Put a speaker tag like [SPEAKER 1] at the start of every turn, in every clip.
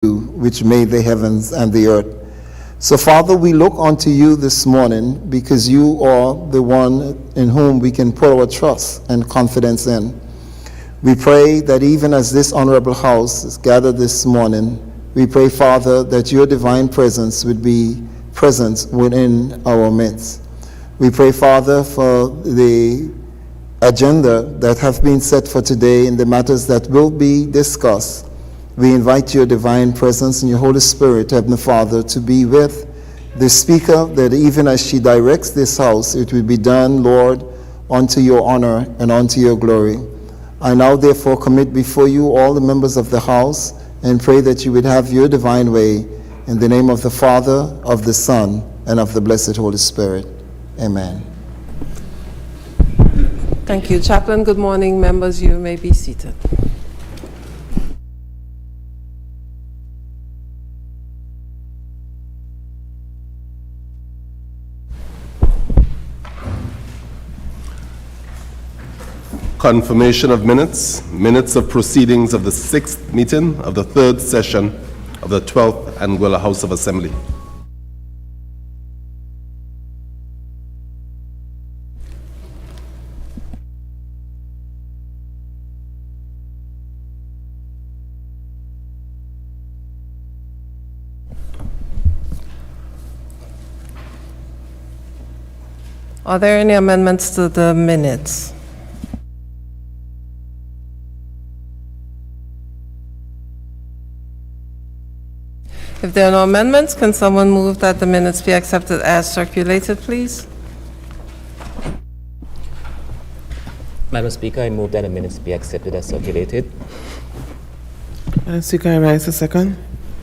[SPEAKER 1] you, which made the heavens and the earth. So, Father, we look unto you this morning because you are the one in whom we can put our trust and confidence in. We pray that even as this honorable house is gathered this morning, we pray, Father, that your divine presence would be present within our midst. We pray, Father, for the agenda that have been set for today and the matters that will be discussed. We invite your divine presence and your Holy Spirit, Heavenly Father, to be with the speaker, that even as she directs this house, it will be done, Lord, unto your honor and unto your glory. I now therefore commit before you all the members of the house and pray that you would have your divine way, in the name of the Father, of the Son, and of the blessed Holy Spirit. Amen.
[SPEAKER 2] Thank you. Chaplain, good morning. Members, you may be seated.
[SPEAKER 3] Confirmation of minutes. Minutes of proceedings of the 6th meeting of the 3rd session of the 12th Anguilla House of Assembly.
[SPEAKER 2] Are there any amendments to the minutes? If there are no amendments, can someone move that the minutes be accepted as circulated, please?
[SPEAKER 4] Madam Speaker, I move that the minutes be accepted as circulated.
[SPEAKER 5] Madam Speaker, I rise a second.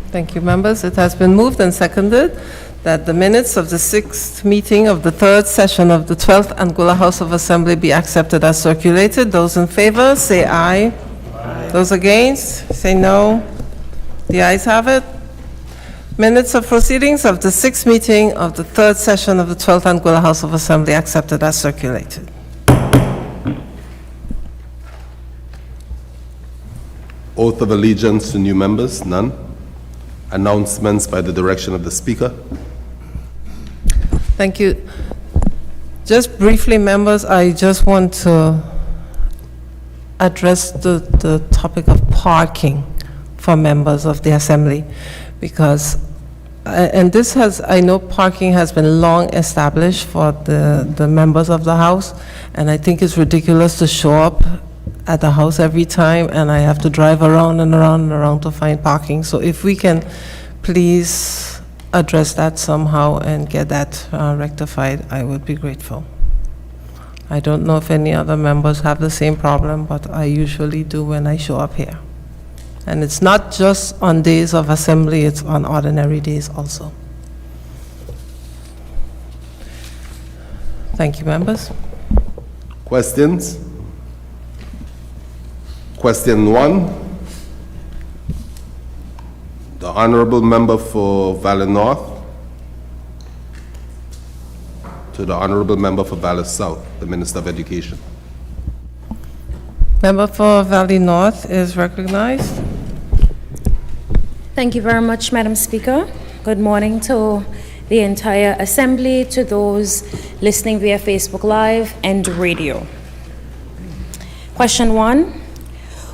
[SPEAKER 2] Thank you, members. It has been moved and seconded that the minutes of the 6th meeting of the 3rd session of the 12th Anguilla House of Assembly be accepted as circulated. Those in favor, say aye. Aye. Those against, say no. The ayes have it. Minutes of proceedings of the 6th meeting of the 3rd session of the 12th Anguilla House of Assembly accepted as circulated.
[SPEAKER 3] Oath of allegiance to new members, none. Announcements by the direction of the Speaker.
[SPEAKER 2] Thank you. Just briefly, members, I just want to address the topic of parking for members of the Assembly, because and this has, I know parking has been long established for the members of the House, and I think it's ridiculous to show up at the House every time and I have to drive around and around and around to find parking. So if we can please address that somehow and get that rectified, I would be grateful. I don't know if any other members have the same problem, but I usually do when I show up here. And it's not just on days of assembly, it's on ordinary days also. Thank you, members.
[SPEAKER 3] Questions? Question 1. The Honorable Member for Valley North to the Honorable Member for Valley South, the Minister of Education.
[SPEAKER 2] Member for Valley North is recognized.
[SPEAKER 6] Thank you very much, Madam Speaker. Good morning to the entire Assembly, to those listening via Facebook Live and radio. Question 1.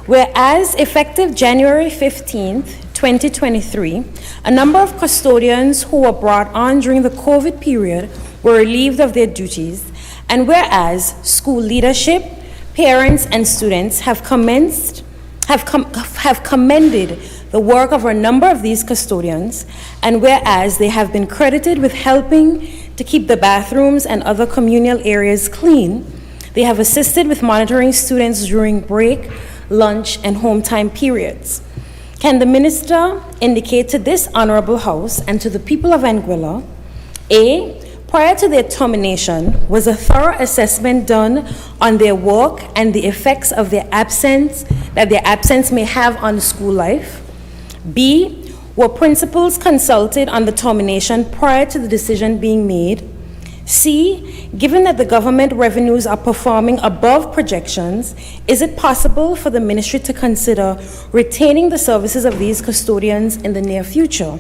[SPEAKER 6] Whereas effective January 15th, 2023, a number of custodians who were brought on during the COVID period were relieved of their duties, and whereas school leadership, parents, and students have commended the work of a number of these custodians, and whereas they have been credited with helping to keep the bathrooms and other communal areas clean, they have assisted with monitoring students during break, lunch, and home time periods. Can the Minister indicate to this Honorable House and to the people of Anguilla, A, prior to their termination, was a thorough assessment done on their work and the effects of their absence may have on school life? B, were principals consulted on the termination prior to the decision being made? C, given that the government revenues are performing above projections, is it possible for the ministry to consider retaining the services of these custodians in the near future?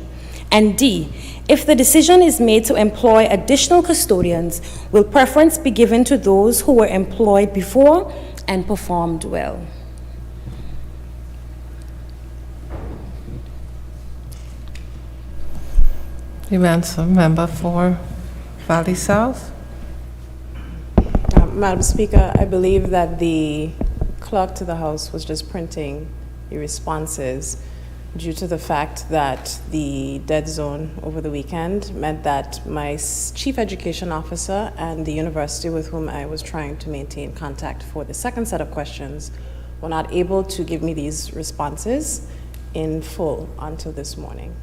[SPEAKER 6] And D, if the decision is made to employ additional custodians, will preference be given to those who were employed before and performed well?
[SPEAKER 2] You answer, member for Valley South.
[SPEAKER 7] Madam Speaker, I believe that the clerk to the House was just printing the responses due to the fact that the dead zone over the weekend meant that my chief education officer and the university with whom I was trying to maintain contact for the second set of questions were not able to give me these responses in full until this morning.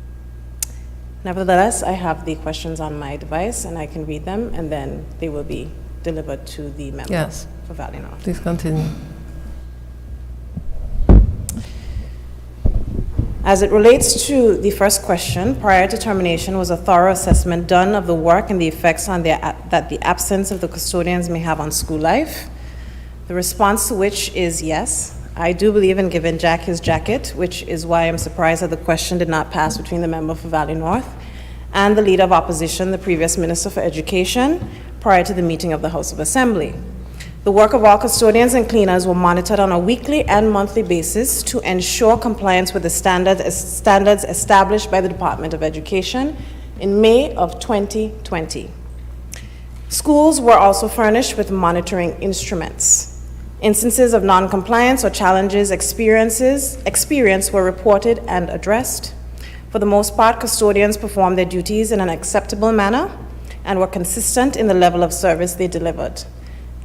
[SPEAKER 7] Nevertheless, I have the questions on my device and I can read them and then they will be delivered to the member
[SPEAKER 2] Yes.
[SPEAKER 7] for Valley North.
[SPEAKER 2] Please continue.
[SPEAKER 7] As it relates to the first question, prior to termination was a thorough assessment done of the work and the effects on that the absence of the custodians may have on school life. The response to which is yes. I do believe in giving Jack his jacket, which is why I'm surprised that the question did not pass between the member for Valley North and the Leader of Opposition, the previous Minister for Education, prior to the meeting of the House of Assembly. The work of all custodians and cleaners were monitored on a weekly and monthly basis to ensure compliance with the standards established by the Department of Education in May of 2020. Schools were also furnished with monitoring instruments. Instances of non-compliance or challenges experienced were reported and addressed. For the most part, custodians performed their duties in an acceptable manner and were consistent in the level of service they delivered.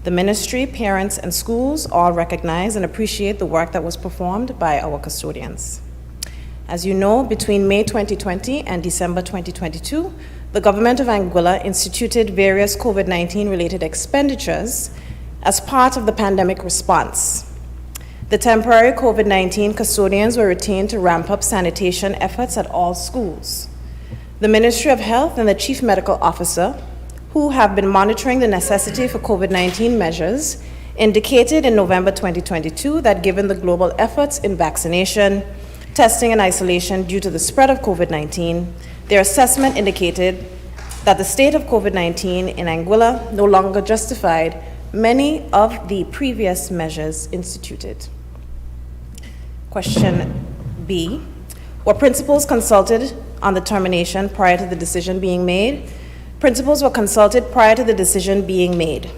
[SPEAKER 7] The ministry, parents, and schools all recognize and appreciate the work that was performed by our custodians. As you know, between May 2020 and December 2022, the government of Anguilla instituted various COVID-19 related expenditures as part of the pandemic response. The temporary COVID-19 custodians were retained to ramp up sanitation efforts at all schools. The Ministry of Health and the Chief Medical Officer, who have been monitoring the necessity for COVID-19 measures, indicated in November 2022 that given the global efforts in vaccination, testing, and isolation due to the spread of COVID-19, their assessment indicated that the state of COVID-19 in Anguilla no longer justified many of the previous measures instituted. Question B, were principals consulted on the termination prior to the decision being made? Principals were consulted prior to the decision being made.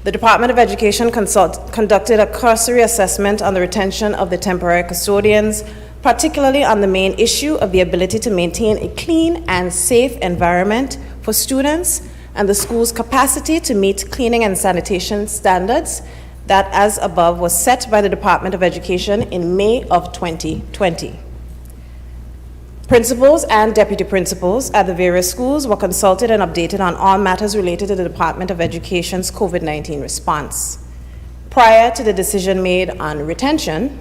[SPEAKER 7] The Department of Education conducted a cursory assessment on the retention of the temporary custodians, particularly on the main issue of the ability to maintain a clean and safe environment for students and the school's capacity to meet cleaning and sanitation standards that, as above, was set by the Department of Education in May of 2020. Principals and deputy principals at the various schools were consulted and updated on all matters related to the Department of Education's COVID-19 response. Prior to the decision made on retention,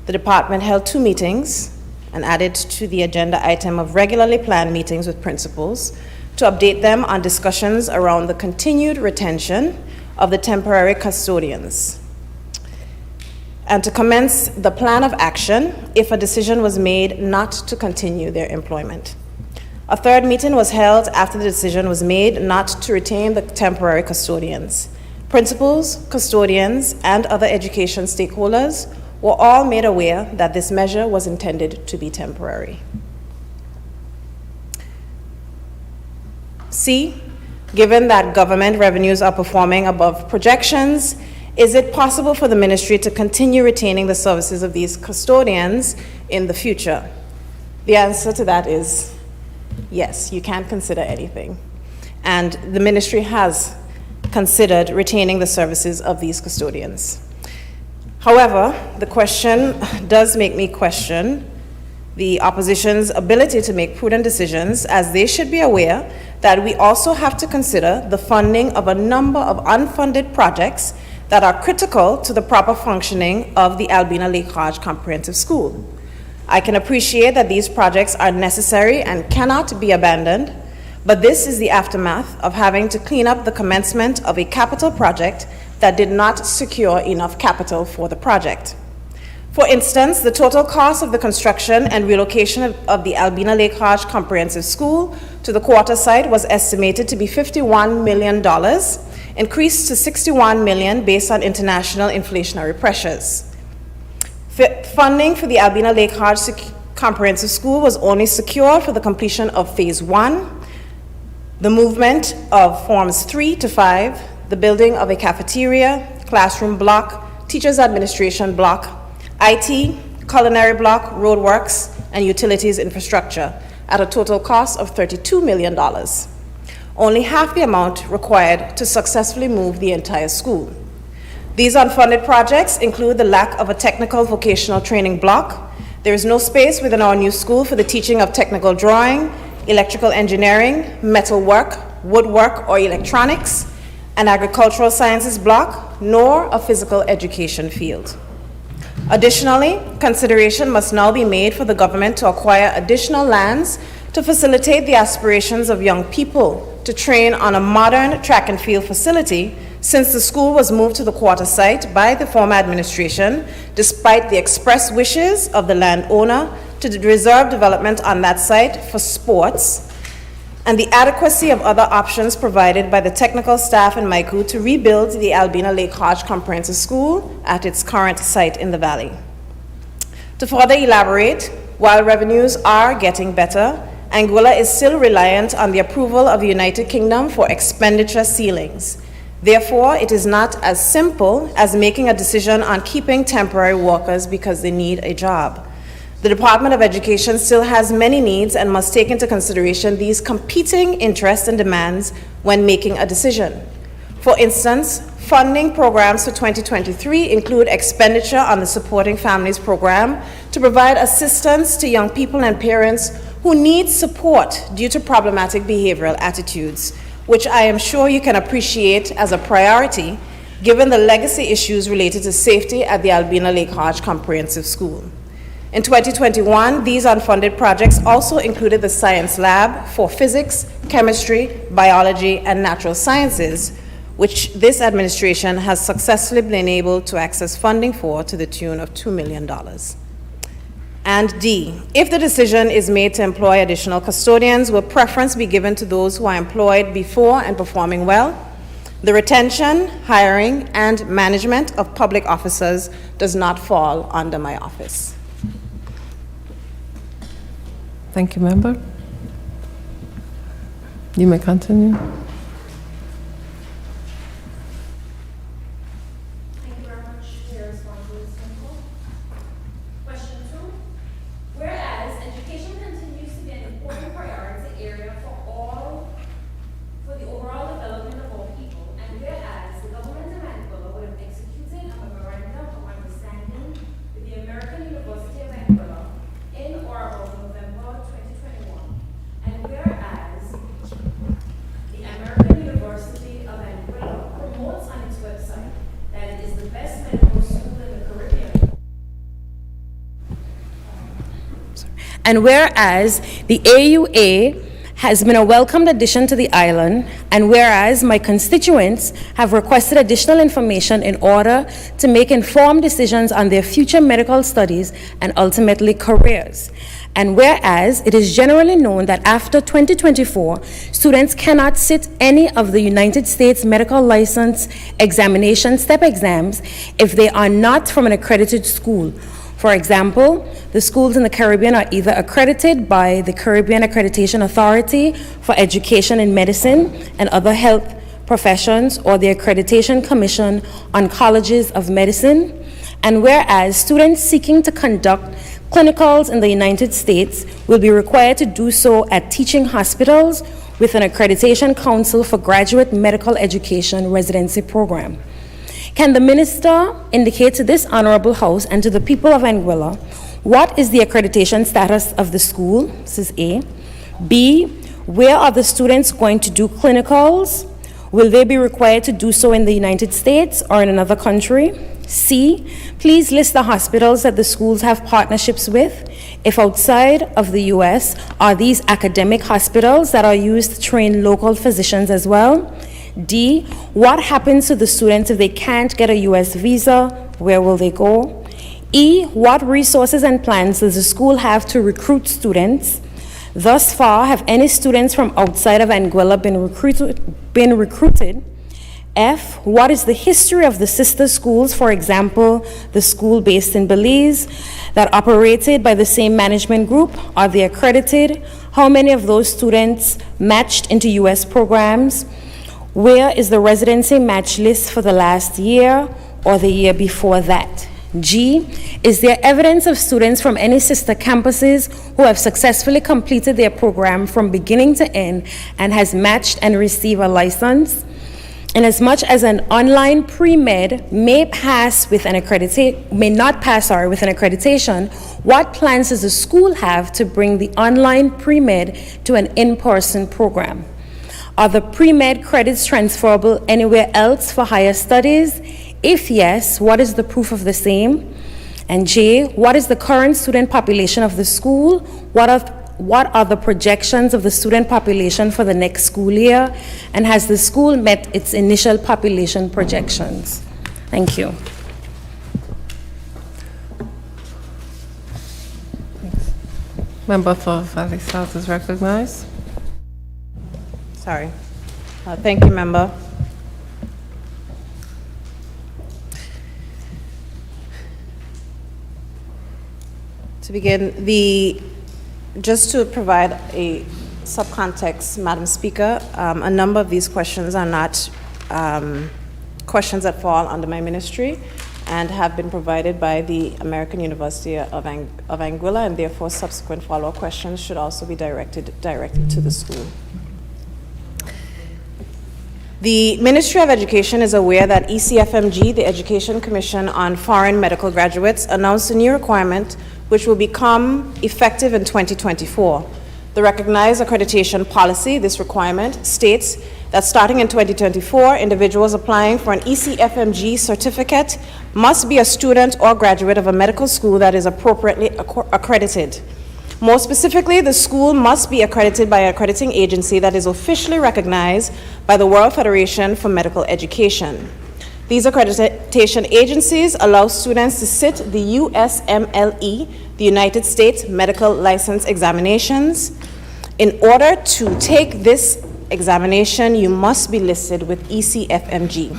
[SPEAKER 7] the department held 2 meetings and added to the agenda item of regularly planned meetings with principals to update them on discussions around the continued retention of the temporary custodians and to commence the plan of action if a decision was made not to continue their employment. A 3rd meeting was held after the decision was made not to retain the temporary custodians. Principals, custodians, and other education stakeholders were all made aware that this measure was intended to be temporary. C, given that government revenues are performing above projections, is it possible for the ministry to continue retaining the services of these custodians in the future? The answer to that is yes, you can consider anything. And the ministry has considered retaining the services of these custodians. However, the question does make me question the opposition's ability to make prudent decisions, as they should be aware that we also have to consider the funding of a number of unfunded projects that are critical to the proper functioning of the Albina Lake Lodge Comprehensive School. I can appreciate that these projects are necessary and cannot be abandoned, But this is the aftermath of having to clean up the commencement of a capital project that did not secure enough capital for the project. For instance, the total cost of the construction and relocation of the Albina Lake Hodge Comprehensive School to the quarter site was estimated to be $51 million, increased to $61 million based on international inflationary pressures. Funding for the Albina Lake Hodge Comprehensive School was only secure for the completion of Phase 1, the movement of Forms 3 to 5, the building of a cafeteria, classroom block, teachers' administration block, IT, culinary block, roadworks, and utilities infrastructure at a total cost of $32 million. Only half the amount required to successfully move the entire school. These unfunded projects include the lack of a technical vocational training block. There is no space within our new school for the teaching of technical drawing, electrical engineering, metal work, woodwork, or electronics, an agricultural sciences block, nor a physical education field. Additionally, consideration must now be made for the government to acquire additional lands to facilitate the aspirations of young people to train on a modern track and field facility, since the school was moved to the quarter site by the former administration, despite the express wishes of the landowner to reserve development on that site for sports, and the adequacy of other options provided by the technical staff in Maiku to rebuild the Albina Lake Hodge Comprehensive School at its current site in the valley. To further elaborate, while revenues are getting better, Anguilla is still reliant on the approval of the United Kingdom for expenditure ceilings. Therefore, it is not as simple as making a decision on keeping temporary workers because they need a job. The Department of Education still has many needs and must take into consideration these competing interests and demands when making a decision. For instance, funding programs for 2023 include expenditure on the Supporting Families program to provide assistance to young people and parents who need support due to problematic behavioral attitudes, which I am sure you can appreciate as a priority given the legacy issues related to safety at the Albina Lake Hodge Comprehensive School. In 2021, these unfunded projects also included the Science Lab for Physics, Chemistry, Biology, and Natural Sciences, which this administration has successfully been able to access funding for to the tune of $2 million. And D, if the decision is made to employ additional custodians, will preference be given to those who are employed before and performing well? The retention, hiring, and management of public officers does not fall under my office.
[SPEAKER 2] Thank you, member. You may continue.
[SPEAKER 8] Thank you very much for your response to this simple. Question 2. Whereas education continues to be an important priority area for the overall development of all people, and whereas the government of Anguilla would have executed a memorandum of understanding with the American University of Anguilla in or about November 2021, and whereas the American University of Anguilla promotes on its website that it is the best medical school in the Caribbean.
[SPEAKER 6] And whereas the AUA has been a welcomed addition to the island, and whereas my constituents have requested additional information in order to make informed decisions on their future medical studies and ultimately careers. And whereas it is generally known that after 2024, students cannot sit any of the United States medical license examination step exams if they are not from an accredited school. For example, the schools in the Caribbean are either accredited by the Caribbean Accreditation Authority for Education in Medicine and other health professions, or the Accreditation Commission on Colleges of Medicine. And whereas students seeking to conduct clinicals in the United States will be required to do so at teaching hospitals with an Accreditation Council for Graduate Medical Education residency program. Can the minister indicate to this honorable house and to the people of Anguilla what is the accreditation status of the school? This is A. B, where are the students going to do clinicals? Will they be required to do so in the United States or in another country? C, please list the hospitals that the schools have partnerships with. If outside of the U.S., are these academic hospitals that are used to train local physicians as well? D, what happens to the students if they can't get a U.S. visa? Where will they go? E, what resources and plans does the school have to recruit students? Thus far, have any students from outside of Anguilla been recruited? F, what is the history of the sister schools, for example, the school based in Belize that operated by the same management group? Are they accredited? How many of those students matched into U.S. programs? Where is the residency match list for the last year or the year before that? G, is there evidence of students from any sister campuses who have successfully completed their program from beginning to end and has matched and received a license? Inasmuch as an online pre-med may not pass with an accreditation, what plans does the school have to bring the online pre-med to an in-person program? Are the pre-med credits transferable anywhere else for higher studies? If yes, what is the proof of the same? And J, what is the current student population of the school? What are the projections of the student population for the next school year? And has the school met its initial population projections? Thank you.
[SPEAKER 2] Member for Valley South is recognized.
[SPEAKER 7] Sorry. Thank you, member. To begin, just to provide a subcontext, Madam Speaker, a number of these questions are not questions that fall under my ministry and have been provided by the American University of Anguilla, and therefore subsequent follow-up questions should also be directed directly to the school. The Ministry of Education is aware that ECFMG, the Education Commission on Foreign Medical Graduates, announced a new requirement which will become effective in 2024. The recognized accreditation policy, this requirement, states that starting in 2024, individuals applying for an ECFMG certificate must be a student or graduate of a medical school that is appropriately accredited. More specifically, the school must be accredited by an accrediting agency that is officially recognized by the World Federation for Medical Education. These accreditation agencies allow students to sit the USMLE, the United States Medical License Examinations. In order to take this examination, you must be listed with ECFMG.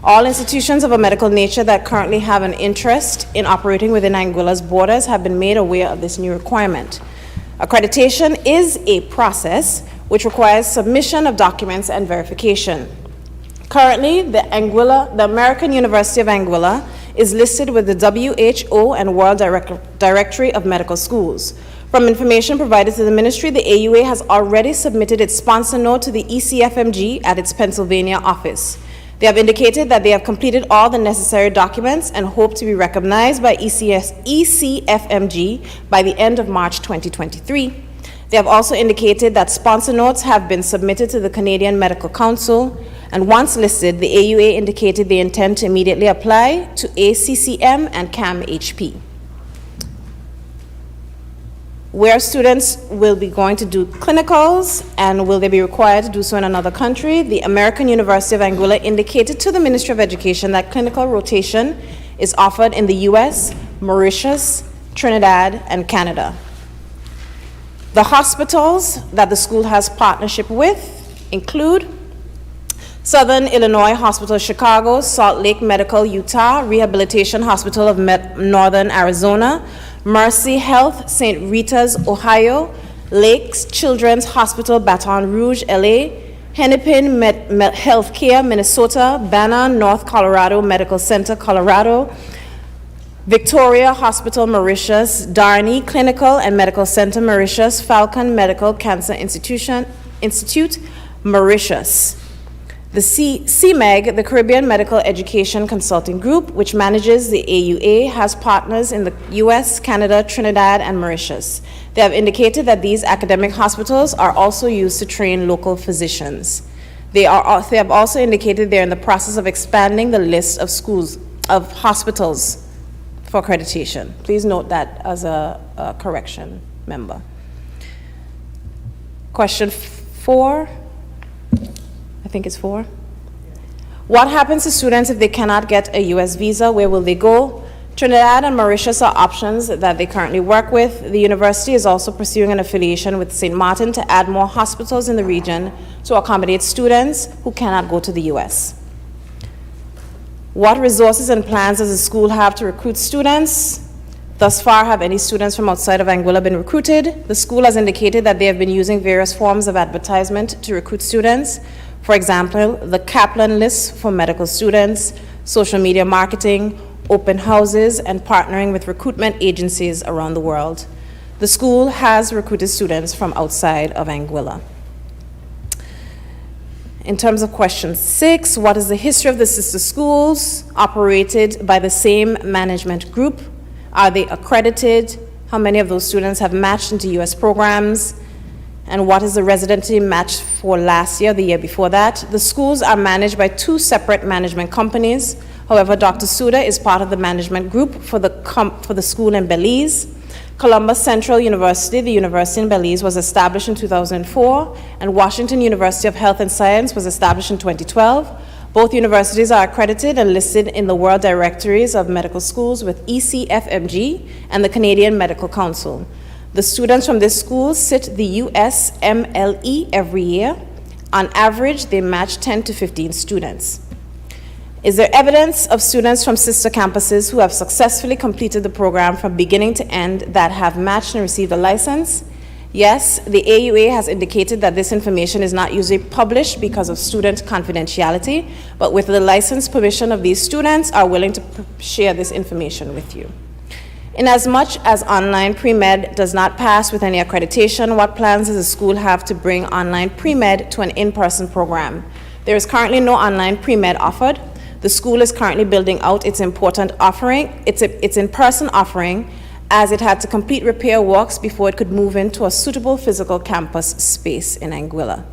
[SPEAKER 7] All institutions of a medical nature that currently have an interest in operating within Anguilla's borders have been made aware of this new requirement. Accreditation is a process which requires submission of documents and verification. Currently, the American University of Anguilla is listed with the WHO and World Directory of Medical Schools. From information provided to the ministry, the AUA has already submitted its sponsor note to the ECFMG at its Pennsylvania office. They have indicated that they have completed all the necessary documents and hope to be recognized by ECFMG by the end of March 2023. They have also indicated that sponsor notes have been submitted to the Canadian Medical Council, and once listed, the AUA indicated they intend to immediately apply to ACCM and CAM-HP. Where students will be going to do clinicals and will they be required to do so in another country, the American University of Anguilla indicated to the Ministry of Education that clinical rotation is offered in the US, Mauritius, Trinidad, and Canada. The hospitals that the school has partnership with include Southern Illinois Hospital, Chicago, Salt Lake Medical, Utah, Rehabilitation Hospital of Northern Arizona, Mercy Health, St. Rita's, Ohio, Lakes Children's Hospital, Baton Rouge, LA, Hennepin Healthcare, Minnesota, Banner, North Colorado Medical Center, Colorado, Victoria Hospital, Mauritius, Darney Clinical and Medical Center, Mauritius, Falcon Medical Cancer Institute, Mauritius. The CMEG, the Caribbean Medical Education Consulting Group, which manages the AUA, has partners in the US, Canada, Trinidad, and Mauritius. They have indicated that these academic hospitals are also used to train local physicians. They have also indicated they're in the process of expanding the list of schools of hospitals for accreditation. Please note that as a correction, member. Question 4, I think it's 4. What happens to students if they cannot get a U.S. visa? Where will they go? Trinidad and Mauritius are options that they currently work with. The university is also pursuing an affiliation with St. Martin to add more hospitals in the region to accommodate students who cannot go to the U.S. What resources and plans does the school have to recruit students? Thus far, have any students from outside of Anguilla been recruited? The school has indicated that they have been using various forms of advertisement to recruit students. For example, the Kaplan list for medical students, social media marketing, open houses, and partnering with recruitment agencies around the world. The school has recruited students from outside of Anguilla. In terms of question 6, what is the history of the sister schools operated by the same management group? Are they accredited? How many of those students have matched into U.S. programs? And what is the residency match for last year, the year before that? The schools are managed by 2 separate management companies. However, Dr. Suda is part of the management group for the school in Belize. Columbus Central University, the university in Belize, was established in 2004, and Washington University of Health and Science was established in 2012. Both universities are accredited and listed in the World Directories of Medical Schools with ECFMG and the Canadian Medical Council. The students from this school sit the USMLE every year. On average, they match 10 to 15 students. Is there evidence of students from sister campuses who have successfully completed the program from beginning to end that have matched and received a license? Yes, the AUA has indicated that this information is not usually published because of student confidentiality, but with the license permission of these students are willing to share this information with you. Inasmuch as online pre-med does not pass with any accreditation, what plans does the school have to bring online pre-med to an in-person program? There is currently no online pre-med offered. The school is currently building out its important offering, its in-person offering, as it had to complete repair works before it could move into a suitable physical campus space in Anguilla.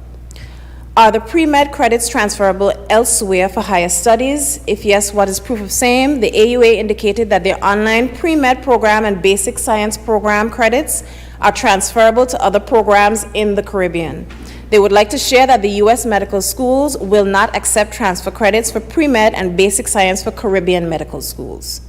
[SPEAKER 7] Are the pre-med credits transferable elsewhere for higher studies? If yes, what is proof of same? The AUA indicated that their online pre-med program and basic science program credits are transferable to other programs in the Caribbean. They would like to share that the U.S. medical schools will not accept transfer credits for pre-med and basic science for Caribbean medical schools.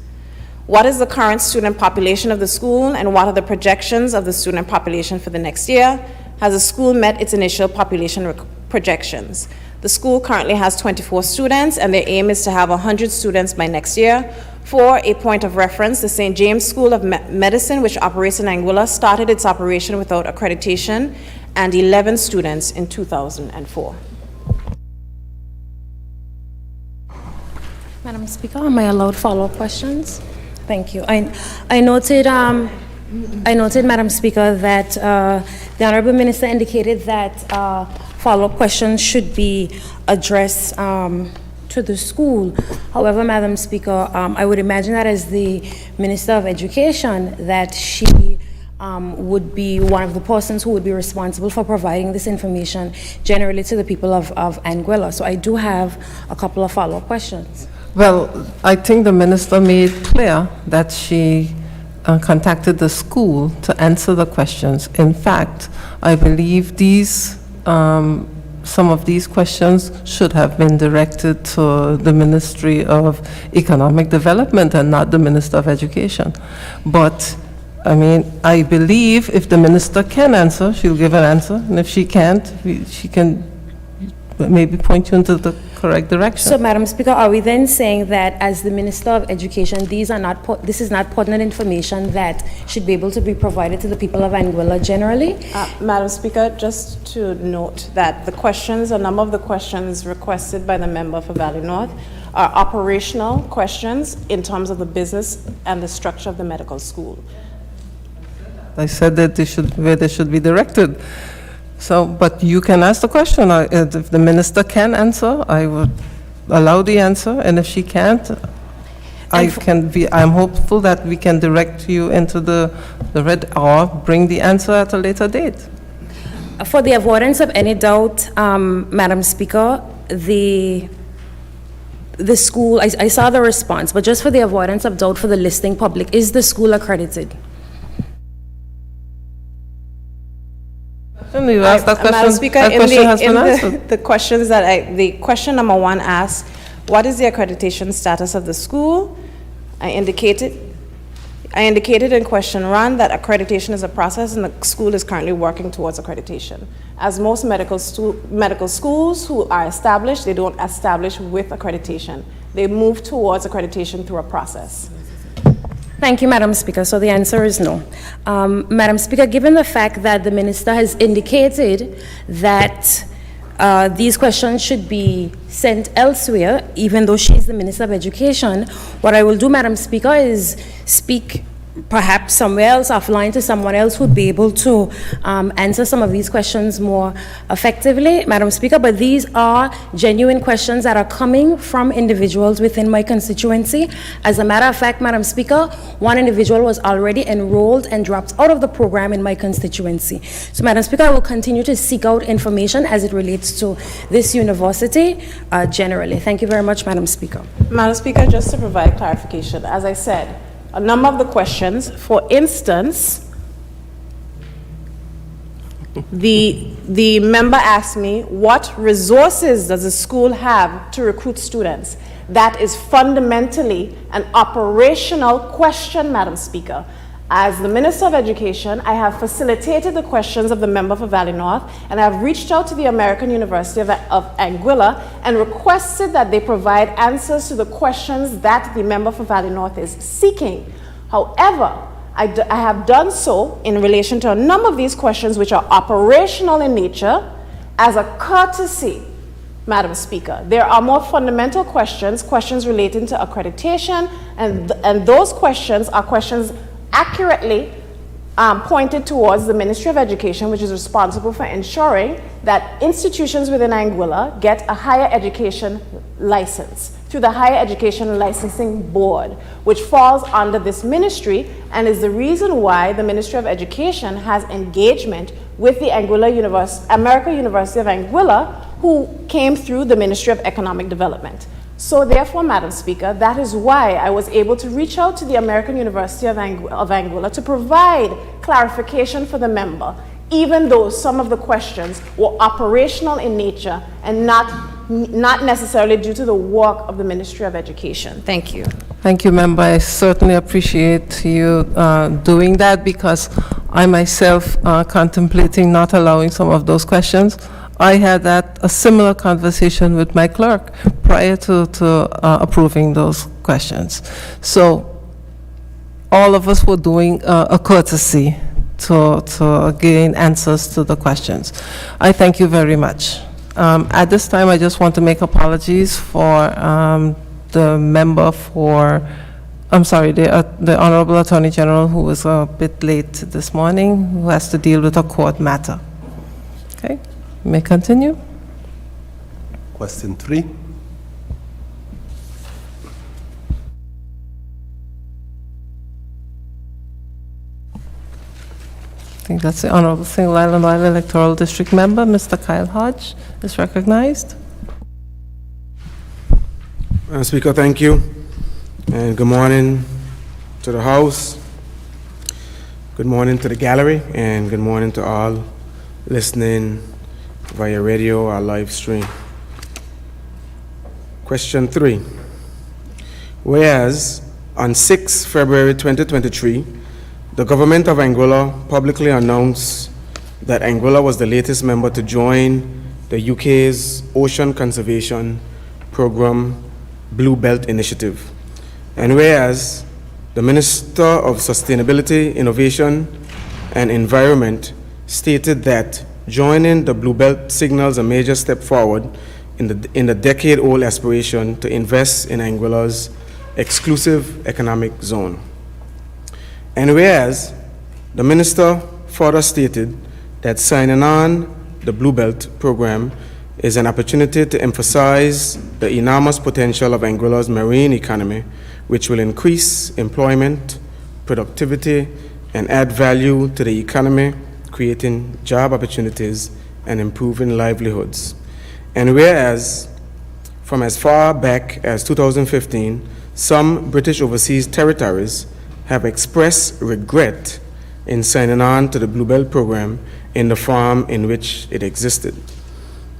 [SPEAKER 7] What is the current student population of the school, and what are the projections of the student population for the next year? Has the school met its initial population projections? The school currently has 24 students, and their aim is to have 100 students by next year. For a point of reference, the St. James School of Medicine, which operates in Anguilla, started its operation without accreditation and 11 students in 2004.
[SPEAKER 6] Madam Speaker, am I allowed follow-up questions? Thank you. I noted, Madam Speaker, that the Honorable Minister indicated that follow-up questions should be addressed to the school. However, Madam Speaker, I would imagine that as the Minister of Education, that she would be one of the persons who would be responsible for providing this information generally to the people of Anguilla. So I do have a couple of follow-up questions.
[SPEAKER 2] Well, I think the minister made clear that she contacted the school to answer the questions. In fact, I believe some of these questions should have been directed to the Ministry of Economic Development and not the Minister of Education. But I mean, I believe if the minister can answer, she'll give an answer, and if she can't, she can maybe point you into the correct direction.
[SPEAKER 6] So, Madam Speaker, are we then saying that as the Minister of Education, this is not pertinent information that should be able to be provided to the people of Anguilla generally?
[SPEAKER 7] Madam Speaker, just to note that the questions, a number of the questions requested by the member for Valley North are operational questions in terms of the business and the structure of the medical school.
[SPEAKER 2] I said that where they should be directed. So, but you can ask the question. If the minister can answer, I would allow the answer, and if she can't, I'm hopeful that we can direct you into the red, or bring the answer at a later date.
[SPEAKER 6] For the avoidance of any doubt, Madam Speaker, the the school, I saw the response, but just for the avoidance of doubt for the listening public, is the school accredited?
[SPEAKER 2] You asked that question.
[SPEAKER 7] Madam Speaker,
[SPEAKER 2] That question has been answered.
[SPEAKER 7] the questions that the question number 1 asks, what is the accreditation status of the school? I indicated in question 1 that accreditation is a process and the school is currently working towards accreditation. As most medical schools who are established, they don't establish with accreditation. They move towards accreditation through a process.
[SPEAKER 6] Thank you, Madam Speaker. So the answer is no. Madam Speaker, given the fact that the minister has indicated that these questions should be sent elsewhere, even though she is the Minister of Education, what I will do, Madam Speaker, is speak perhaps somewhere else offline to someone else who would be able to answer some of these questions more effectively, Madam Speaker, but these are genuine questions that are coming from individuals within my constituency. As a matter of fact, Madam Speaker, one individual was already enrolled and dropped out of the program in my constituency. So, Madam Speaker, I will continue to seek out information as it relates to this university generally. Thank you very much, Madam Speaker.
[SPEAKER 7] Madam Speaker, just to provide clarification, as I said, a number of the questions, for instance, the member asked me, what resources does the school have to recruit students? That is fundamentally an operational question, Madam Speaker. As the Minister of Education, I have facilitated the questions of the member for Valley North, and I have reached out to the American University of Anguilla and requested that they provide answers to the questions that the member for Valley North is seeking. However, I have done so in relation to a number of these questions which are operational in nature as a courtesy, Madam Speaker. There are more fundamental questions, questions relating to accreditation, and those questions are questions accurately pointed towards the Ministry of Education, which is responsible for ensuring that institutions within Anguilla get a higher education license through the Higher Education Licensing Board, which falls under this ministry and is the reason why the Ministry of Education has engagement with the American University of Anguilla, who came through the Ministry of Economic Development. So therefore, Madam Speaker, that is why I was able to reach out to the American University of Anguilla to provide clarification for the member, even though some of the questions were operational in nature and not necessarily due to the work of the Ministry of Education. Thank you.
[SPEAKER 2] Thank you, Member. I certainly appreciate you doing that, because I myself contemplating not allowing some of those questions. I had a similar conversation with my clerk prior to approving those questions. So all of us were doing a courtesy to gain answers to the questions. I thank you very much. At this time, I just want to make apologies for the member for, I'm sorry, the Honorable Attorney General, who was a bit late this morning, who has to deal with a court matter. Okay, you may continue.
[SPEAKER 3] Question 3.
[SPEAKER 2] I think that's the Honorable Single Island Oil Electoral District Member, Mr. Kyle Hodge, is recognized.
[SPEAKER 9] Speaker, thank you. And good morning to the House. Good morning to the gallery, and good morning to all listening via radio or live stream. Question 3. Whereas on 6 February 2023, the government of Anguilla publicly announced that Anguilla was the latest member to join the UK's Ocean Conservation Programme Blue Belt Initiative. And whereas the Minister of Sustainability, Innovation and Environment stated that joining the Blue Belt signals a major step forward in the decade-old aspiration to invest in Anguilla's exclusive economic zone. And whereas the Minister further stated that signing on the Blue Belt program is an opportunity to emphasize the enormous potential of Anguilla's marine economy, which will increase employment, productivity, and add value to the economy, creating job opportunities and improving livelihoods. And whereas from as far back as 2015, some British overseas territories have expressed regret in signing on to the Blue Belt program in the form in which it existed.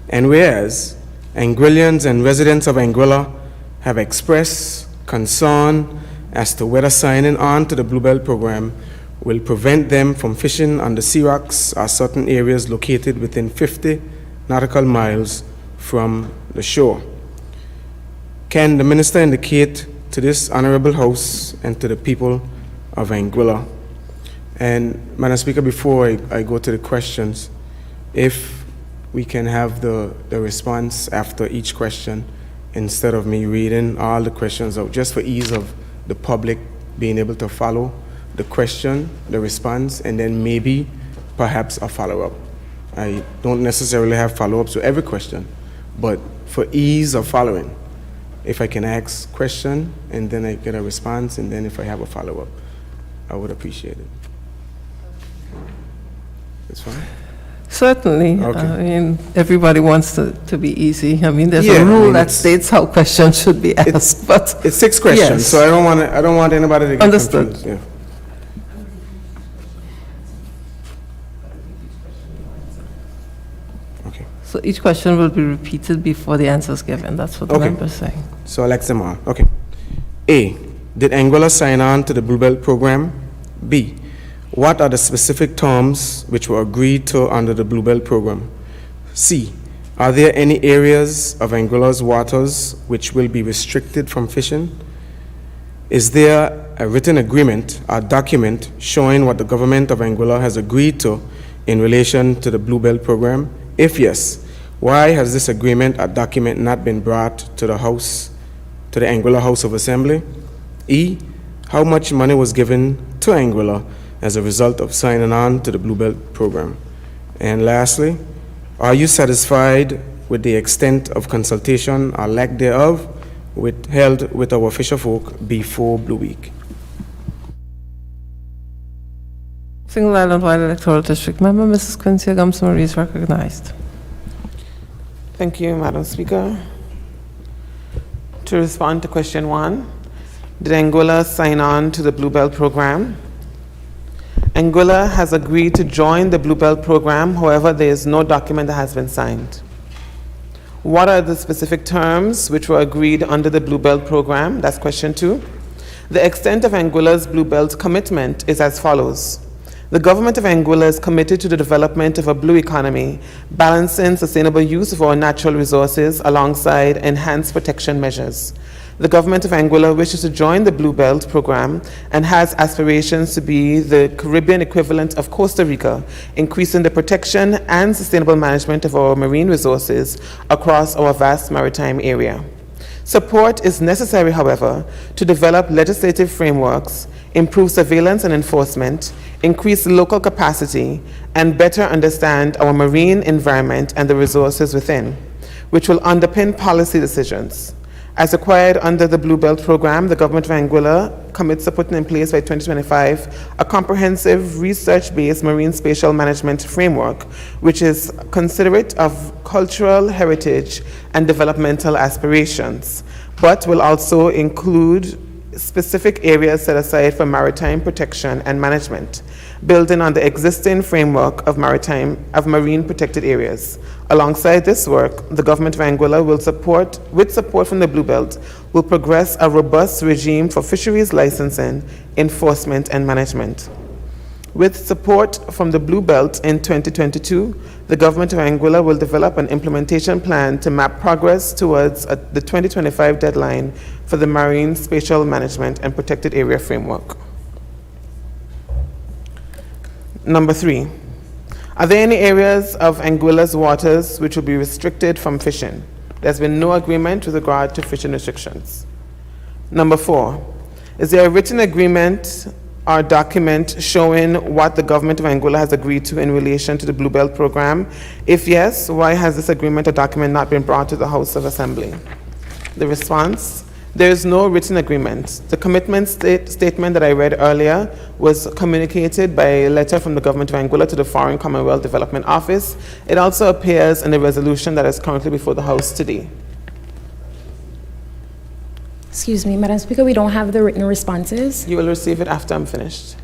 [SPEAKER 9] And whereas Anguillians and residents of Anguilla have expressed concern as to whether signing on to the Blue Belt program will prevent them from fishing on the sea rocks or certain areas located within 50 nautical miles from the shore. Can the minister indicate to this honorable House and to the people of Anguilla? And Madam Speaker, before I go to the questions, if we can have the response after each question instead of me reading all the questions out, just for ease of the public being able to follow the question, the response, and then maybe perhaps a follow-up. I don't necessarily have follow-ups to every question, but for ease of following, if I can ask question and then I get a response, and then if I have a follow-up, I would appreciate it. It's fine?
[SPEAKER 2] Certainly.
[SPEAKER 9] Okay.
[SPEAKER 2] I mean, everybody wants to be easy. I mean, there's
[SPEAKER 9] Yeah,
[SPEAKER 2] a
[SPEAKER 9] I
[SPEAKER 2] rule
[SPEAKER 9] mean,
[SPEAKER 2] that
[SPEAKER 9] it's-
[SPEAKER 2] states how questions should be asked, but
[SPEAKER 9] It's 6 questions,
[SPEAKER 2] Yes.
[SPEAKER 9] so I don't want anybody to get
[SPEAKER 2] Understood.
[SPEAKER 9] confused. Yeah. Okay.
[SPEAKER 2] so each question will be repeated before the answer is given. That's what the
[SPEAKER 9] Okay.
[SPEAKER 2] member's saying.
[SPEAKER 9] So I'll ask them all. Okay. A, did Anguilla sign on to the Blue Belt program? B, what are the specific terms which were agreed to under the Blue Belt program? C, are there any areas of Anguilla's waters which will be restricted from fishing? Is there a written agreement or document showing what the government of Anguilla has agreed to in relation to the Blue Belt program? If yes, why has this agreement or document not been brought to the House, to the Anguilla House of Assembly? E, how much money was given to Anguilla as a result of signing on to the Blue Belt program? And lastly, are you satisfied with the extent of consultation or lack thereof held with our fisherfolk before Blue Week?
[SPEAKER 2] Single Island Wide Electoral District Member, Mrs. Quincy Gums-Marie is recognized.
[SPEAKER 5] Thank you, Madam Speaker. To respond to question 1, did Anguilla sign on to the Blue Belt program? Anguilla has agreed to join the Blue Belt program, however, there is no document that has been signed. What are the specific terms which were agreed under the Blue Belt program? That's question 2. The extent of Anguilla's Blue Belt commitment is as follows. The government of Anguilla is committed to the development of a blue economy, balancing sustainable use of our natural resources alongside enhanced protection measures. The government of Anguilla wishes to join the Blue Belt program and has aspirations to be the Caribbean equivalent of Costa Rica, increasing the protection and sustainable management of our marine resources across our vast maritime area. Support is necessary, however, to develop legislative frameworks, improve surveillance and enforcement, increase local capacity, and better understand our marine environment and the resources within, which will underpin policy decisions. As required under the Blue Belt program, the government of Anguilla commits to putting in place by 2025 a comprehensive research-based marine spatial management framework, which is considerate of cultural heritage and developmental aspirations, but will also include specific areas set aside for maritime protection and management, building on the existing framework of marine protected areas. Alongside this work, the government of Anguilla will support, with support from the Blue Belt, will progress a robust regime for fisheries licensing, enforcement, and management. With support from the Blue Belt in 2022, the government of Anguilla will develop an implementation plan to map progress towards the 2025 deadline for the Marine Spatial Management and Protected Area Framework. Number 3, are there any areas of Anguilla's waters which will be restricted from fishing? There's been no agreement with regard to fishing restrictions. Number 4, is there a written agreement or document showing what the government of Anguilla has agreed to in relation to the Blue Belt program? If yes, why has this agreement or document not been brought to the House of Assembly? The response, there is no written agreement. The commitment statement that I read earlier was communicated by a letter from the government of Anguilla to the Foreign Commonwealth Development Office. It also appears in the resolution that is currently before the House today.
[SPEAKER 6] Excuse me, Madam Speaker, we don't have the written responses.
[SPEAKER 5] You will receive it after I'm finished.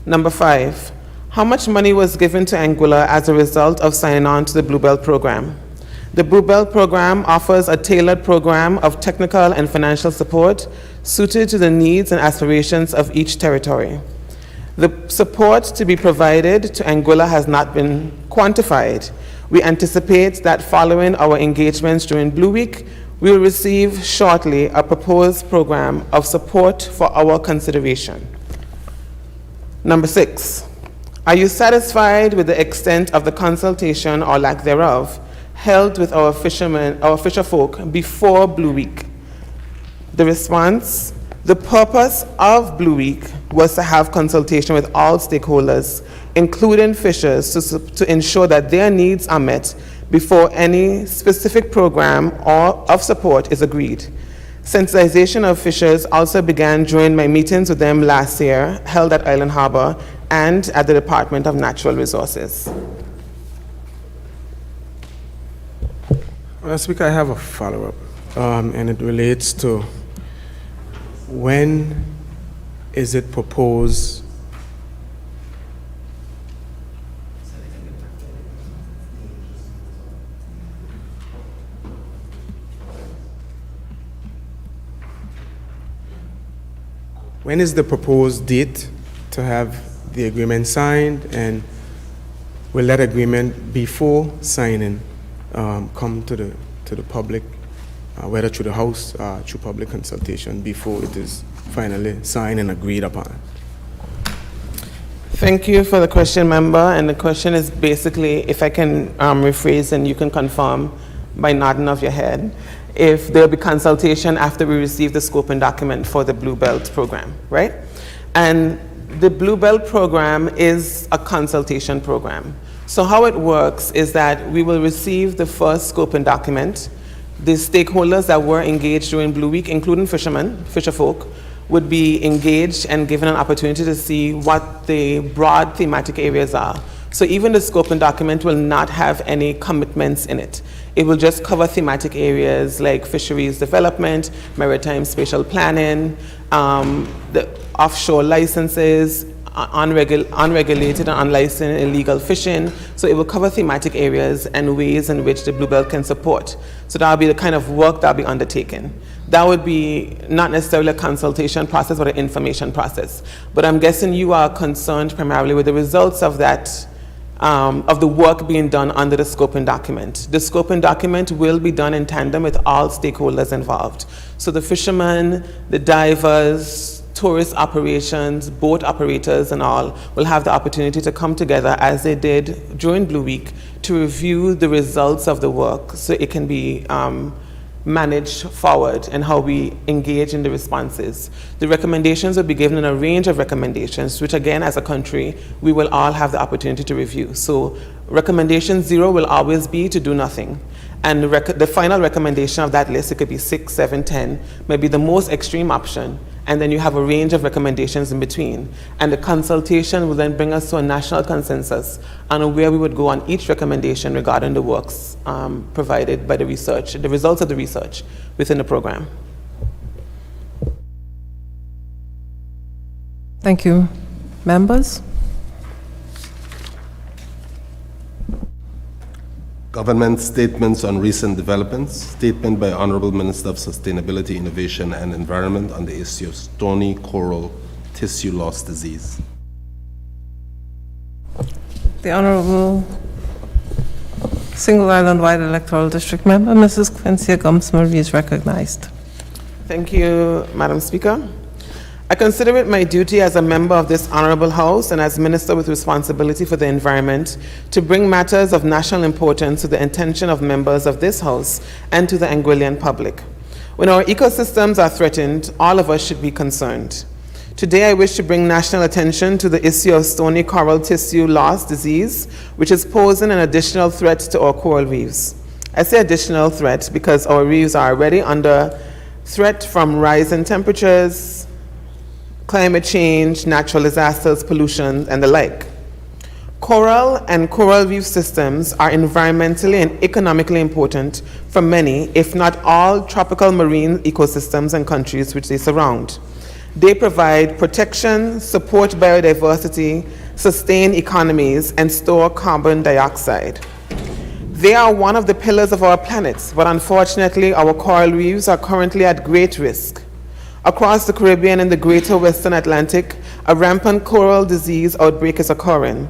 [SPEAKER 5] Number 5, how much money was given to Anguilla as a result of signing on to the Blue Belt program? The Blue Belt program offers a tailored program of technical and financial support suited to the needs and aspirations of each territory. The support to be provided to Anguilla has not been quantified. We anticipate that following our engagements during Blue Week, we will receive shortly a proposed program of support for our consideration. Number 6, are you satisfied with the extent of the consultation or lack thereof held with our fisher folk before Blue Week? The response, the purpose of Blue Week was to have consultation with all stakeholders, including fishers, to ensure that their needs are met before any specific program or of support is agreed. Sensitization of fishers also began during my meetings with them last year, held at Island Harbor and at the Department of Natural Resources.
[SPEAKER 9] Madam Speaker, I have a follow-up, and it relates to when is it proposed when is the proposed date to have the agreement signed, and will that agreement before signing come to the public, whether through the House, through public consultation, before it is finally signed and agreed upon?
[SPEAKER 5] Thank you for the question, member. And the question is basically, if I can rephrase and you can confirm by nodding of your head, if there'll be consultation after we receive the scoping document for the Blue Belt program, right? And the Blue Belt program is a consultation program. So how it works is that we will receive the first scoping document. The stakeholders that were engaged during Blue Week, including fishermen, fisherfolk, would be engaged and given an opportunity to see what the broad thematic areas are. So even the scoping document will not have any commitments in it. It will just cover thematic areas like fisheries development, maritime spatial planning, the offshore licenses, unregulated and unlicensed illegal fishing. So it will cover thematic areas and ways in which the Blue Belt can support. So that will be the kind of work that will be undertaken. That would be not necessarily a consultation process, but an information process. But I'm guessing you are concerned primarily with the results of that, of the work being done under the scoping document. The scoping document will be done in tandem with all stakeholders involved. So the fishermen, the divers, tourist operations, boat operators and all will have the opportunity to come together as they did during Blue Week to review the results of the work so it can be managed forward and how we engage in the responses. The recommendations will be given in a range of recommendations, which again, as a country, we will all have the opportunity to review. So recommendation 0 will always be to do nothing. And the final recommendation of that list, it could be 6, 7, 10, may be the most extreme option. And then you have a range of recommendations in between. And the consultation will then bring us to a national consensus on where we would go on each recommendation regarding the works provided by the research, the results of the research within the program.
[SPEAKER 2] Thank you. Members?
[SPEAKER 3] Government statements on recent developments. Statement by Honorable Minister of Sustainability, Innovation and Environment on the issue of stony coral tissue loss disease.
[SPEAKER 2] The Honorable Single Island Wide Electoral District Member, Mrs. Quincy Gums-Marie is recognized.
[SPEAKER 5] Thank you, Madam Speaker. I consider it my duty as a member of this honorable House and as Minister with responsibility for the environment to bring matters of national importance to the attention of members of this House and to the Anguillan public. When our ecosystems are threatened, all of us should be concerned. Today, I wish to bring national attention to the issue of stony coral tissue loss disease, which is posing an additional threat to our coral reefs. I say additional threat because our reefs are already under threat from rising temperatures, climate change, natural disasters, pollution, and the like. Coral and coral reef systems are environmentally and economically important for many, if not all, tropical marine ecosystems and countries which they surround. They provide protection, support biodiversity, sustain economies, and store carbon dioxide. They are one of the pillars of our planet, but unfortunately, our coral reefs are currently at great risk. Across the Caribbean and the greater Western Atlantic, a rampant coral disease outbreak is occurring,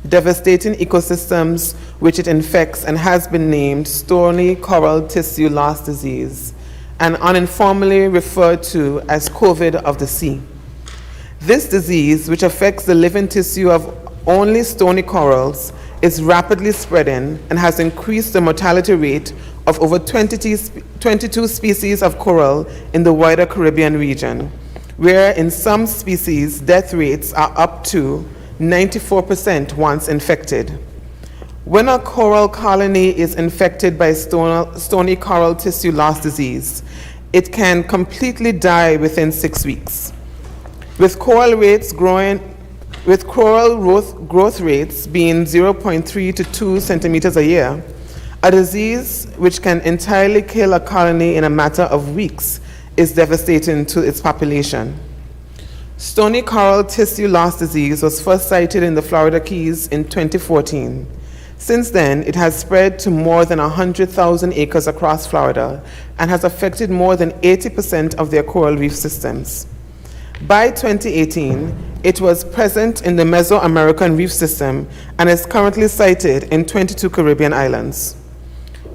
[SPEAKER 5] devastating ecosystems which it infects and has been named stony coral tissue loss disease, and uninformally referred to as COVID of the sea. This disease, which affects the living tissue of only stony corals, is rapidly spreading and has increased the mortality rate of over 22 species of coral in the wider Caribbean region, where in some species death rates are up to 94% once infected. When a coral colony is infected by stony coral tissue loss disease, it can completely die within 6 weeks. With coral growth rates being 0.3 to 2 centimeters a year, a disease which can entirely kill a colony in a matter of weeks is devastating to its population. Stony coral tissue loss disease was first cited in the Florida Keys in 2014. Since then, it has spread to more than 100,000 acres across Florida and has affected more than 80% of their coral reef systems. By 2018, it was present in the Mesoamerican reef system and is currently sighted in 22 Caribbean islands.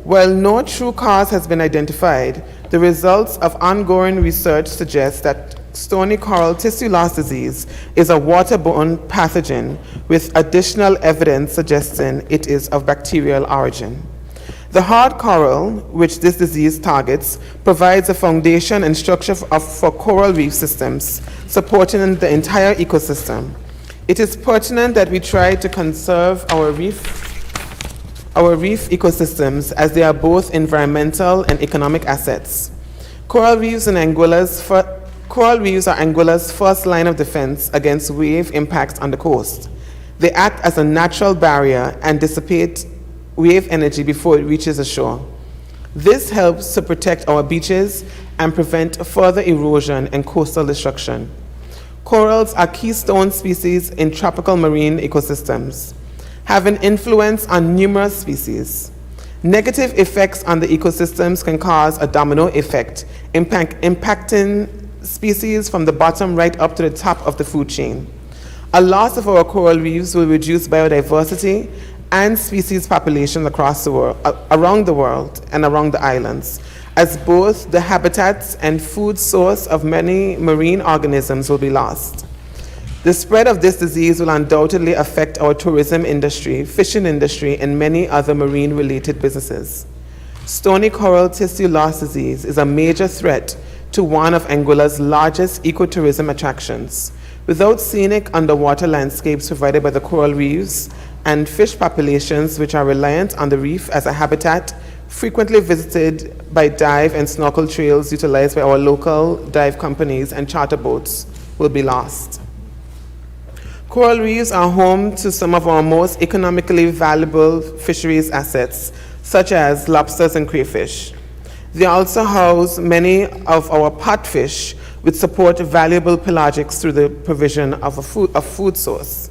[SPEAKER 5] While no true cause has been identified, the results of ongoing research suggest that stony coral tissue loss disease is a waterborne pathogen, with additional evidence suggesting it is of bacterial origin. The hard coral, which this disease targets, provides a foundation and structure for coral reef systems, supporting the entire ecosystem. It is pertinent that we try to conserve our reef ecosystems, as they are both environmental and economic assets. Coral reefs are Anguilla's first line of defense against wave impacts on the coast. They act as a natural barrier and dissipate wave energy before it reaches the shore. This helps to protect our beaches and prevent further erosion and coastal destruction. Corals are keystone species in tropical marine ecosystems, having influence on numerous species. Negative effects on the ecosystems can cause a domino effect, impacting species from the bottom right up to the top of the food chain. A loss of our coral reefs will reduce biodiversity and species populations across the world, around the world and around the islands, as both the habitats and food source of many marine organisms will be lost. The spread of this disease will undoubtedly affect our tourism industry, fishing industry, and many other marine-related businesses. Stony coral tissue loss disease is a major threat to one of Anguilla's largest ecotourism attractions. Without scenic underwater landscapes provided by the coral reefs and fish populations which are reliant on the reef as a habitat, frequently visited by dive and snorkel trails utilized by our local dive companies and charter boats, will be lost. Coral reefs are home to some of our most economically valuable fisheries assets, such as lobsters and crayfish. They also house many of our pot fish, which support valuable pelagics through the provision of a food source.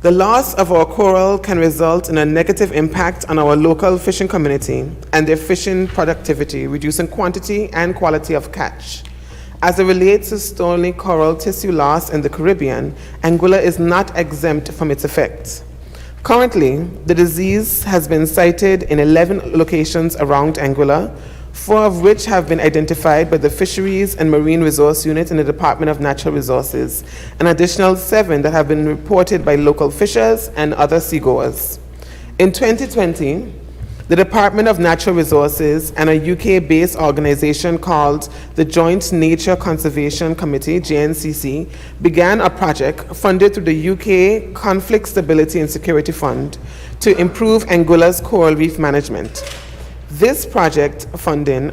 [SPEAKER 5] The loss of our coral can result in a negative impact on our local fishing community and their fishing productivity, reducing quantity and quality of catch. As it relates to stony coral tissue loss in the Caribbean, Anguilla is not exempt from its effects. Currently, the disease has been cited in 11 locations around Anguilla, 4 of which have been identified by the Fisheries and Marine Resource Unit in the Department of Natural Resources, an additional 7 that have been reported by local fishers and other seagoers. In 2020, the Department of Natural Resources and a UK-based organization called the Joint Nature Conservation Committee, JNCC, began a project funded through the UK Conflict Stability and Security Fund to improve Anguilla's coral reef management. This project funding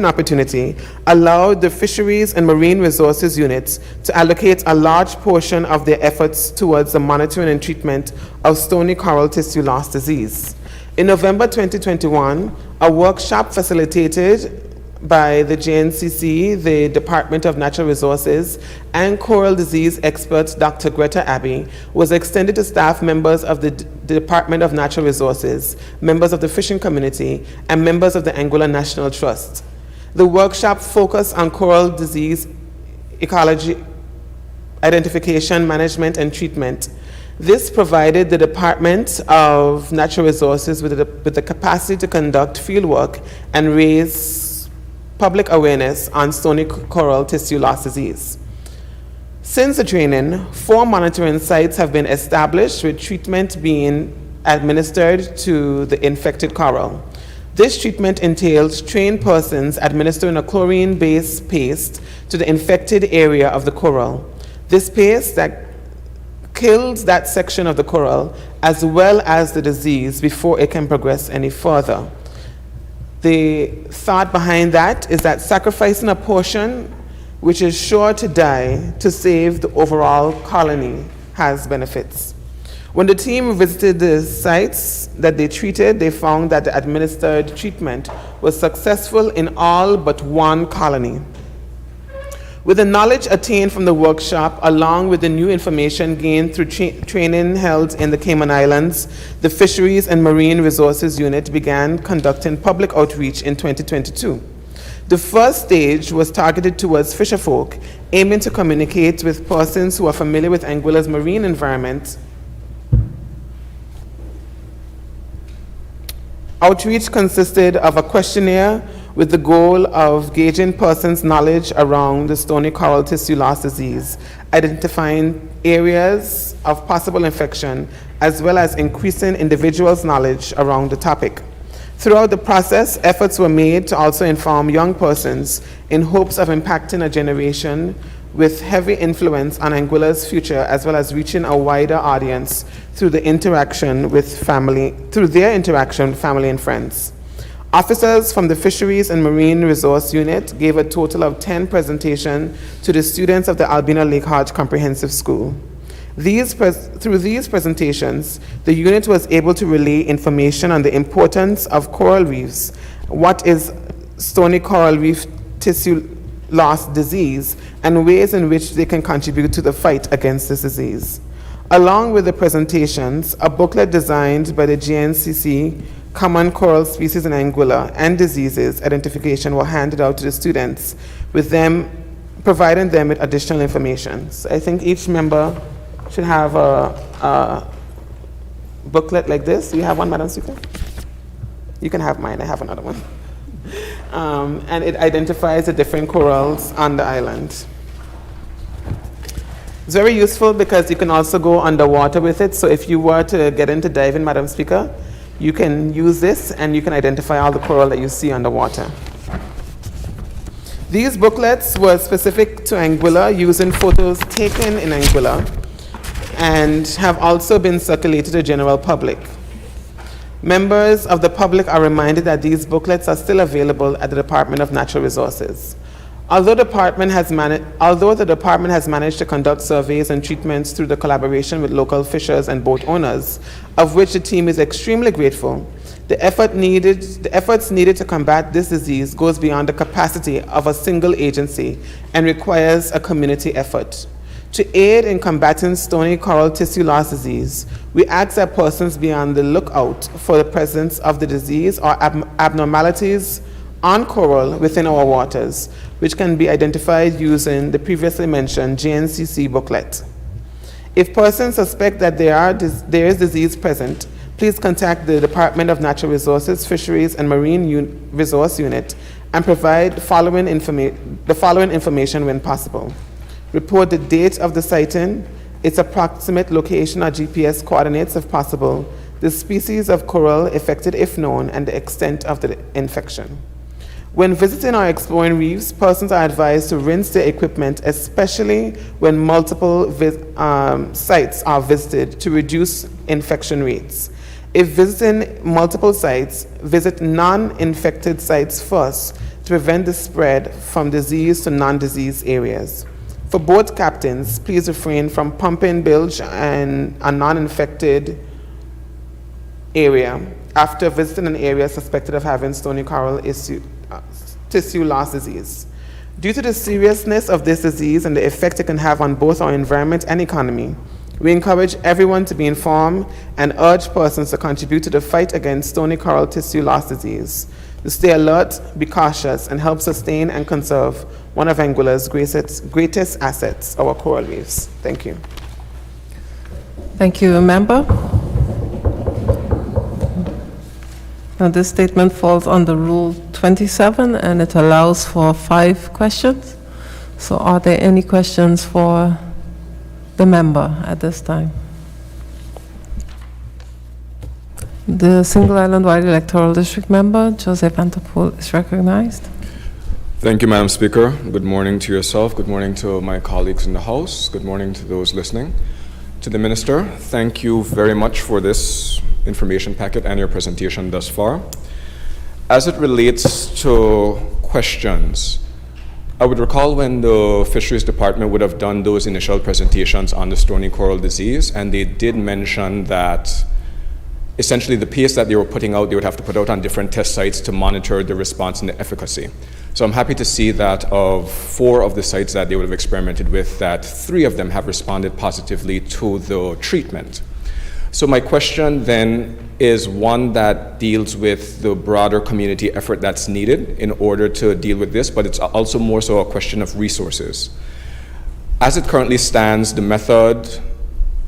[SPEAKER 5] opportunity allowed the Fisheries and Marine Resources units to allocate a large portion of their efforts towards the monitoring and treatment of stony coral tissue loss disease. In November 2021, a workshop facilitated by the JNCC, the Department of Natural Resources, and coral disease expert Dr. Greta Abbey was extended to staff members of the Department of Natural Resources, members of the fishing community, and members of the Anguilla National Trust. The workshop focused on coral disease ecology, identification, management, and treatment. This provided the Department of Natural Resources with the capacity to conduct fieldwork and raise public awareness on stony coral tissue loss disease. Since the training, 4 monitoring sites have been established with treatment being administered to the infected coral. This treatment entails trained persons administering a chlorine-based paste to the infected area of the coral. This paste that kills that section of the coral as well as the disease before it can progress any further. The thought behind that is that sacrificing a portion which is sure to die to save the overall colony has benefits. When the team visited the sites that they treated, they found that the administered treatment was successful in all but 1 colony. With the knowledge attained from the workshop, along with the new information gained through training held in the Cayman Islands, the Fisheries and Marine Resources Unit began conducting public outreach in 2022. The first stage was targeted towards fisherfolk, aiming to communicate with persons who are familiar with Anguilla's marine environment. Outreach consisted of a questionnaire with the goal of gauging persons' knowledge around the stony coral tissue loss disease, identifying areas of possible infection, as well as increasing individuals' knowledge around the topic. Throughout the process, efforts were made to also inform young persons in hopes of impacting a generation with heavy influence on Anguilla's future, as well as reaching a wider audience through their interaction with family and friends. Officers from the Fisheries and Marine Resource Unit gave a total of 10 presentations to the students of the Albina Lake Hodge Comprehensive School. Through these presentations, the unit was able to relay information on the importance of coral reefs, what is stony coral reef tissue loss disease, and ways in which they can contribute to the fight against this disease. Along with the presentations, a booklet designed by the GNCC Common Coral Species in Anguilla and Diseases Identification were handed out to the students, with them providing them with additional information. So I think each member should have a booklet like this. Do you have one, Madam Speaker? You can have mine. I have another one. And it identifies the different corals on the island. It's very useful because you can also go underwater with it. So if you were to get into diving, Madam Speaker, you can use this and you can identify all the coral that you see underwater. These booklets were specific to Anguilla, using photos taken in Anguilla, and have also been circulated to the general public. Members of the public are reminded that these booklets are still available at the Department of Natural Resources. Although the department has managed to conduct surveys and treatments through the collaboration with local fishers and boat owners, of which the team is extremely grateful, the efforts needed to combat this disease goes beyond the capacity of a single agency and requires a community effort. To aid in combating stony coral tissue loss disease, we ask that persons be on the lookout for the presence of the disease or abnormalities on coral within our waters, which can be identified using the previously mentioned JNCC booklet. If persons suspect that there is disease present, please contact the Department of Natural Resources, Fisheries and Marine Resource Unit and provide the following information when possible. Report the date of the sighting, its approximate location or GPS coordinates if possible, the species of coral affected if known, and the extent of the infection. When visiting or exploring reefs, persons are advised to rinse their equipment, especially when multiple sites are visited, to reduce infection rates. If visiting multiple sites, visit non-infected sites first to prevent the spread from disease to non-disease areas. For boat captains, please refrain from pumping bilge and a non-infected area after visiting an area suspected of having stony coral tissue loss disease. Due to the seriousness of this disease and the effect it can have on both our environment and economy, we encourage everyone to be informed and urge persons to contribute to the fight against stony coral tissue loss disease, to stay alert, be cautious, and help sustain and conserve one of Anguilla's greatest assets, our coral reefs. Thank you.
[SPEAKER 2] Thank you, member. Now, this statement falls under Rule 27, and it allows for 5 questions. So are there any questions for the member at this time? The Single Island Wide Electoral District member, Joseph Antipole, is recognized.
[SPEAKER 10] Thank you, Madam Speaker. Good morning to yourself. Good morning to my colleagues in the House. Good morning to those listening. To the Minister, thank you very much for this information packet and your presentation thus far. As it relates to questions, I would recall when the Fisheries Department would have done those initial presentations on the stony coral disease, and they did mention that essentially the pace that they were putting out, they would have to put out on different test sites to monitor the response and the efficacy. So I'm happy to see that of 4 of the sites that they would have experimented with, that 3 of them have responded positively to the treatment. So my question then is one that deals with the broader community effort that's needed in order to deal with this, but it's also more so a question of resources. As it currently stands, the method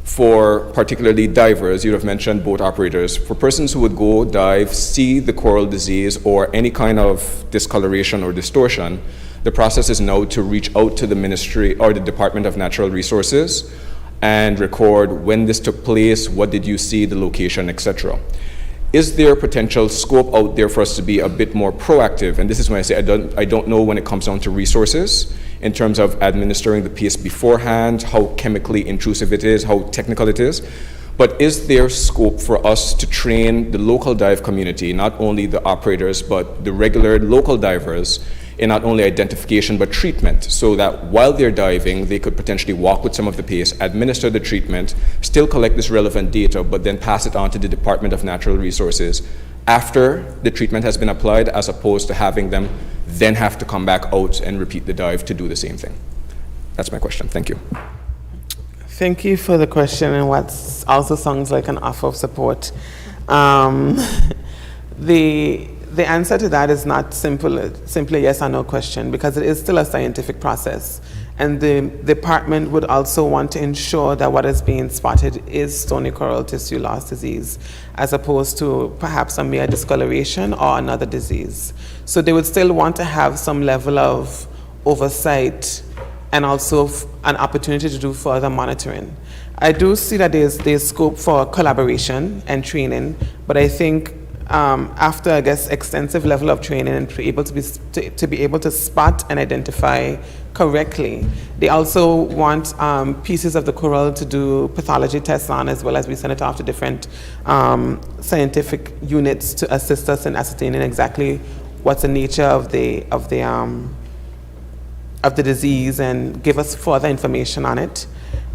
[SPEAKER 10] for particularly divers, you have mentioned boat operators, for persons who would go dive, see the coral disease or any kind of discoloration or distortion, the process is now to reach out to the Ministry or the Department of Natural Resources and record when this took place, what did you see, the location, etc. Is there potential scope out there for us to be a bit more proactive? And this is when I say I don't know when it comes down to resources in terms of administering the piece beforehand, how chemically intrusive it is, how technical it is. But is there scope for us to train the local dive community, not only the operators, but the regular local divers, in not only identification but treatment, so that while they're diving, they could potentially walk with some of the pace, administer the treatment, still collect this relevant data, but then pass it on to the Department of Natural Resources after the treatment has been applied, as opposed to having them then have to come back out and repeat the dive to do the same thing? That's my question. Thank you.
[SPEAKER 5] Thank you for the question, and what also sounds like an offer of support. The answer to that is not simply a yes or no question, because it is still a scientific process. And the department would also want to ensure that what is being spotted is stony coral tissue loss disease, as opposed to perhaps a mere discoloration or another disease. So they would still want to have some level of oversight and also an opportunity to do further monitoring. I do see that there's scope for collaboration and training, but I think after, I guess, extensive level of training and to be able to spot and identify correctly, they also want pieces of the coral to do pathology tests on, as well as we send it off to different scientific units to assist us in ascertaining exactly what's the nature of the disease and give us further information on it.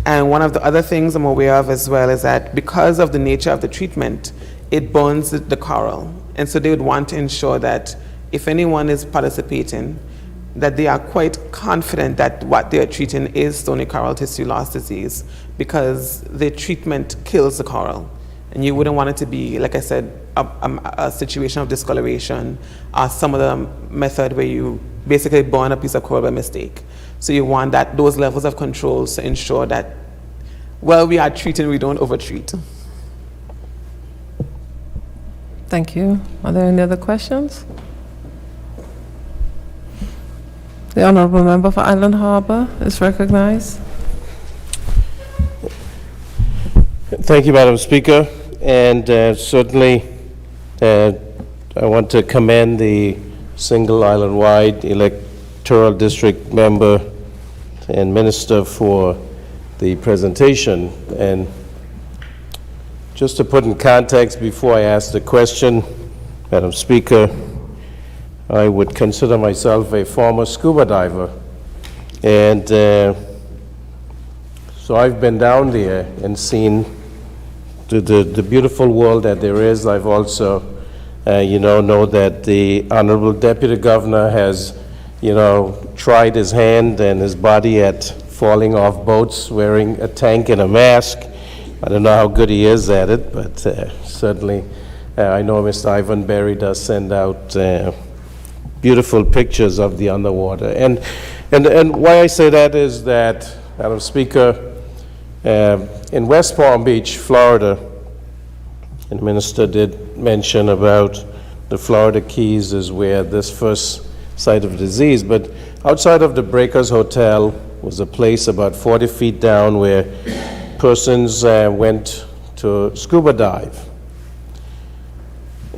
[SPEAKER 5] And one of the other things I'm aware of as well is that because of the nature of the treatment, it burns the coral. And so they would want to ensure that if anyone is participating, that they are quite confident that what they are treating is stony coral tissue loss disease, because the treatment kills the coral. And you wouldn't want it to be, like I said, a situation of discoloration, or some other method where you basically burn a piece of coral by mistake. So you want those levels of controls to ensure that while we are treating, we don't overtreat.
[SPEAKER 2] Thank you. Are there any other questions? The Honourable Member for Island Harbour is recognized.
[SPEAKER 11] Thank you, Madam Speaker. And certainly I want to commend the Single Island Wide Electoral District member and minister for the presentation. And Just to put in context before I ask the question, Madam Speaker, I would consider myself a former scuba diver. And so I've been down there and seen the beautiful world that there is. I've also, know that the Honorable Deputy Governor has, tried his hand and his body at falling off boats wearing a tank and a mask. I don't know how good he is at it, but certainly I know Mr. Ivan Berry does send out beautiful pictures of the underwater. And why I say that is that, Madam Speaker, in West Palm Beach, Florida, and the Minister did mention about the Florida Keys is where this first site of disease, but outside of the Breakers Hotel was a place about 40 feet down where persons went to scuba dive.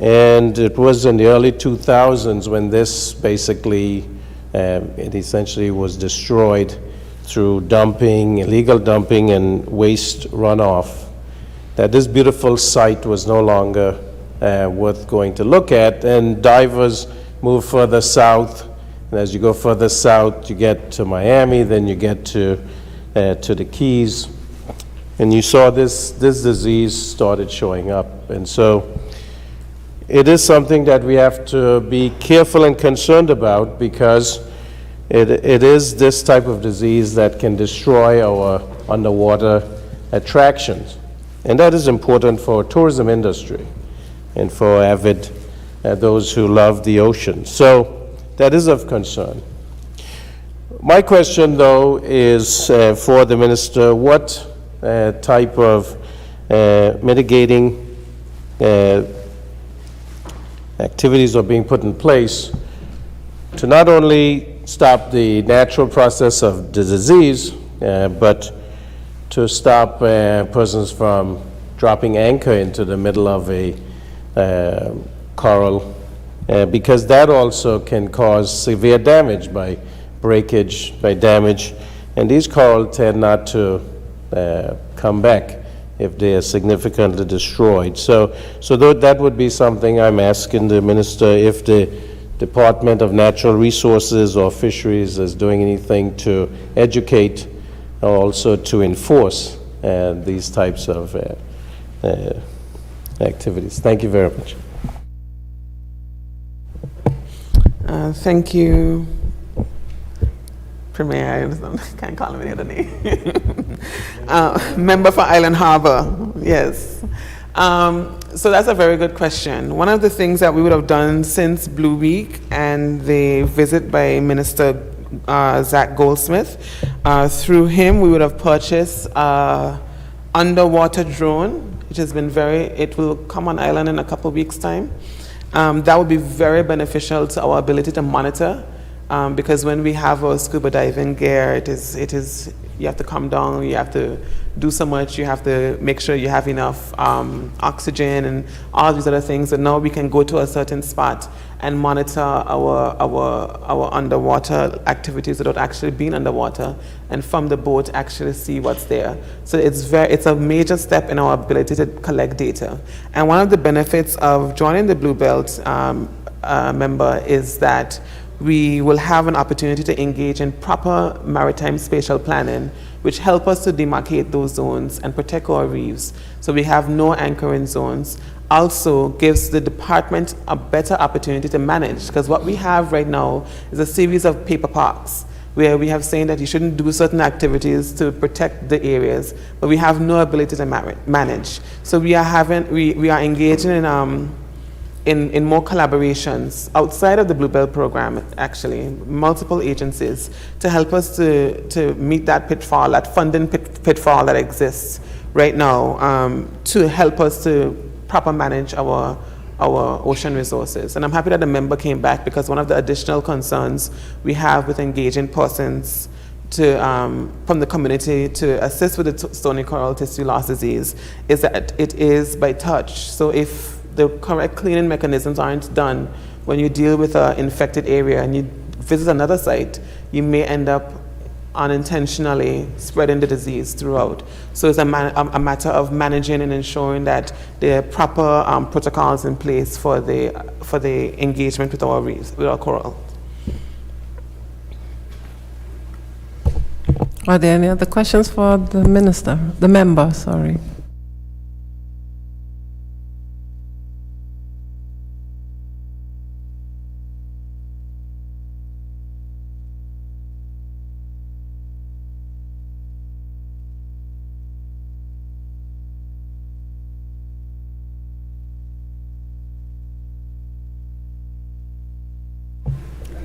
[SPEAKER 11] And it was in the early 2000s when this basically, it essentially was destroyed through dumping, illegal dumping and waste runoff, that this beautiful site was no longer worth going to look at, and divers moved further south. And as you go further south, you get to Miami, then you get to the Keys, and you saw this disease started showing up. And so it is something that we have to be careful and concerned about, because it is this type of disease that can destroy our underwater attractions. And that is important for our tourism industry and for avid, those who love the ocean. So that is of concern. My question, though, is for the Minister, what type of mitigating activities are being put in place to not only stop the natural process of the disease, but to stop persons from dropping anchor into the middle of a coral, because that also can cause severe damage by breakage, by damage, and these coral tend not to come back if they are significantly destroyed. So that would be something I'm asking the Minister if the Department of Natural Resources or Fisheries is doing anything to educate or also to enforce these types of activities. Thank you very much.
[SPEAKER 5] Thank you, Premier. I can't call him any other name. Member for Island Harbor, yes. So that's a very good question. One of the things that we would have done since Blue Week and the visit by Minister Zach Goldsmith, through him we would have purchased underwater drone, which has been it will come on island in a couple weeks' time. That would be very beneficial to our ability to monitor, because when we have our scuba diving gear, it is you have to come down, you have to do so much, you have to make sure you have enough oxygen and all these other things. And now we can go to a certain spot and monitor our underwater activities without actually being underwater, and from the boat actually see what's there. So it's a major step in our ability to collect data. And one of the benefits of joining the Blue Belt member is that we will have an opportunity to engage in proper maritime spatial planning, which help us to demarcate those zones and protect our reefs. So we have no anchoring zones. Also gives the department a better opportunity to manage, because what we have right now is a series of paper parks where we have saying that you shouldn't do certain activities to protect the areas, but we have no ability to manage. So we are engaging in more collaborations outside of the Blue Belt program, actually, multiple agencies to help us to meet that pitfall, that funding pitfall that exists right now, to help us to proper manage our ocean resources. And I'm happy that the member came back, because one of the additional concerns we have with engaging persons from the community to assist with the stony coral tissue loss disease is that it is by touch. So if the correct cleaning mechanisms aren't done when you deal with an infected area and you visit another site, you may end up unintentionally spreading the disease throughout. So it's a matter of managing and ensuring that there are proper protocols in place for the engagement with our coral.
[SPEAKER 2] Are there any other questions for the member, sorry?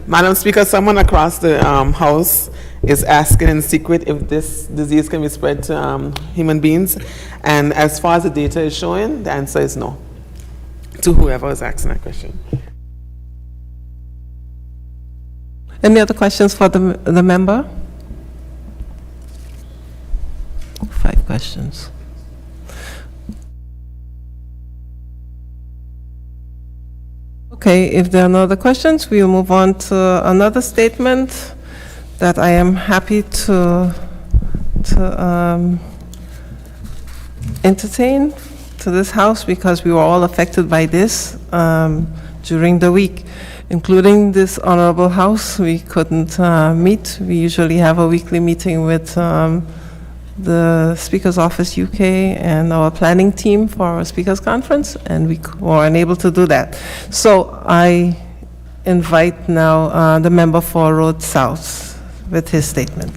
[SPEAKER 5] Madam Speaker, someone across the House is asking in secret if this disease can be spread to human beings. And as far as the data is showing, the answer is no, to whoever is asking that question.
[SPEAKER 2] Any other questions for the member? 5 questions. Okay, if there are no other questions, we'll move on to another statement that I am happy to entertain to this House, because we were all affected by this during the week, including this honorable House. We couldn't meet. We usually have a weekly meeting with the Speaker's Office UK and our planning team for our Speaker's Conference, and we were unable to do that. So I invite now the member for Road South with his statement.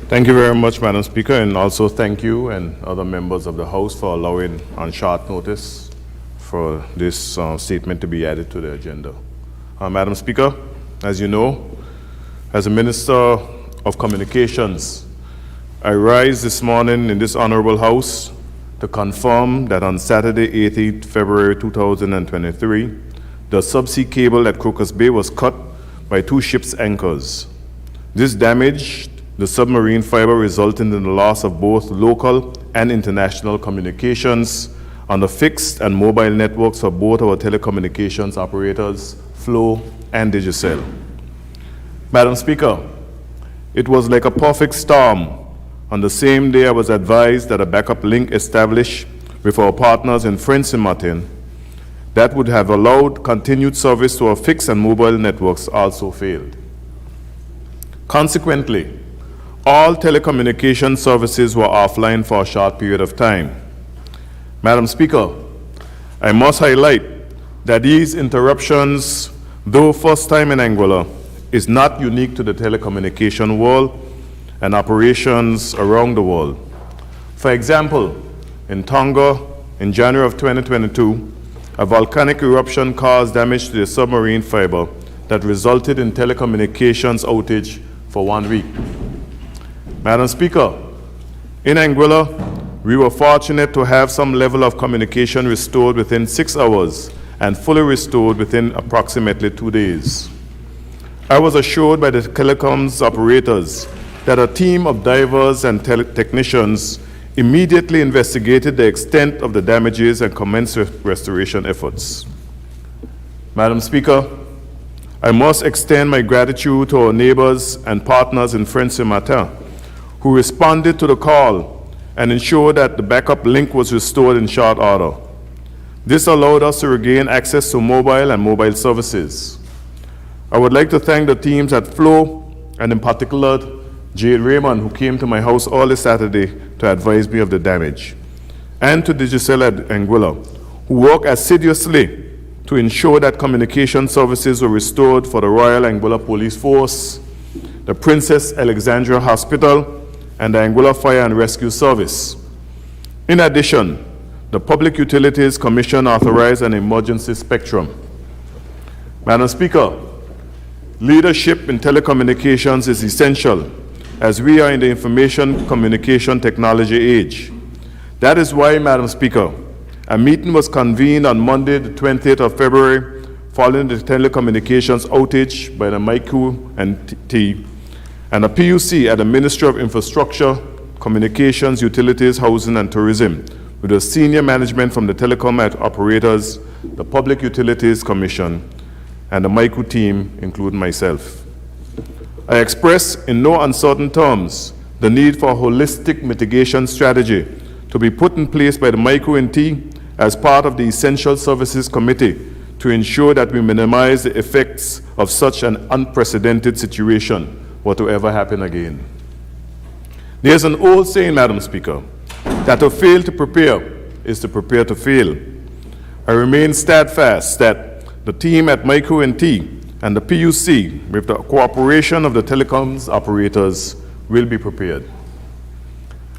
[SPEAKER 12] Thank you very much, Madam Speaker, and also thank you and other members of the House for allowing on short notice for this statement to be added to the agenda. Madam Speaker, as you know, as a Minister of Communications, I rise this morning in this honorable House to confirm that on Saturday, 18th February 2023, the subsea cable at Crocus Bay was cut by 2 ships' anchors. This damaged the submarine fiber, resulting in the loss of both local and international communications on the fixed and mobile networks for both our telecommunications operators, Flow and Digicel. Madam Speaker, it was like a perfect storm. On the same day, I was advised that a backup link established with our partners in Saint-Martin that would have allowed continued service to our fixed and mobile networks also failed. Consequently, all telecommunication services were offline for a short period of time. Madam Speaker, I must highlight that these interruptions, though first time in Anguilla, is not unique to the telecommunication world and operations around the world. For example, in Tonga, in January of 2022, a volcanic eruption caused damage to the submarine fiber that resulted in telecommunications outage for 1 week. Madam Speaker, in Anguilla, we were fortunate to have some level of communication restored within 6 hours and fully restored within approximately 2 days. I was assured by the telecoms operators that a team of divers and technicians immediately investigated the extent of the damages and commenced restoration efforts. Madam Speaker, I must extend my gratitude to our neighbors and partners in Saint-Martin who responded to the call and ensured that the backup link was restored in short order. This allowed us to regain access to mobile and mobile services. I would like to thank the teams at Flow, and in particular, Jade Raymond, who came to my house early Saturday to advise me of the damage, and to Digicel at Anguilla, who worked assiduously to ensure that communication services were restored for the Royal Anguilla Police Force, the Princess Alexandra Hospital, and the Anguilla Fire and Rescue Service. In addition, the Public Utilities Commission authorized an emergency spectrum. Madam Speaker, leadership in telecommunications is essential as we are in the information communication technology age. That is why, Madam Speaker, a meeting was convened on Monday, the 20th of February, following the telecommunications outage by the MICU and a PUC at the Ministry of Infrastructure, Communications, Utilities, Housing and Tourism, with the senior management from the telecom operators, the Public Utilities Commission, and the MICU team, including myself. I express in no uncertain terms the need for a holistic mitigation strategy to be put in place by the micro-NT as part of the Essential Services Committee to ensure that we minimize the effects of such an unprecedented situation were to ever happen again. There's an old saying, Madam Speaker, that to fail to prepare is to prepare to fail. I remain steadfast that the team at micro-NT and the PUC, with the cooperation of the telecoms operators, will be prepared.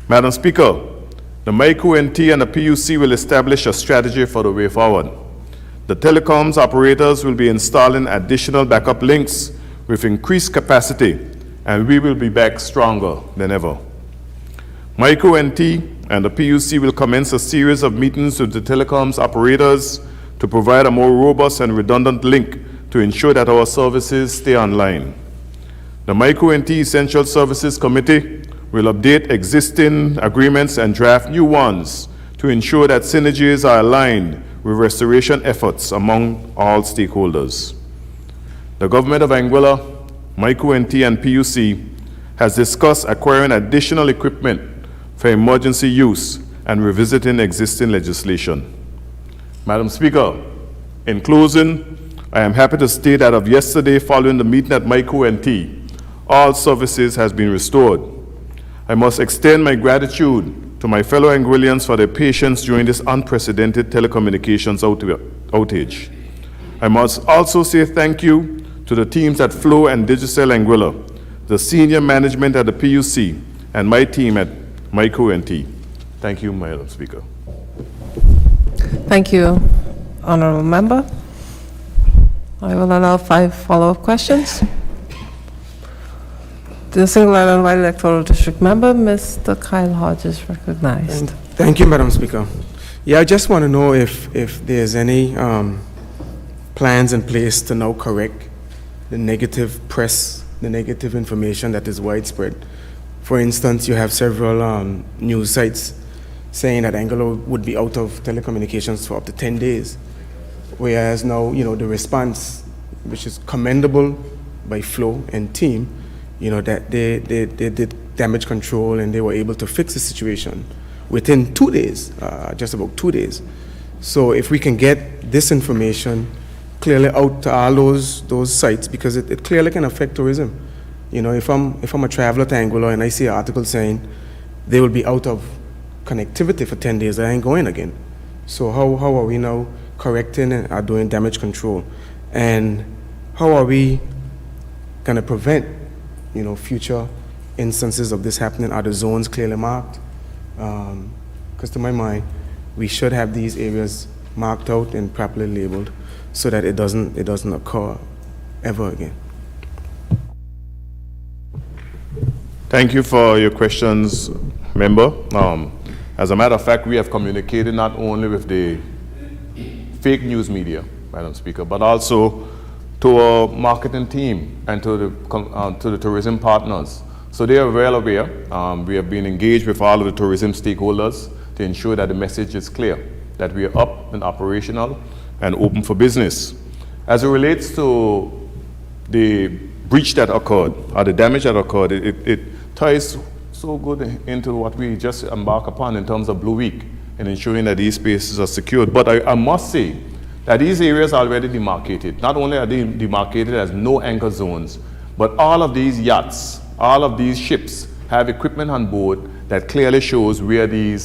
[SPEAKER 12] Madam Speaker, the micro-NT and the PUC will establish a strategy for the way forward. The telecoms operators will be installing additional backup links with increased capacity, and we will be back stronger than ever. Micro-NT and the PUC will commence a series of meetings with the telecoms operators to provide a more robust and redundant link to ensure that our services stay online. The Micro-NT Essential Services Committee will update existing agreements and draft new ones to ensure that synergies are aligned with restoration efforts among all stakeholders. The Government of Anguilla, Micro-NT and PUC has discussed acquiring additional equipment for emergency use and revisiting existing legislation. Madam Speaker, in closing, I am happy to state that of yesterday, following the meeting at Micro-NT, all services has been restored. I must extend my gratitude to my fellow Anguillians for their patience during this unprecedented telecommunications outage. I must also say thank you to the teams at Flow and Digicel Anguilla, the senior management at the PUC, and my team at Micro-NT. Thank you, Madam Speaker.
[SPEAKER 2] Thank you, Honorable Member. I will allow 5 follow-up questions. The Single Island White Electoral District Member, Mr. Kyle Hodges, recognized.
[SPEAKER 9] Thank you, Madam Speaker. Yeah, I just want to know if there's any plans in place to now correct the negative press, the negative information that is widespread. For instance, you have several news sites saying that Anguilla would be out of telecommunications for up to 10 days. Whereas now, the response, which is commendable by Flo and team, that they did damage control and they were able to fix the situation within 2 days, just about 2 days. So if we can get this information clearly out to all those sites, because it clearly can affect tourism. If I'm a traveler to Anguilla and I see an article saying they will be out of connectivity for 10 days, I ain't going again. So how are we now correcting and doing damage control? And how are we going to prevent, future instances of this happening? Are the zones clearly marked? Because to my mind, we should have these areas marked out and properly labeled so that it doesn't occur ever again.
[SPEAKER 12] Thank you for your questions, Member. As a matter of fact, we have communicated not only with the fake news media, Madam Speaker, but also to our marketing team and to the tourism partners. So they are well aware. We have been engaged with all of the tourism stakeholders to ensure that the message is clear, that we are up and operational and open for business. As it relates to the breach that occurred, or the damage that occurred, it ties so good into what we just embarked upon in terms of Blue Week and ensuring that these spaces are secured. But I must say that these areas are already demarcated. Not only are they demarcated as no anchor zones, but all of these yachts, all of these ships have equipment on board that clearly shows where the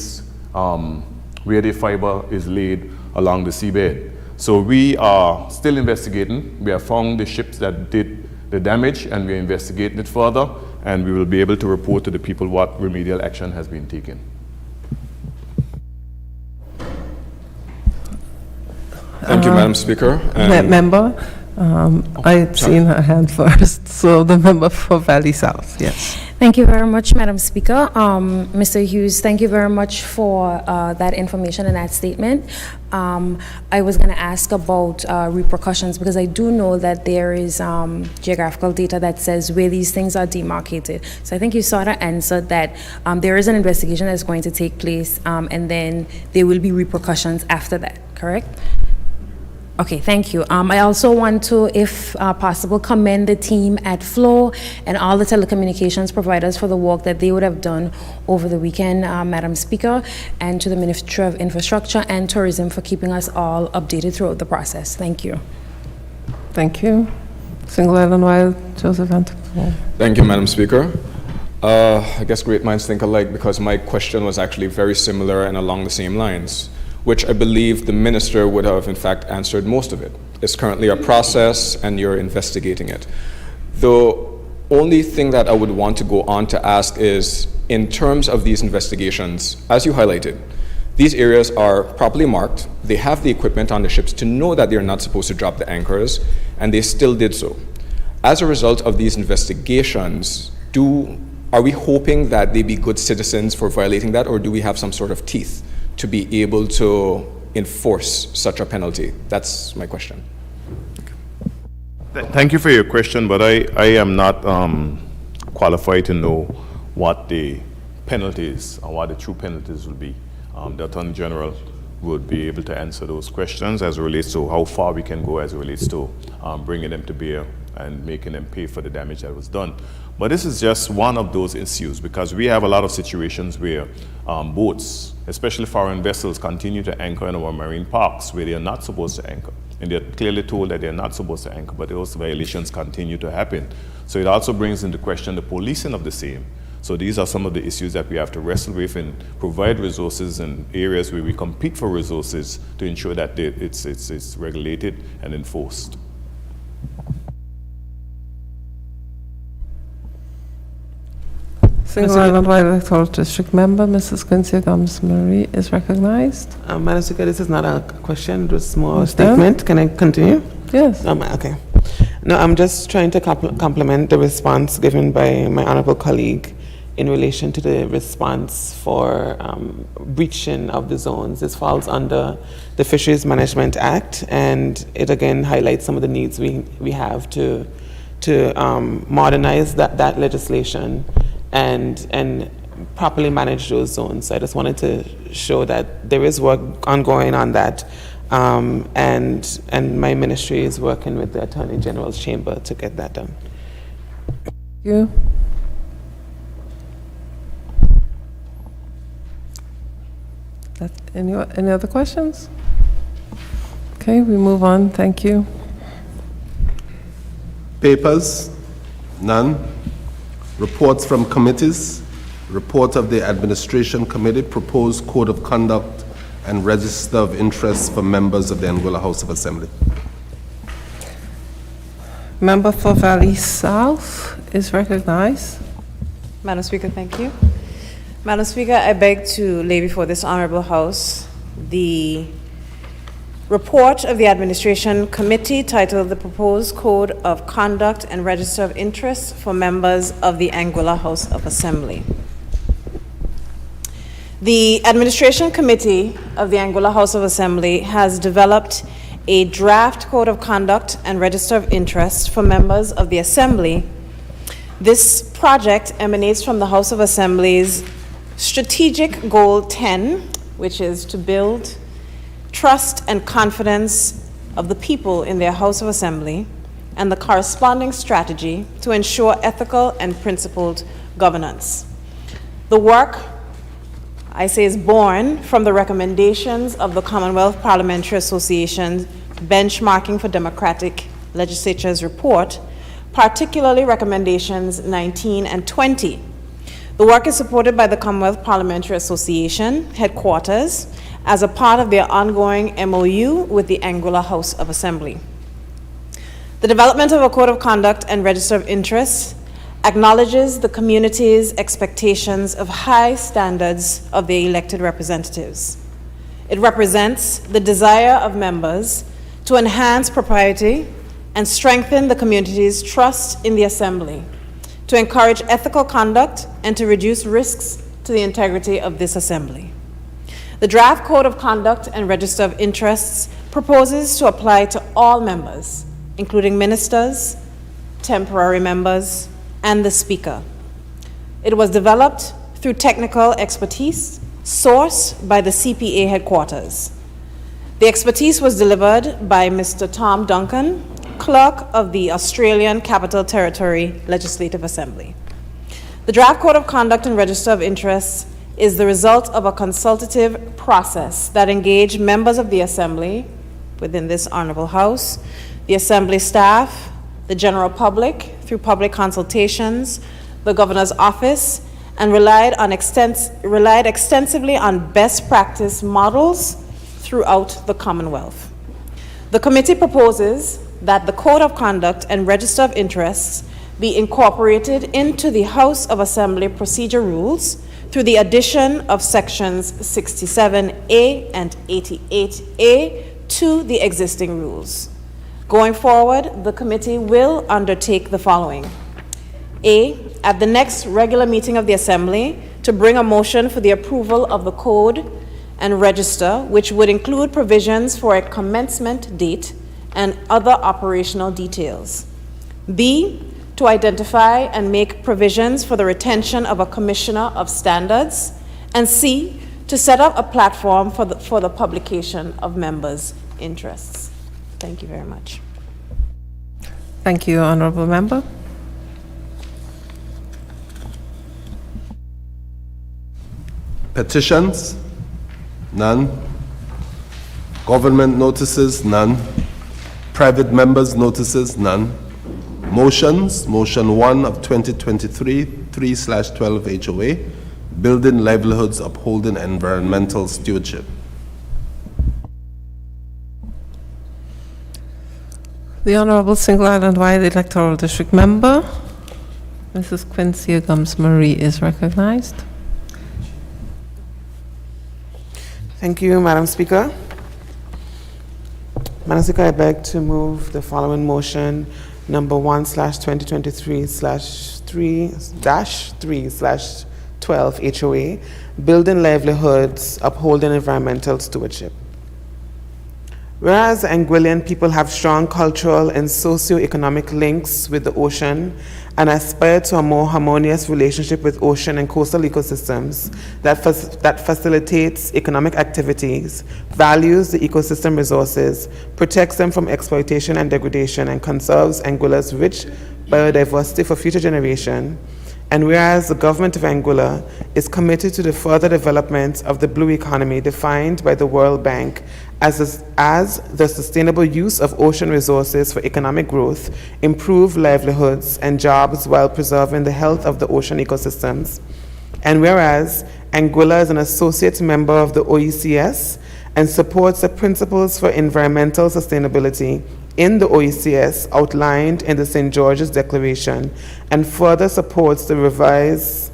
[SPEAKER 12] fiber is laid along the seabed. So we are still investigating. We have found the ships that did the damage, and we're investigating it further, and we will be able to report to the people what remedial action has been taken.
[SPEAKER 10] Thank you, Madam Speaker.
[SPEAKER 2] Member, I'd seen her hand first, so the member for Valley South, yes.
[SPEAKER 6] Thank you very much, Madam Speaker. Mr. Hughes, thank you very much for that information and that statement. I was going to ask about repercussions, because I do know that there is geographical data that says where these things are demarcated. So I think you sort of answered that there is an investigation that's going to take place, and then there will be repercussions after that, correct? Okay, thank you. I also want to, if possible, commend the team at Flow and all the telecommunications providers for the work that they would have done over the weekend, Madam Speaker, and to the Ministry of Infrastructure and Tourism for keeping us all updated throughout the process. Thank you.
[SPEAKER 2] Thank you. Single Island Wild, Joseph Antipolo.
[SPEAKER 10] Thank you, Madam Speaker. I guess great minds think alike, because my question was actually very similar and along the same lines, which I believe the minister would have in fact answered most of it. It's currently a process and you're investigating it. The only thing that I would want to go on to ask is, in terms of these investigations, as you highlighted, these areas are properly marked, they have the equipment on the ships to know that they're not supposed to drop the anchors, and they still did so. As a result of these investigations, are we hoping that they be good citizens for violating that, or do we have some sort of teeth to be able to enforce such a penalty? That's my question.
[SPEAKER 12] Thank you for your question, but I am not qualified to know what the penalties or what the true penalties will be. The Attorney General would be able to answer those questions as it relates to how far we can go as it relates to bringing them to bear and making them pay for the damage that was done. But this is just one of those issues, because we have a lot of situations where boats, especially foreign vessels, continue to anchor in our marine parks where they are not supposed to anchor. And they're clearly told that they're not supposed to anchor, but those violations continue to happen. So it also brings into question the policing of the same. So these are some of the issues that we have to wrestle with and provide resources in areas where we compete for resources to ensure that it's regulated and enforced.
[SPEAKER 2] Single Island Wild Electoral District Member, Mrs. Quincy Gomes-Marie is recognized.
[SPEAKER 5] Madam Speaker, this is not a question, it was more a statement. Can I continue?
[SPEAKER 2] Yes.
[SPEAKER 5] Okay. No, I'm just trying to complement the response given by my honorable colleague in relation to the response for breaching of the zones. This falls under the Fisheries Management Act, and it again highlights some of the needs we have to modernize that legislation and properly manage those zones. So I just wanted to show that there is work ongoing on that, and my ministry is working with the Attorney General's chamber to get that done.
[SPEAKER 2] Thank you. Any other questions? Okay, we move on. Thank you.
[SPEAKER 3] Papers? None. Reports from committees. Report of the Administration Committee, Proposed Code of Conduct and Register of Interest for members of the Anguilla House of Assembly.
[SPEAKER 2] Member for Valley South is recognized.
[SPEAKER 7] Madam Speaker, thank you. Madam Speaker, I beg to lay before this honorable House the report of the Administration Committee titled The Proposed Code of Conduct and Register of Interest for members of the Anguilla House of Assembly. The Administration Committee of the Anguilla House of Assembly has developed a draft Code of Conduct and Register of Interest for members of the Assembly. This project emanates from the House of Assembly's Strategic Goal 10, which is to build trust and confidence of the people in their House of Assembly, and the corresponding strategy to ensure ethical and principled governance. The work, I say, is born from the recommendations of the Commonwealth Parliamentary Association Benchmarking for Democratic Legislatures report, particularly recommendations 19 and 20. The work is supported by the Commonwealth Parliamentary Association headquarters as a part of their ongoing MOU with the Anguilla House of Assembly. The development of a Code of Conduct and Register of Interest acknowledges the community's expectations of high standards of their elected representatives. It represents the desire of members to enhance propriety and strengthen the community's trust in the Assembly, to encourage ethical conduct, and to reduce risks to the integrity of this Assembly. The draft Code of Conduct and Register of Interests proposes to apply to all members, including ministers, temporary members, and the Speaker. It was developed through technical expertise sourced by the CPA headquarters. The expertise was delivered by Mr. Tom Duncan, Clerk of the Australian Capital Territory Legislative Assembly. The draft Code of Conduct and Register of Interests is the result of a consultative process that engaged members of the Assembly within this Honorable House, the Assembly staff, the general public through public consultations, the Governor's Office, and relied extensively on best practice models throughout the Commonwealth. The committee proposes that the Code of Conduct and Register of Interests be incorporated into the House of Assembly Procedure Rules through the addition of sections 67A and 88A to the existing rules. Going forward, the committee will undertake the following. A, at the next regular meeting of the Assembly, to bring a motion for the approval of the Code and Register, which would include provisions for a commencement date and other operational details. B, to identify and make provisions for the retention of a Commissioner of Standards. And C, to set up a platform for the publication of members' interests. Thank you very much.
[SPEAKER 2] Thank you, Honorable Member.
[SPEAKER 3] Petitions? None. Government notices? None. Private members' notices? None. Motions? Motion 1 of 2023, 3/12 HOA, Building Livelihoods Upholding Environmental Stewardship.
[SPEAKER 2] The Honorable Single Island Wide Electoral District Member, Mrs. Quincy Gums-Marie, is recognized.
[SPEAKER 5] Thank you, Madam Speaker. Madam Speaker, I beg to move the following motion, number 1/2023/3-3/12 HOA, Building Livelihoods Upholding Environmental Stewardship. Whereas Anguillian people have strong cultural and socio-economic links with the ocean and aspire to a more harmonious relationship with ocean and coastal ecosystems that facilitates economic activities, values the ecosystem resources, protects them from exploitation and degradation, and conserves Anguilla's rich biodiversity for future generation. And whereas the government of Anguilla is committed to the further development of the blue economy defined by the World Bank as the sustainable use of ocean resources for economic growth, improved livelihoods and jobs while preserving the health of the ocean ecosystems. And whereas Anguilla is an associate member of the OECS and supports the principles for environmental sustainability in the OECS outlined in the St. George's Declaration, and further supports the revised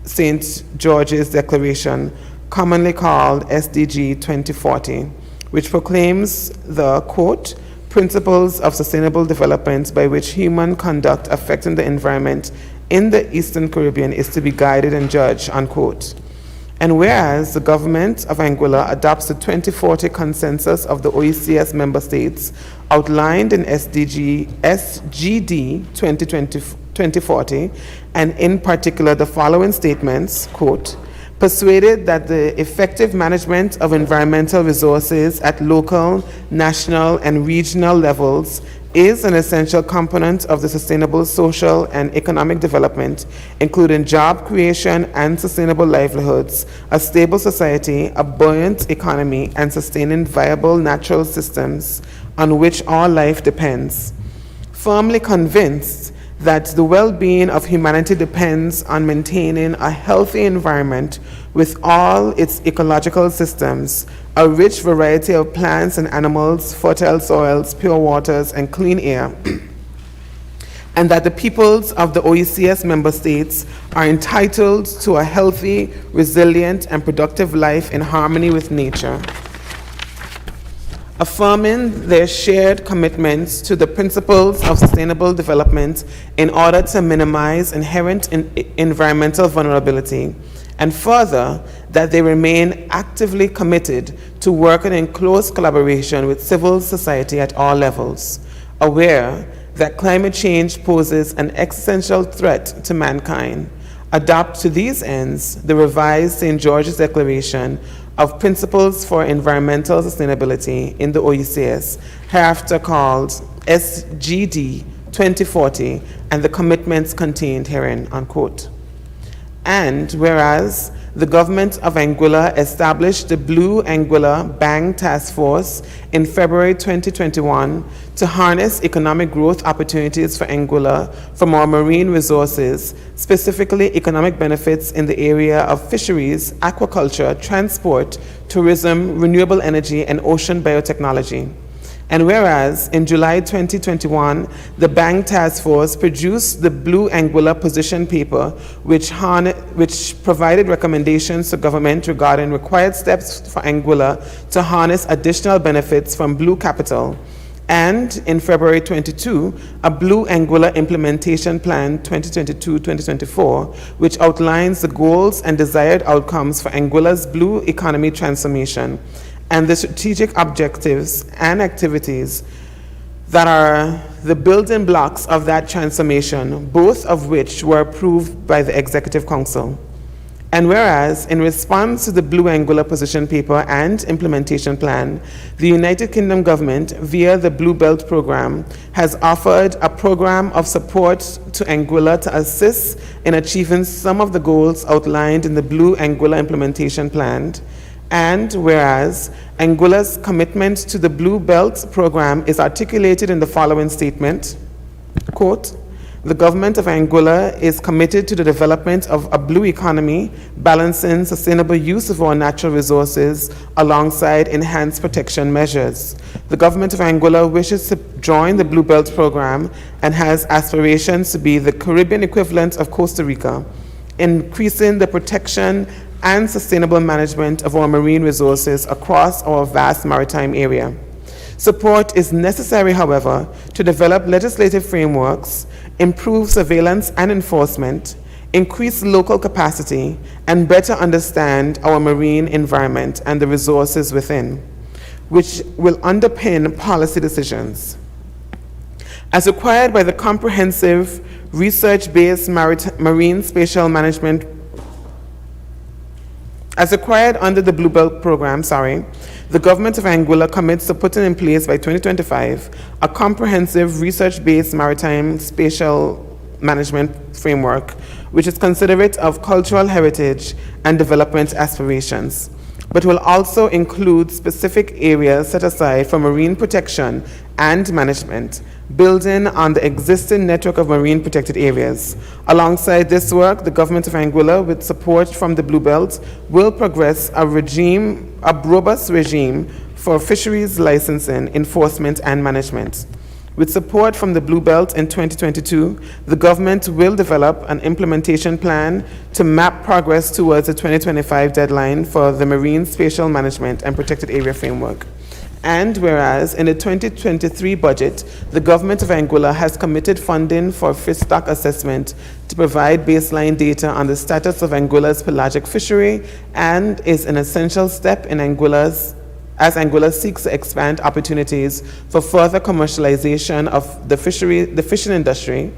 [SPEAKER 5] St. George's Declaration, commonly called SDG 2040, which proclaims the, quote, principles of sustainable development by which human conduct affecting the environment in the Eastern Caribbean is to be guided and judged, unquote. And whereas the government of Anguilla adopts the 2040 consensus of the OECS member states outlined in SGD 2040, and in particular the following statements, quote, persuaded that the effective management of environmental resources at local, national, and regional levels is an essential component of the sustainable social and economic development, including job creation and sustainable livelihoods, a stable society, a buoyant economy, and sustaining viable natural systems on which all life depends. Firmly convinced that the well-being of humanity depends on maintaining a healthy environment with all its ecological systems, a rich variety of plants and animals, fertile soils, pure waters, and clean air, and that the peoples of the OECS member states are entitled to a healthy, resilient, and productive life in harmony with nature. Affirming their shared commitments to the principles of sustainable development in order to minimize inherent environmental vulnerability, and further, that they remain actively committed to working in close collaboration with civil society at all levels, aware that climate change poses an existential threat to mankind. Adopt to these ends the revised St. George's Declaration, of Principles for Environmental Sustainability in the OECS, hereafter called SGD 2040, and the commitments contained herein, unquote. And whereas the government of Anguilla established the Blue Anguilla Bang Task Force in February 2021 to harness economic growth opportunities for Anguilla from our marine resources, specifically economic benefits in the area of fisheries, aquaculture, transport, tourism, renewable energy, and ocean biotechnology. And whereas in July 2021, the Bang Task Force produced the Blue Anguilla Position Paper, which provided recommendations to government regarding required steps for Anguilla to harness additional benefits from Blue Capital. And in February 22, a Blue Anguilla Implementation Plan 2022-2024, which outlines the goals and desired outcomes for Anguilla's blue economy transformation, and the strategic objectives and activities that are the building blocks of that transformation, both of which were approved by the Executive Council. And whereas, in response to the Blue Anguilla Position Paper and Implementation Plan, the United Kingdom government, via the Blue Belt Program, has offered a program of support to Anguilla to assist in achieving some of the goals outlined in the Blue Anguilla Implementation Plan. And whereas Anguilla's commitment to the Blue Belt Program is articulated in the following statement, quote, the government of Anguilla is committed to the development of a blue economy, balancing sustainable use of our natural resources alongside enhanced protection measures. The government of Anguilla wishes to join the Blue Belt Program and has aspirations to be the Caribbean equivalent of Costa Rica, increasing the protection and sustainable management of our marine resources across our vast maritime area. Support is necessary, however, to develop legislative frameworks, improve surveillance and enforcement, increase local capacity, and better understand our marine environment and the resources within, which will underpin policy decisions. As required by the comprehensive research-based marine spatial management As required under the Blue Belt Program, the government of Anguilla commits to putting in place by 2025 a comprehensive research-based maritime spatial management framework, which is considerate of cultural heritage and development aspirations, but will also include specific areas set aside for marine protection and management, building on the existing network of marine protected areas. Alongside this work, the government of Anguilla, with support from the Blue Belt, will progress a robust regime for fisheries licensing, enforcement, and management. With support from the Blue Belt in 2022, the government will develop an implementation plan to map progress towards the 2025 deadline for the Marine Spatial Management and Protected Area Framework. And whereas in the 2023 budget, the government of Anguilla has committed funding for fish stock assessment to provide baseline data on the status of Anguilla's pelagic fishery, and is an essential step in as Anguilla seeks to expand opportunities for further commercialization of the fishing industry.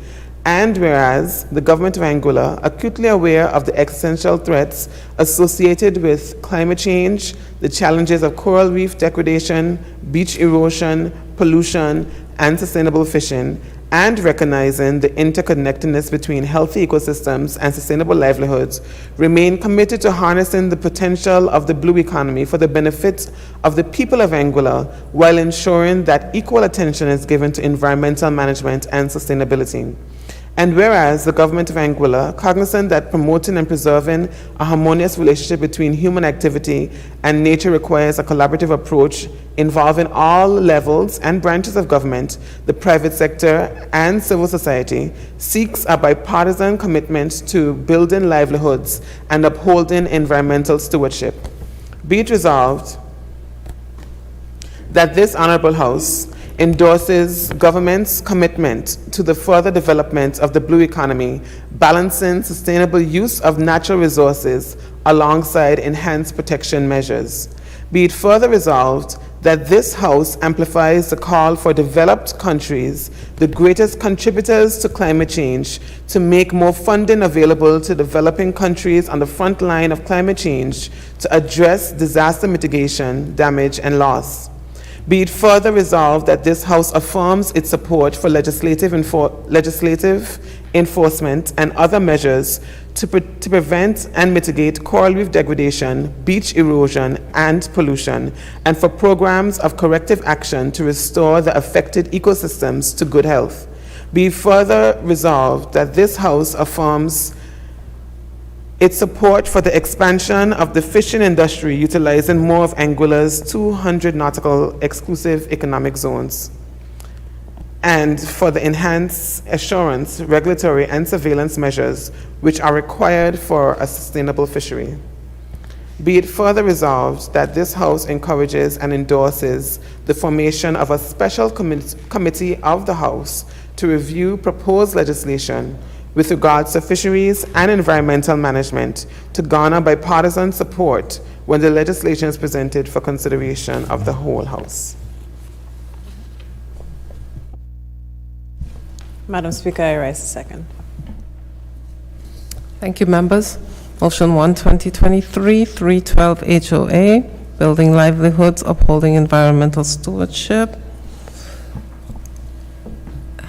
[SPEAKER 5] And whereas the government of Anguilla, acutely aware of the existential threats associated with climate change, the challenges of coral reef degradation, beach erosion, pollution, and sustainable fishing, and recognizing the interconnectedness between healthy ecosystems and sustainable livelihoods, remain committed to harnessing the potential of the blue economy for the benefit of the people of Anguilla, while ensuring that equal attention is given to environmental management and sustainability. And whereas the government of Anguilla, cognizant that promoting and preserving a harmonious relationship between human activity and nature requires a collaborative approach involving all levels and branches of government, the private sector, and civil society, seeks a bipartisan commitment to building livelihoods and upholding environmental stewardship. Be it resolved that this Honorable House endorses government's commitment to the further development of the blue economy, balancing sustainable use of natural resources alongside enhanced protection measures. Be it further resolved that this House amplifies the call for developed countries, the greatest contributors to climate change, to make more funding available to developing countries on the front line of climate change to address disaster mitigation, damage, and loss. Be it further resolved that this House affirms its support for legislative enforcement and other measures to prevent and mitigate coral reef degradation, beach erosion, and pollution, and for programs of corrective action to restore the affected ecosystems to good health. Be further resolved that this House affirms its support for the expansion of the fishing industry utilizing more of Anguilla's 200 nautical exclusive economic zones, and for the enhanced assurance, regulatory, and surveillance measures which are required for a sustainable fishery. Be it further resolved that this House encourages and endorses the formation of a special committee of the House to review proposed legislation with regards to fisheries and environmental management to garner bipartisan support when the legislation is presented for consideration of the whole House.
[SPEAKER 7] Madam Speaker, I rise to second.
[SPEAKER 2] Thank you, members. Motion 1, 2023-312 HOA, Building Livelihoods, Upholding Environmental Stewardship,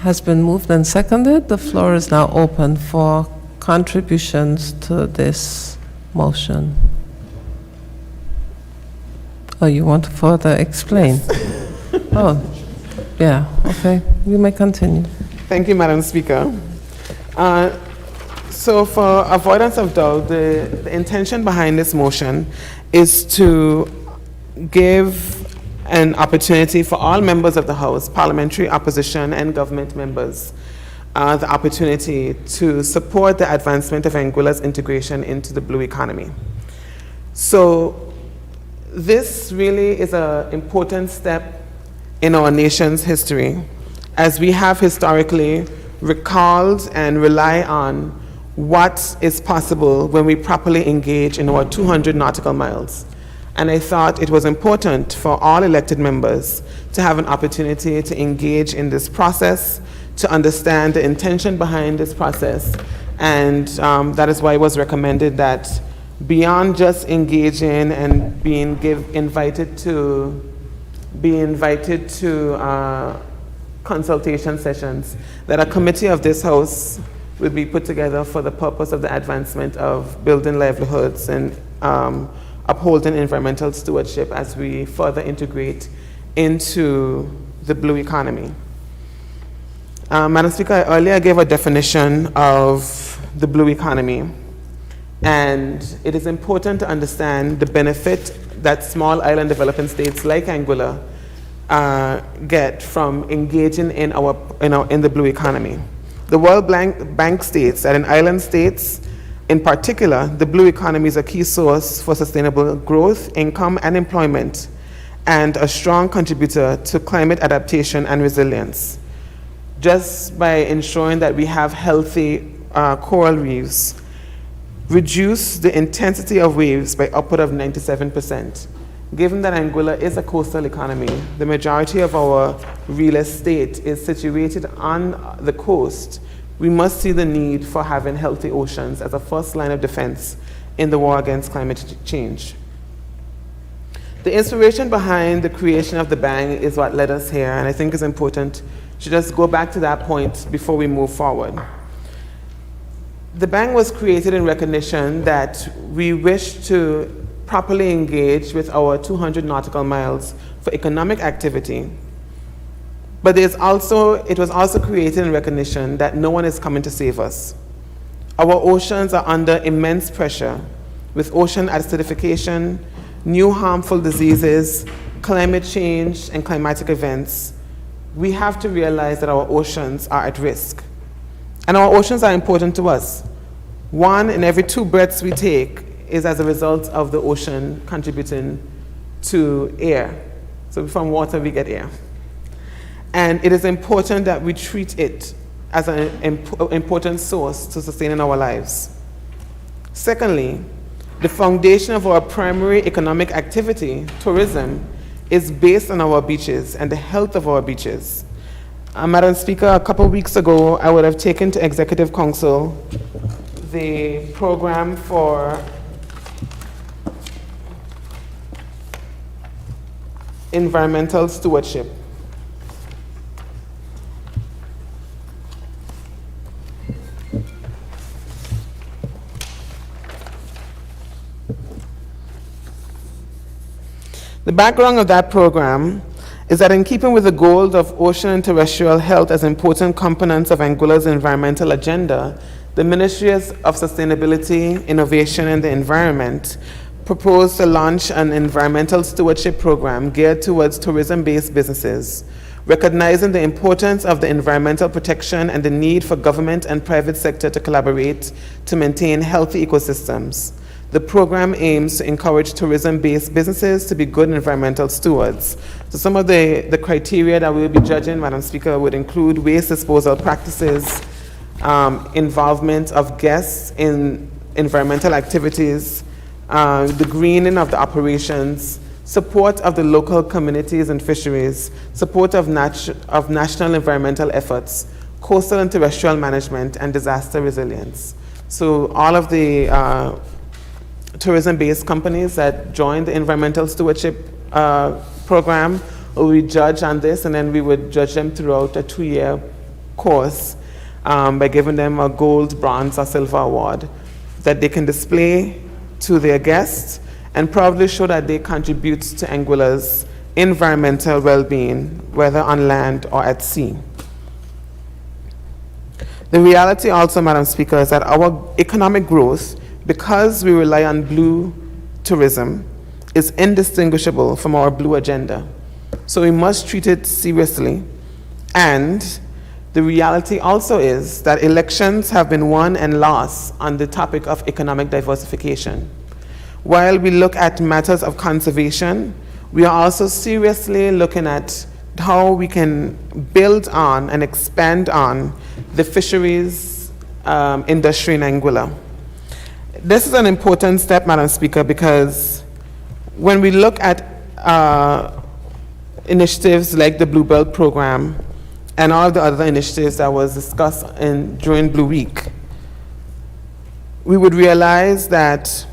[SPEAKER 2] has been moved and seconded. The floor is now open for contributions to this motion. Oh, you want to further explain? Oh, yeah, okay. You may continue.
[SPEAKER 5] Thank you, Madam Speaker. So for avoidance of doubt, the intention behind this motion is to give an opportunity for all members of the House, parliamentary opposition and government members, the opportunity to support the advancement of Anguilla's integration into the blue economy. So this really is an important step in our nation's history, as we have historically recalled and rely on what is possible when we properly engage in our 200 nautical miles. And I thought it was important for all elected members to have an opportunity to engage in this process, to understand the intention behind this process. And that is why it was recommended that beyond just engaging and being invited to consultation sessions, that a committee of this House will be put together for the purpose of the advancement of building livelihoods and upholding environmental stewardship as we further integrate into the blue economy. Madam Speaker, I earlier gave a definition of the blue economy, and it is important to understand the benefit that small island developing states like Anguilla get from engaging in the blue economy. The World Bank states that in island states, in particular, the blue economy is a key source for sustainable growth, income, and employment, and a strong contributor to climate adaptation and resilience. Just by ensuring that we have healthy coral reefs, reduce the intensity of waves by upward of 97%. Given that Anguilla is a coastal economy, the majority of our real estate is situated on the coast, we must see the need for having healthy oceans as a first line of defense in the war against climate change. The inspiration behind the creation of the bank is what led us here, and I think it's important to just go back to that point before we move forward. The bank was created in recognition that we wish to properly engage with our 200 nautical miles for economic activity. But it was also created in recognition that no one is coming to save us. Our oceans are under immense pressure with ocean acidification, new harmful diseases, climate change, and climatic events. We have to realize that our oceans are at risk. And our oceans are important to us. 1 in every 2 breaths we take is as a result of the ocean contributing to air. So from water we get air. And it is important that we treat it as an important source to sustaining our lives. Secondly, the foundation of our primary economic activity, tourism, is based on our beaches and the health of our beaches. Madam Speaker, a couple weeks ago, I would have taken to Executive Council the program for environmental stewardship. The background of that program is that in keeping with the goals of ocean and terrestrial health as important components of Anguilla's environmental agenda, the Ministry of Sustainability, Innovation and the Environment proposed to launch an environmental stewardship program geared towards tourism-based businesses, recognizing the importance of the environmental protection and the need for government and private sector to collaborate to maintain healthy ecosystems. The program aims to encourage tourism-based businesses to be good environmental stewards. So some of the criteria that we will be judging, Madam Speaker, would include waste disposal practices, involvement of guests in environmental activities, the greening of the operations, support of the local communities and fisheries, support of national environmental efforts, coastal and terrestrial management, and disaster resilience. So all of the tourism-based companies that join the environmental stewardship program will be judged on this, and then we would judge them throughout a 2-year course by giving them a gold, bronze, or silver award that they can display to their guests and proudly show that they contribute to Anguilla's environmental well-being, whether on land or at sea. The reality also, Madam Speaker, is that our economic growth, because we rely on blue tourism, is indistinguishable from our blue agenda. So we must treat it seriously. And the reality also is that elections have been won and lost on the topic of economic diversification. While we look at matters of conservation, we are also seriously looking at how we can build on and expand on the fisheries industry in Anguilla. This is an important step, Madam Speaker, because when we look at initiatives like the Bluebell program and all the other initiatives that was discussed during Blue Week, we would realize that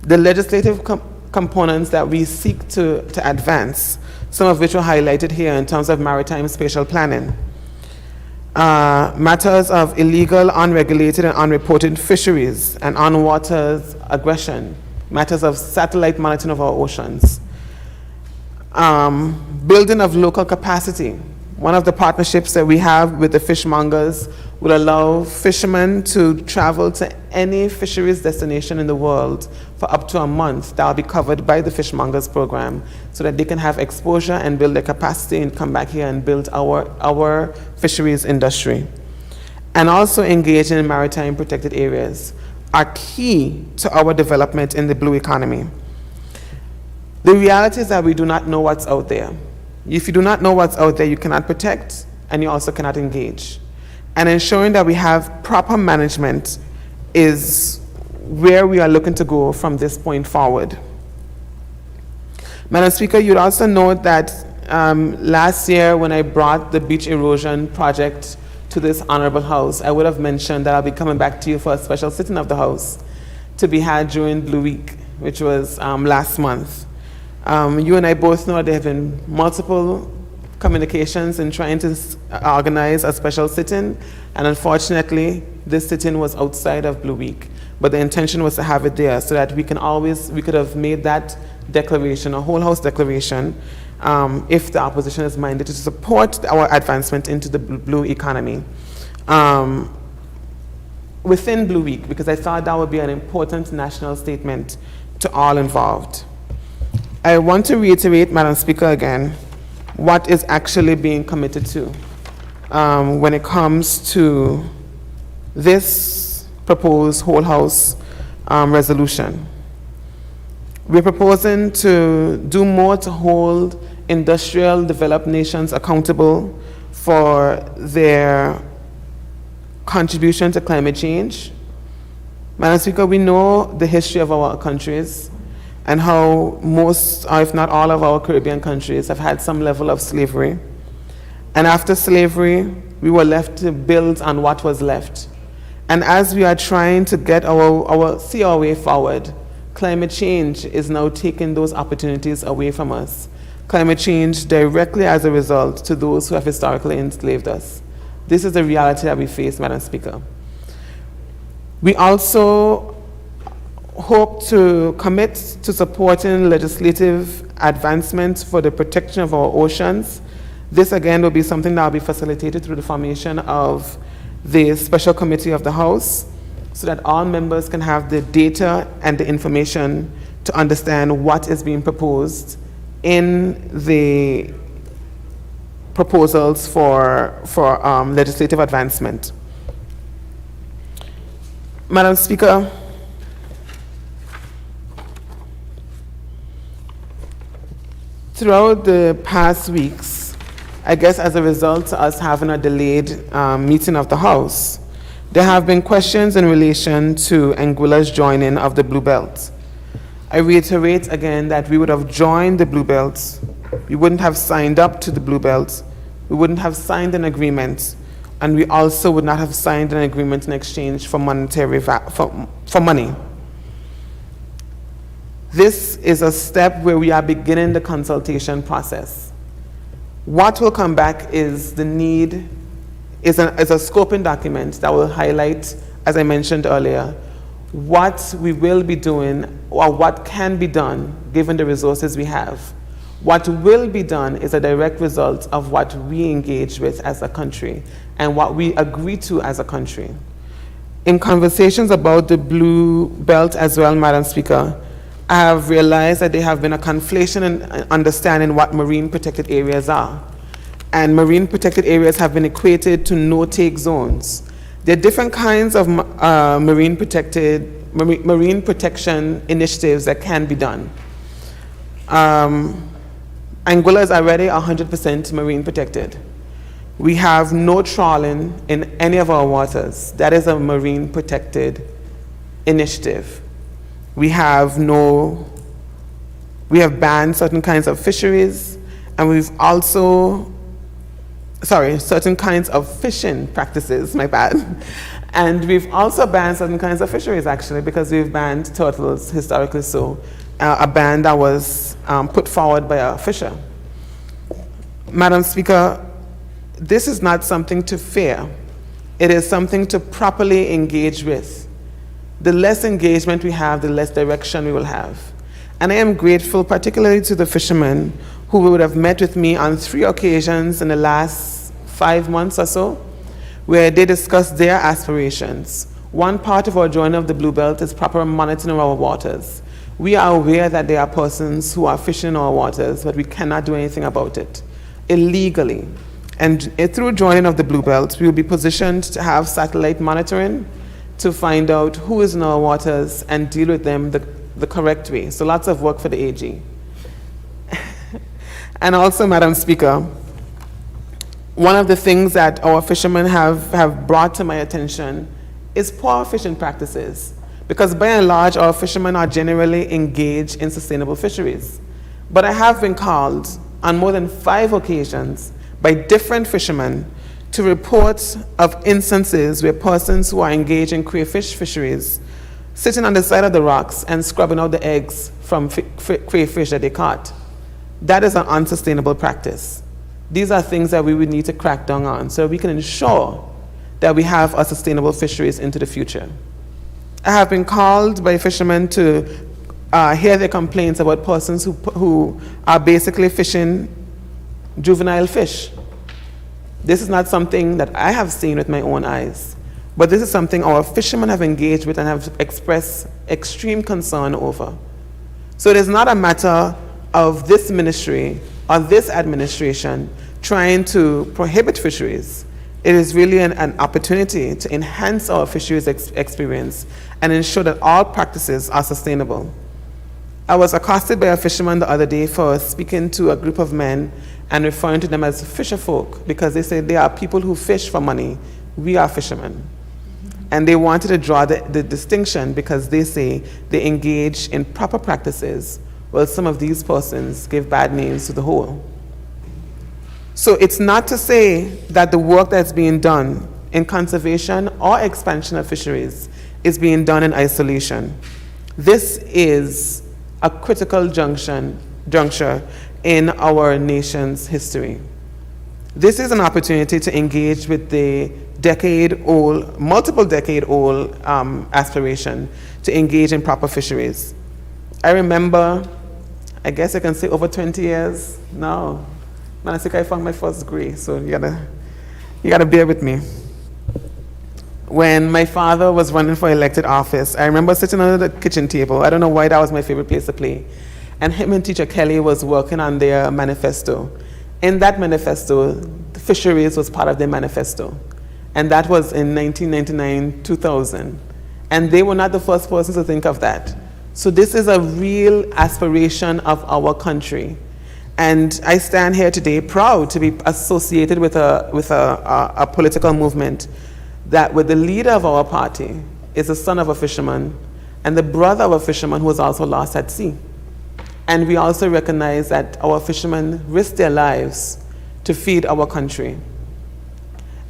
[SPEAKER 5] the legislative components that we seek to advance, some of which were highlighted here in terms of maritime spatial planning, matters of illegal, unregulated, and unreported fisheries and on-waters aggression, matters of satellite monitoring of our oceans, building of local capacity. One of the partnerships that we have with the fishmongers will allow fishermen to travel to any fisheries destination in the world for up to a month. That will be covered by the fishmongers program so that they can have exposure and build their capacity and come back here and build our fisheries industry. And also engage in maritime protected areas are key to our development in the blue economy. The reality is that we do not know what's out there. If you do not know what's out there, you cannot protect and you also cannot engage. And ensuring that we have proper management is where we are looking to go from this point forward. Madam Speaker, you'd also note that last year when I brought the beach erosion project to this honorable House, I would have mentioned that I'll be coming back to you for a special sitting of the House to be had during Blue Week, which was last month. You and I both know there have been multiple communications in trying to organize a special sit-in, and unfortunately, this sit-in was outside of Blue Week. But the intention was to have it there so that we could have made that declaration, a whole House declaration, if the opposition is minded to support our advancement into the blue economy within Blue Week, because I thought that would be an important national statement to all involved. I want to reiterate, Madam Speaker, again, what is actually being committed to when it comes to this proposed whole House resolution. We're proposing to do more to hold industrial developed nations accountable for their contribution to climate change. Madam Speaker, we know the history of our countries. and how most, or if not all, of our Caribbean countries have had some level of slavery. And after slavery, we were left to build on what was left. And as we are trying to get see our way forward, climate change is now taking those opportunities away from us. Climate change directly as a result to those who have historically enslaved us. This is the reality that we face, Madam Speaker. We also hope to commit to supporting legislative advancements for the protection of our oceans. This again will be something that will be facilitated through the formation of the special committee of the House, so that all members can have the data and the information to understand what is being proposed in the proposals for legislative advancement. Madam Speaker, throughout the past weeks, I guess as a result of us having a delayed meeting of the House, there have been questions in relation to Anguilla's joining of the Blue Belt. I reiterate again that we would have joined the Blue Belt. We wouldn't have signed up to the Blue Belt. We wouldn't have signed an agreement, and we also would not have signed an agreement in exchange for for money. This is a step where we are beginning the consultation process. What will come back is the need, is a scoping document that will highlight, as I mentioned earlier, what we will be doing or what can be done given the resources we have. What will be done is a direct result of what we engage with as a country and what we agree to as a country. In conversations about the Blue Belt as well, Madam Speaker, I have realized that there have been a conflation in understanding what marine protected areas are. And marine protected areas have been equated to no-take zones. There are different kinds of marine protection initiatives that can be done. Anguilla is already 100% marine protected. We have no trawling in any of our waters. That is a marine protected initiative. We have banned certain kinds of fisheries, and we've also, certain kinds of fishing practices, my bad. And we've also banned certain kinds of fisheries, actually, because we've banned turtles, historically so, a ban that was put forward by a fisher. Madam Speaker, this is not something to fear. It is something to properly engage with. The less engagement we have, the less direction we will have. And I am grateful particularly to the fishermen who would have met with me on 3 occasions in the last 5 months or so, where they discussed their aspirations. One part of our joining of the Blue Belt is proper monitoring of our waters. We are aware that there are persons who are fishing in our waters, but we cannot do anything about it illegally. And through joining of the Blue Belt, we will be positioned to have satellite monitoring to find out who is in our waters and deal with them the correct way. So lots of work for the AG. And also, Madam Speaker, one of the things that our fishermen have brought to my attention is poor fishing practices. Because by and large, our fishermen are generally engaged in sustainable fisheries. But I have been called on more than 5 occasions by different fishermen to report of instances where persons who are engaged in crayfish fisheries sitting on the side of the rocks and scrubbing out the eggs from crayfish that they caught. That is an unsustainable practice. These are things that we would need to crack down on so we can ensure that we have a sustainable fisheries into the future. I have been called by fishermen to hear their complaints about persons who are basically fishing juvenile fish. This is not something that I have seen with my own eyes, but this is something our fishermen have engaged with and have expressed extreme concern over. So it is not a matter of this ministry or this administration trying to prohibit fisheries. It is really an opportunity to enhance our fisheries experience and ensure that all practices are sustainable. I was accosted by a fisherman the other day for speaking to a group of men and referring to them as fisher folk because they say they are people who fish for money. We are fishermen. And they wanted to draw the distinction because they say they engage in proper practices, while some of these persons give bad names to the whole. So it's not to say that the work that's being done in conservation or expansion of fisheries is being done in isolation. This is a critical juncture in our nation's history. This is an opportunity to engage with the multiple decade-old aspiration to engage in proper fisheries. I remember, I guess I can say over 20 years now. Man, I think I found my first degree, so you gotta bear with me. When my father was running for elected office, I remember sitting under the kitchen table. I don't know why that was my favorite place to play. And him and Teacher Kelly was working on their manifesto. In that manifesto, the fisheries was part of their manifesto. And that was in 1999, 2000. And they were not the first persons to think of that. So this is a real aspiration of our country. And I stand here today proud to be associated with a political movement that with the leader of our party is the son of a fisherman and the brother of a fisherman who was also lost at sea. And we also recognize that our fishermen risk their lives to feed our country.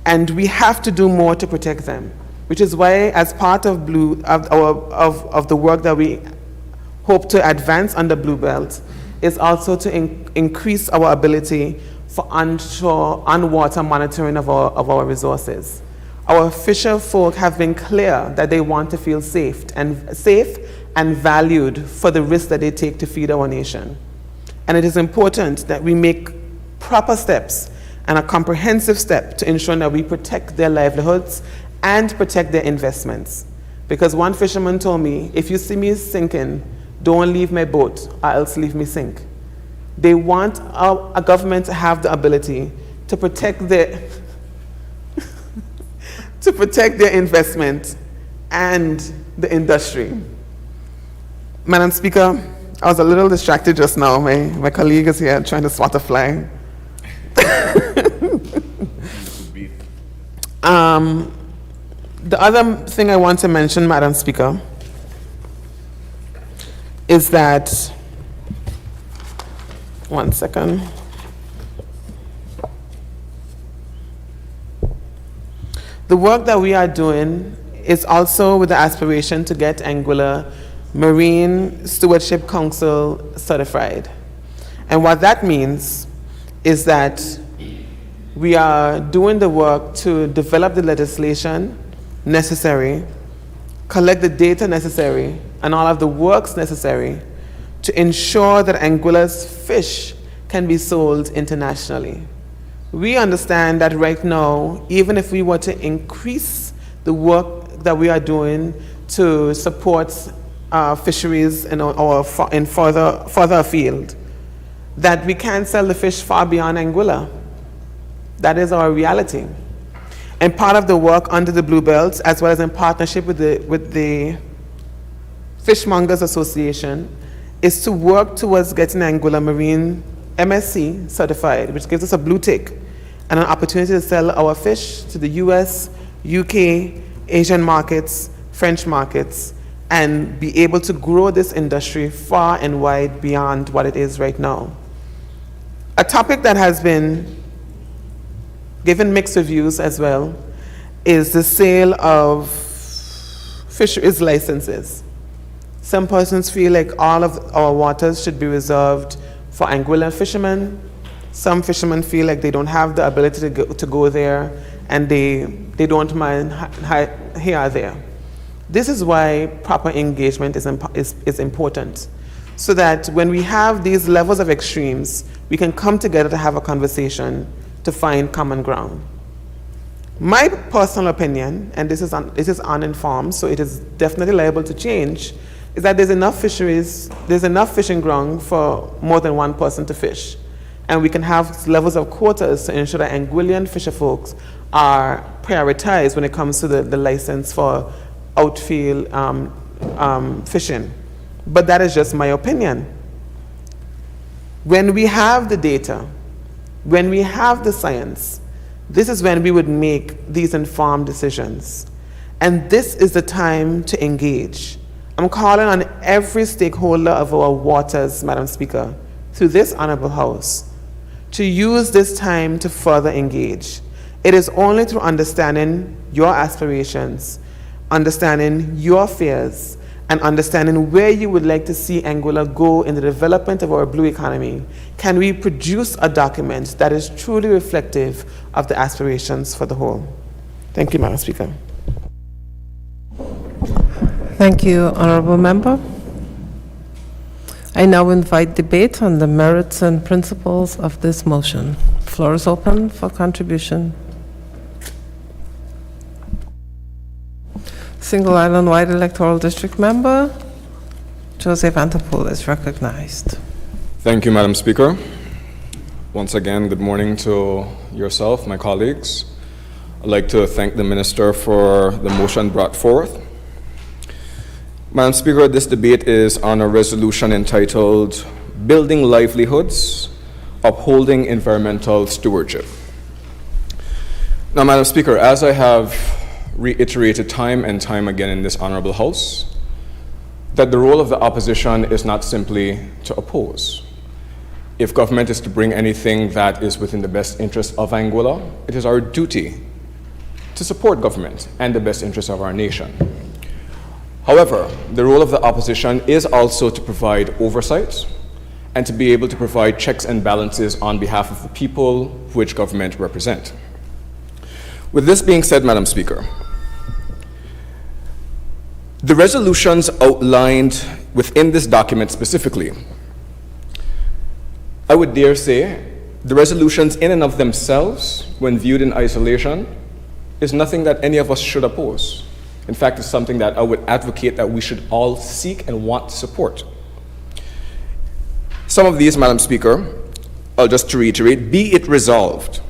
[SPEAKER 5] And we have to do more to protect them, which is why as part of the work that we hope to advance under Blue Belt is also to increase our ability for onshore, on-water monitoring of our resources. Our fisher folk have been clear that they want to feel safe and valued for the risk that they take to feed our nation. And it is important that we make proper steps and a comprehensive step to ensure that we protect their livelihoods and protect their investments. Because one fisherman told me, if you see me sinking, don't leave my boat or else leave me sink. They want a government to have the ability to protect their to protect their investment and the industry. Madam Speaker, I was a little distracted just now. My colleague is here trying to swat a fly. The other thing I want to mention, Madam Speaker, is that, one second. The work that we are doing is also with the aspiration to get Anguilla Marine Stewardship Council certified. And what that means is that we are doing the work to develop the legislation necessary, collect the data necessary, and all of the works necessary to ensure that Anguilla's fish can be sold internationally. We understand that right now, even if we were to increase the work that we are doing to support fisheries in further afield, that we can't sell the fish far beyond Anguilla. That is our reality. And part of the work under the Blue Belt, as well as in partnership with the Fishmongers Association, is to work towards getting Anguilla Marine MSC certified, which gives us a blue tick and an opportunity to sell our fish to the US, UK, Asian markets, French markets, and be able to grow this industry far and wide beyond what it is right now. A topic that has been given mixed reviews as well is the sale of fisheries licenses. Some persons feel like all of our waters should be reserved for Anguilla fishermen. Some fishermen feel like they don't have the ability to go there, and they don't mind here or there. This is why proper engagement is important, so that when we have these levels of extremes, we can come together to have a conversation to find common ground. My personal opinion, and this is uninformed, so it is definitely liable to change, is that there's enough fishing ground for more than one person to fish. And we can have levels of quotas to ensure that Anguillan fisher folks are prioritized when it comes to the license for outfield fishing. But that is just my opinion. When we have the data, when we have the science, this is when we would make these informed decisions. And this is the time to engage. I'm calling on every stakeholder of our waters, Madam Speaker, through this Honorable House, to use this time to further engage. It is only through understanding your aspirations, understanding your fears, and understanding where you would like to see Anguilla go in the development of our blue economy can we produce a document that is truly reflective of the aspirations for the whole. Thank you, Madam Speaker.
[SPEAKER 2] Thank you, Honorable Member. I now invite debate on the merits and principles of this motion. Floor is open for contribution. Single Island-wide electoral district member, Joseph Antipole is recognized.
[SPEAKER 10] Thank you, Madam Speaker. Once again, good morning to yourself, my colleagues. I'd like to thank the Minister for the motion brought forth. Madam Speaker, this debate is on a resolution entitled Building Livelihoods, Upholding Environmental Stewardship. Now, Madam Speaker, as I have reiterated time and time again in this Honorable House, that the role of the opposition is not simply to oppose. If government is to bring anything that is within the best interest of Anguilla, it is our duty to support government and the best interest of our nation. However, the role of the opposition is also to provide oversight and to be able to provide checks and balances on behalf of the people which government represent. With this being said, Madam Speaker, the resolutions outlined within this document specifically, I would dare say, the resolutions in and of themselves, when viewed in isolation, is nothing that any of us should oppose. In fact, it's something that I would advocate that we should all seek and want to support. Some of these, Madam Speaker, I'll just to reiterate, be it resolved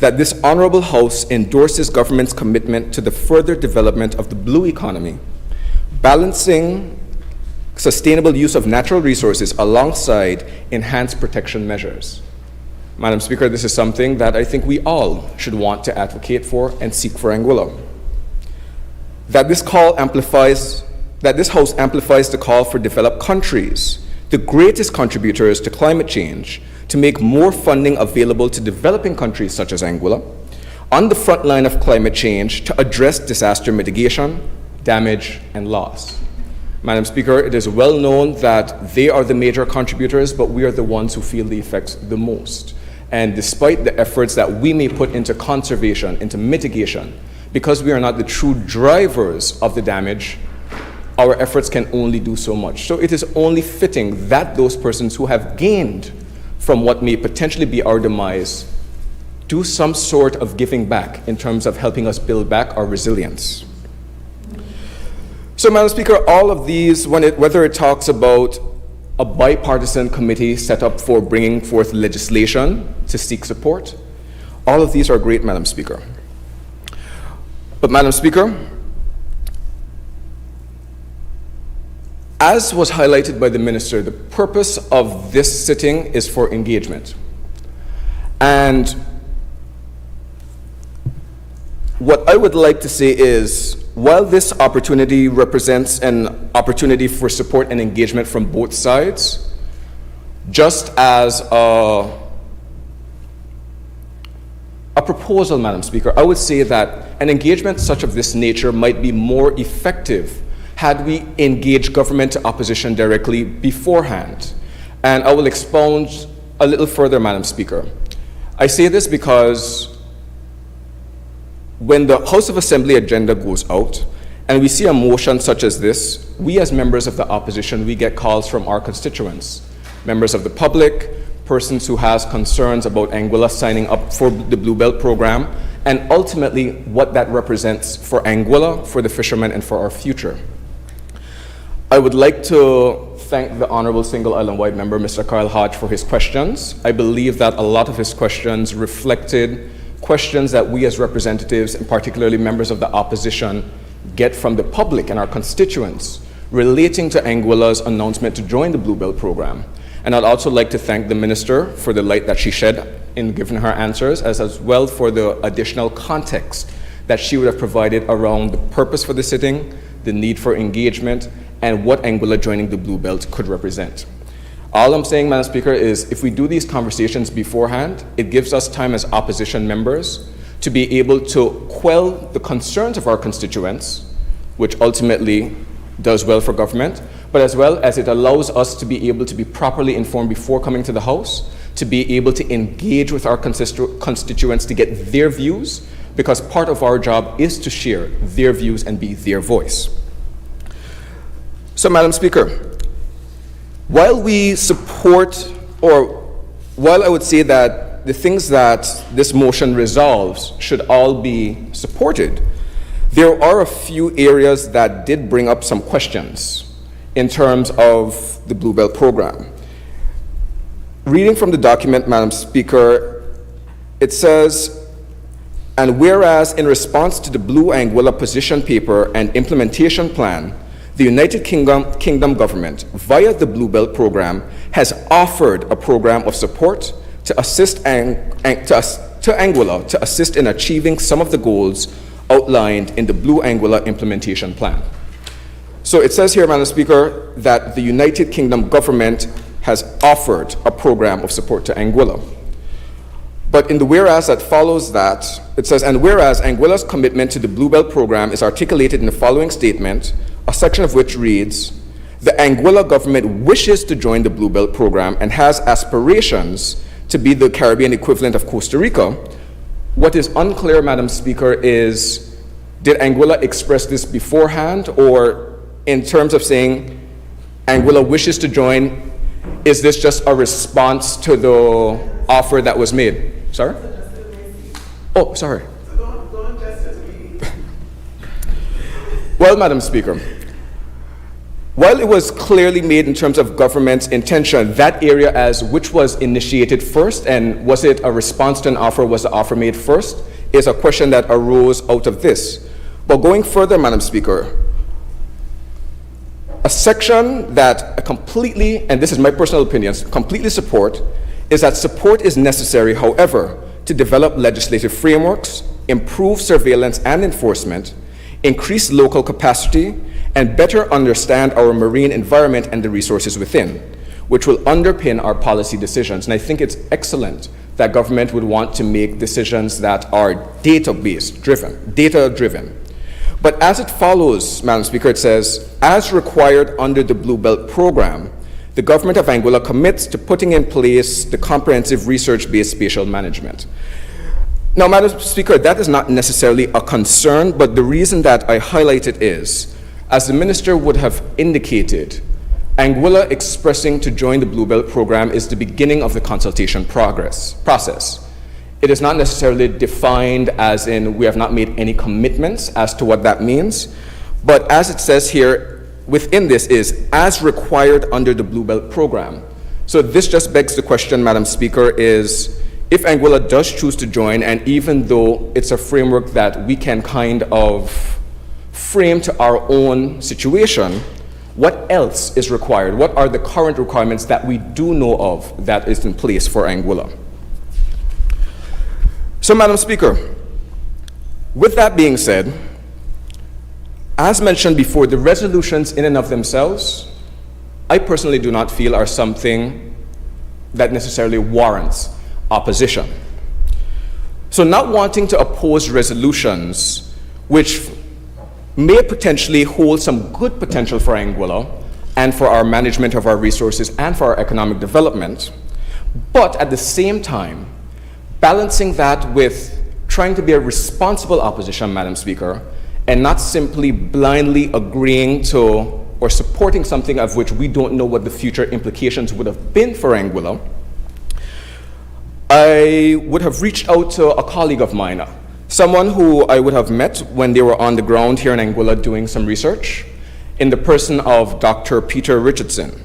[SPEAKER 10] that this Honorable House endorses government's commitment to the further development of the blue economy, balancing sustainable use of natural resources alongside enhanced protection measures. Madam Speaker, this is something that I think we all should want to advocate for and seek for Anguilla. That this House amplifies the call for developed countries, the greatest contributors to climate change, to make more funding available to developing countries such as Anguilla, on the front line of climate change to address disaster mitigation, damage, and loss. Madam Speaker, it is well known that they are the major contributors, but we are the ones who feel the effects the most. And despite the efforts that we may put into conservation, into mitigation, because we are not the true drivers of the damage, our efforts can only do so much. So it is only fitting that those persons who have gained from what may potentially be our demise do some sort of giving back in terms of helping us build back our resilience. So, Madam Speaker, all of these, whether it talks about a bipartisan committee set up for bringing forth legislation to seek support, all of these are great, Madam Speaker. But, Madam Speaker, as was highlighted by the Minister, the purpose of this sitting is for engagement. And what I would like to say is, while this opportunity represents an opportunity for support and engagement from both sides, just as a proposal, Madam Speaker, I would say that an engagement such of this nature might be more effective had we engaged government to opposition directly beforehand. And I will expound a little further, Madam Speaker. I say this because when the House of Assembly agenda goes out and we see a motion such as this, we as members of the opposition, we get calls from our constituents, members of the public, persons who has concerns about Anguilla signing up for the Blue Belt program, and ultimately what that represents for Anguilla, for the fishermen, and for our future. I would like to thank the Honorable Single Island-wide member, Mr. Kyle Hodge, for his questions. I believe that a lot of his questions reflected questions that we as representatives, and particularly members of the opposition, get from the public and our constituents relating to Anguilla's announcement to join the Blue Belt program. And I'd also like to thank the Minister for the light that she shed in giving her answers, as well for the additional context that she would have provided around the purpose for the sitting, the need for engagement, and what Anguilla joining the Blue Belt could represent. All I'm saying, Madam Speaker, is if we do these conversations beforehand, it gives us time as opposition members to be able to quell the concerns of our constituents, which ultimately does well for government, but as well as it allows us to be able to be properly informed before coming to the House, to be able to engage with our constituents to get their views, because part of our job is to share their views and be their voice. So, Madam Speaker, while we support, or while I would say that the things that this motion resolves should all be supported, there are a few areas that did bring up some questions in terms of the Blue Belt program. Reading from the document, Madam Speaker, it says, and whereas in response to the Blue Anguilla position paper and implementation plan, the United Kingdom government, via the Blue Belt program, has offered a program of support to assist Anguilla to assist in achieving some of the goals outlined in the Blue Anguilla implementation plan. So it says here, Madam Speaker, that the United Kingdom government has offered a program of support to Anguilla. But in the whereas that follows that, it says, and whereas Anguilla's commitment to the Blue Belt program is articulated in the following statement, a section of which reads, the Anguilla government wishes to join the Blue Belt program and has aspirations to be the Caribbean equivalent of Costa Rica. What is unclear, Madam Speaker, is did Anguilla express this beforehand, or in terms of saying Anguilla wishes to join, is this just a response to the offer that was made? Sorry? Oh, sorry. Well, Madam Speaker, while it was clearly made in terms of government's intention, that area as which was initiated first, and was it a response to an offer, was the offer made first, is a question that arose out of this. But going further, Madam Speaker, a section that I completely, and this is my personal opinion, completely support, is that support is necessary, however, to develop legislative frameworks, improve surveillance and enforcement, increase local capacity, and better understand our marine environment and the resources within, which will underpin our policy decisions. And I think it's excellent that government would want to make decisions that are data-driven. But as it follows, Madam Speaker, it says, as required under the Blue Belt program, the government of Anguilla commits to putting in place the comprehensive research-based spatial management. Now, Madam Speaker, that is not necessarily a concern, but the reason that I highlight it is, as the Minister would have indicated, Anguilla expressing to join the Blue Belt program is the beginning of the consultation process. It is not necessarily defined as in we have not made any commitments as to what that means, but as it says here, within this is as required under the Blue Belt program. So this just begs the question, Madam Speaker, is if Anguilla does choose to join, and even though it's a framework that we can kind of frame to our own situation, what else is required? What are the current requirements that we do know of that is in place for Anguilla? So, Madam Speaker, with that being said, as mentioned before, the resolutions in and of themselves, I personally do not feel are something that necessarily warrants opposition. So not wanting to oppose resolutions which may potentially hold some good potential for Anguilla and for our management of our resources and for our economic development, but at the same time, balancing that with trying to be a responsible opposition, Madam Speaker, and not simply blindly agreeing to or supporting something of which we don't know what the future implications would have been for Anguilla, I would have reached out to a colleague of mine, someone who I would have met when they were on the ground here in Anguilla doing some research, in the person of Dr. Peter Richardson.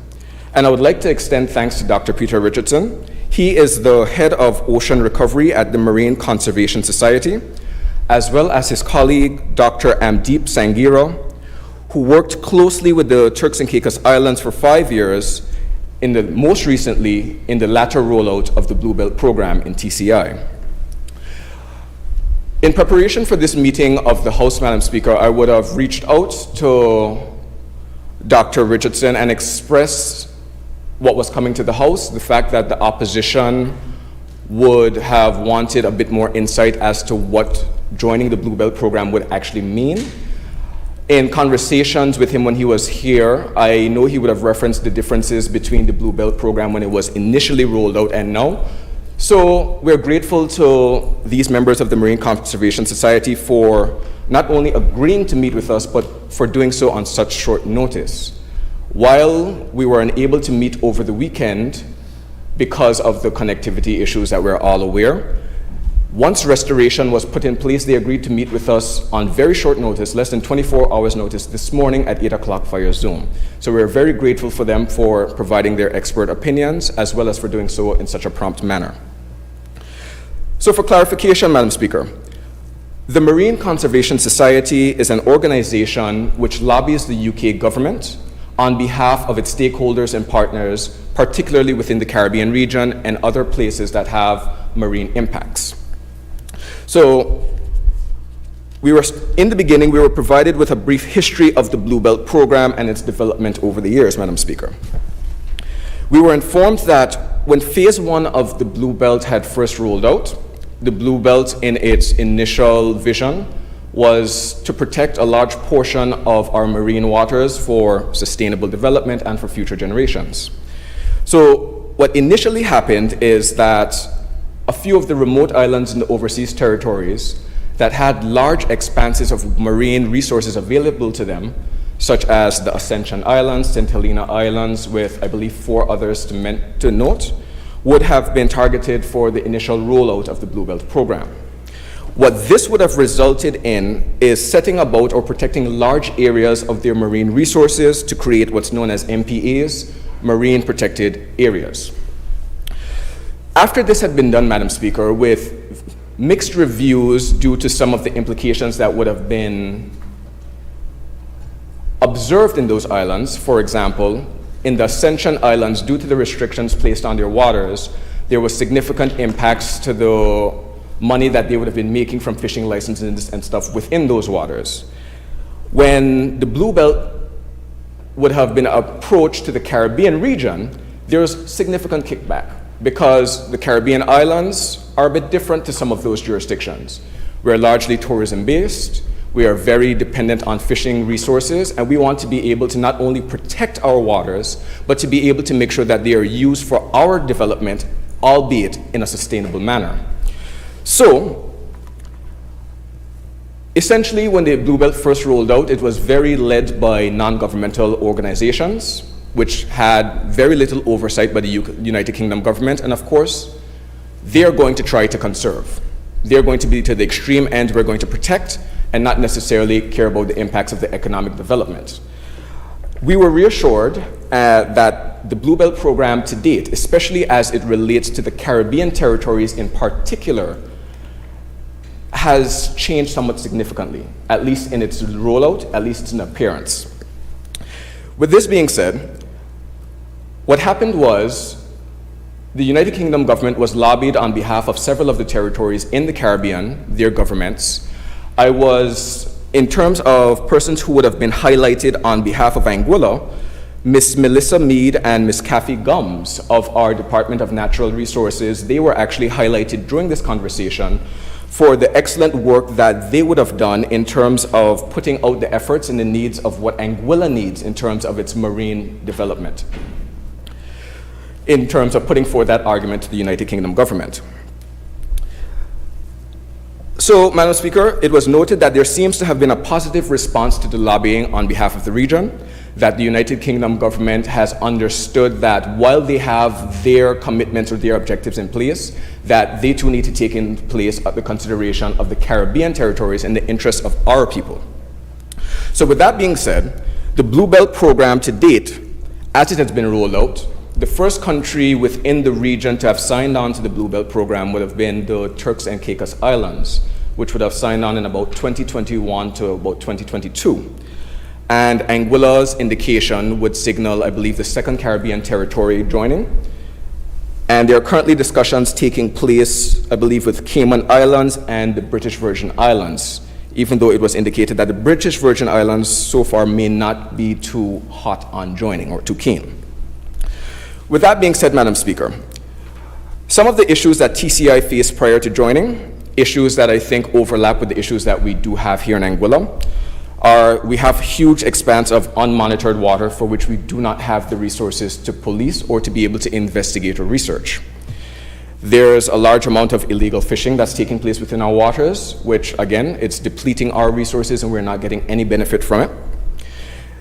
[SPEAKER 10] And I would like to extend thanks to Dr. Peter Richardson. He is the head of ocean recovery at the Marine Conservation Society, as well as his colleague, Dr. Amdeep Sangira, who worked closely with the Turks and Caicos Islands for 5 years, most recently in the latter rollout of the Blue Belt program in TCI. In preparation for this meeting of the House, Madam Speaker, I would have reached out to Dr. Richardson and expressed what was coming to the House, the fact that the opposition would have wanted a bit more insight as to what joining the Blue Belt program would actually mean. In conversations with him when he was here, I know he would have referenced the differences between the Blue Belt program when it was initially rolled out and now. So we're grateful to these members of the Marine Conservation Society for not only agreeing to meet with us, but for doing so on such short notice. While we were unable to meet over the weekend because of the connectivity issues that we're all aware, once restoration was put in place, they agreed to meet with us on very short notice, less than 24 hours notice, this morning at 8 o'clock via Zoom. So we're very grateful for them for providing their expert opinions, as well as for doing so in such a prompt manner. So for clarification, Madam Speaker, the Marine Conservation Society is an organization which lobbies the UK government on behalf of its stakeholders and partners, particularly within the Caribbean region and other places that have marine impacts. So in the beginning, we were provided with a brief history of the Blue Belt program and its development over the years, Madam Speaker. We were informed that when phase 1 of the Blue Belt had first rolled out, the Blue Belt in its initial vision was to protect a large portion of our marine waters for sustainable development and for future generations. So what initially happened is that a few of the remote islands in the overseas territories that had large expanses of marine resources available to them, such as the Ascension Islands, St. Helena Islands, with I believe 4 others to note, would have been targeted for the initial rollout of the Blue Belt program. What this would have resulted in is setting about or protecting large areas of their marine resources to create what's known as MPAs, Marine Protected Areas. After this had been done, Madam Speaker, with mixed reviews due to some of the implications that would have been observed in those islands, for example, in the Ascension Islands, due to the restrictions placed on their waters, there was significant impacts to the money that they would have been making from fishing licenses and stuff within those waters. When the Blue Belt would have been approached to the Caribbean region, there was significant kickback because the Caribbean islands are a bit different to some of those jurisdictions. We're largely tourism-based, we are very dependent on fishing resources, and we want to be able to not only protect our waters, but to be able to make sure that they are used for our development, albeit in a sustainable manner. So, essentially, when the Blue Belt first rolled out, it was very led by non-governmental organizations, which had very little oversight by the United Kingdom government, and of course, they're going to try to conserve. They're going to be to the extreme end, we're going to protect, and not necessarily care about the impacts of the economic development. We were reassured that the Blue Belt program to date, especially as it relates to the Caribbean territories in particular, has changed somewhat significantly, at least in its rollout, at least in appearance. With this being said, what happened was the United Kingdom government was lobbied on behalf of several of the territories in the Caribbean, their governments. I was, in terms of persons who would have been highlighted on behalf of Anguilla, Ms. Melissa Mead and Ms. Kathy Gums of our Department of Natural Resources. They were actually highlighted during this conversation for the excellent work that they would have done in terms of putting out the efforts and the needs of what Anguilla needs in terms of its marine development, in terms of putting forth that argument to the United Kingdom government. So, Madam Speaker, it was noted that there seems to have been a positive response to the lobbying on behalf of the region, that the United Kingdom government has understood that while they have their commitments or their objectives in place, that they too need to take in place the consideration of the Caribbean territories in the interests of our people. So with that being said, the Blue Belt program to date, as it has been rolled out, the first country within the region to have signed on to the Blue Belt program would have been the Turks and Caicos Islands, which would have signed on in about 2021 to about 2022. And Anguilla's indication would signal, I believe, the second Caribbean territory joining. And there are currently discussions taking place, I believe, with Cayman Islands and the British Virgin Islands, even though it was indicated that the British Virgin Islands so far may not be too hot on joining or too keen. With that being said, Madam Speaker, some of the issues that TCI faced prior to joining, issues that I think overlap with the issues that we do have here in Anguilla, are we have huge expanse of unmonitored water for which we do not have the resources to police or to be able to investigate or research. There's a large amount of illegal fishing that's taking place within our waters, which again, it's depleting our resources and we're not getting any benefit from it.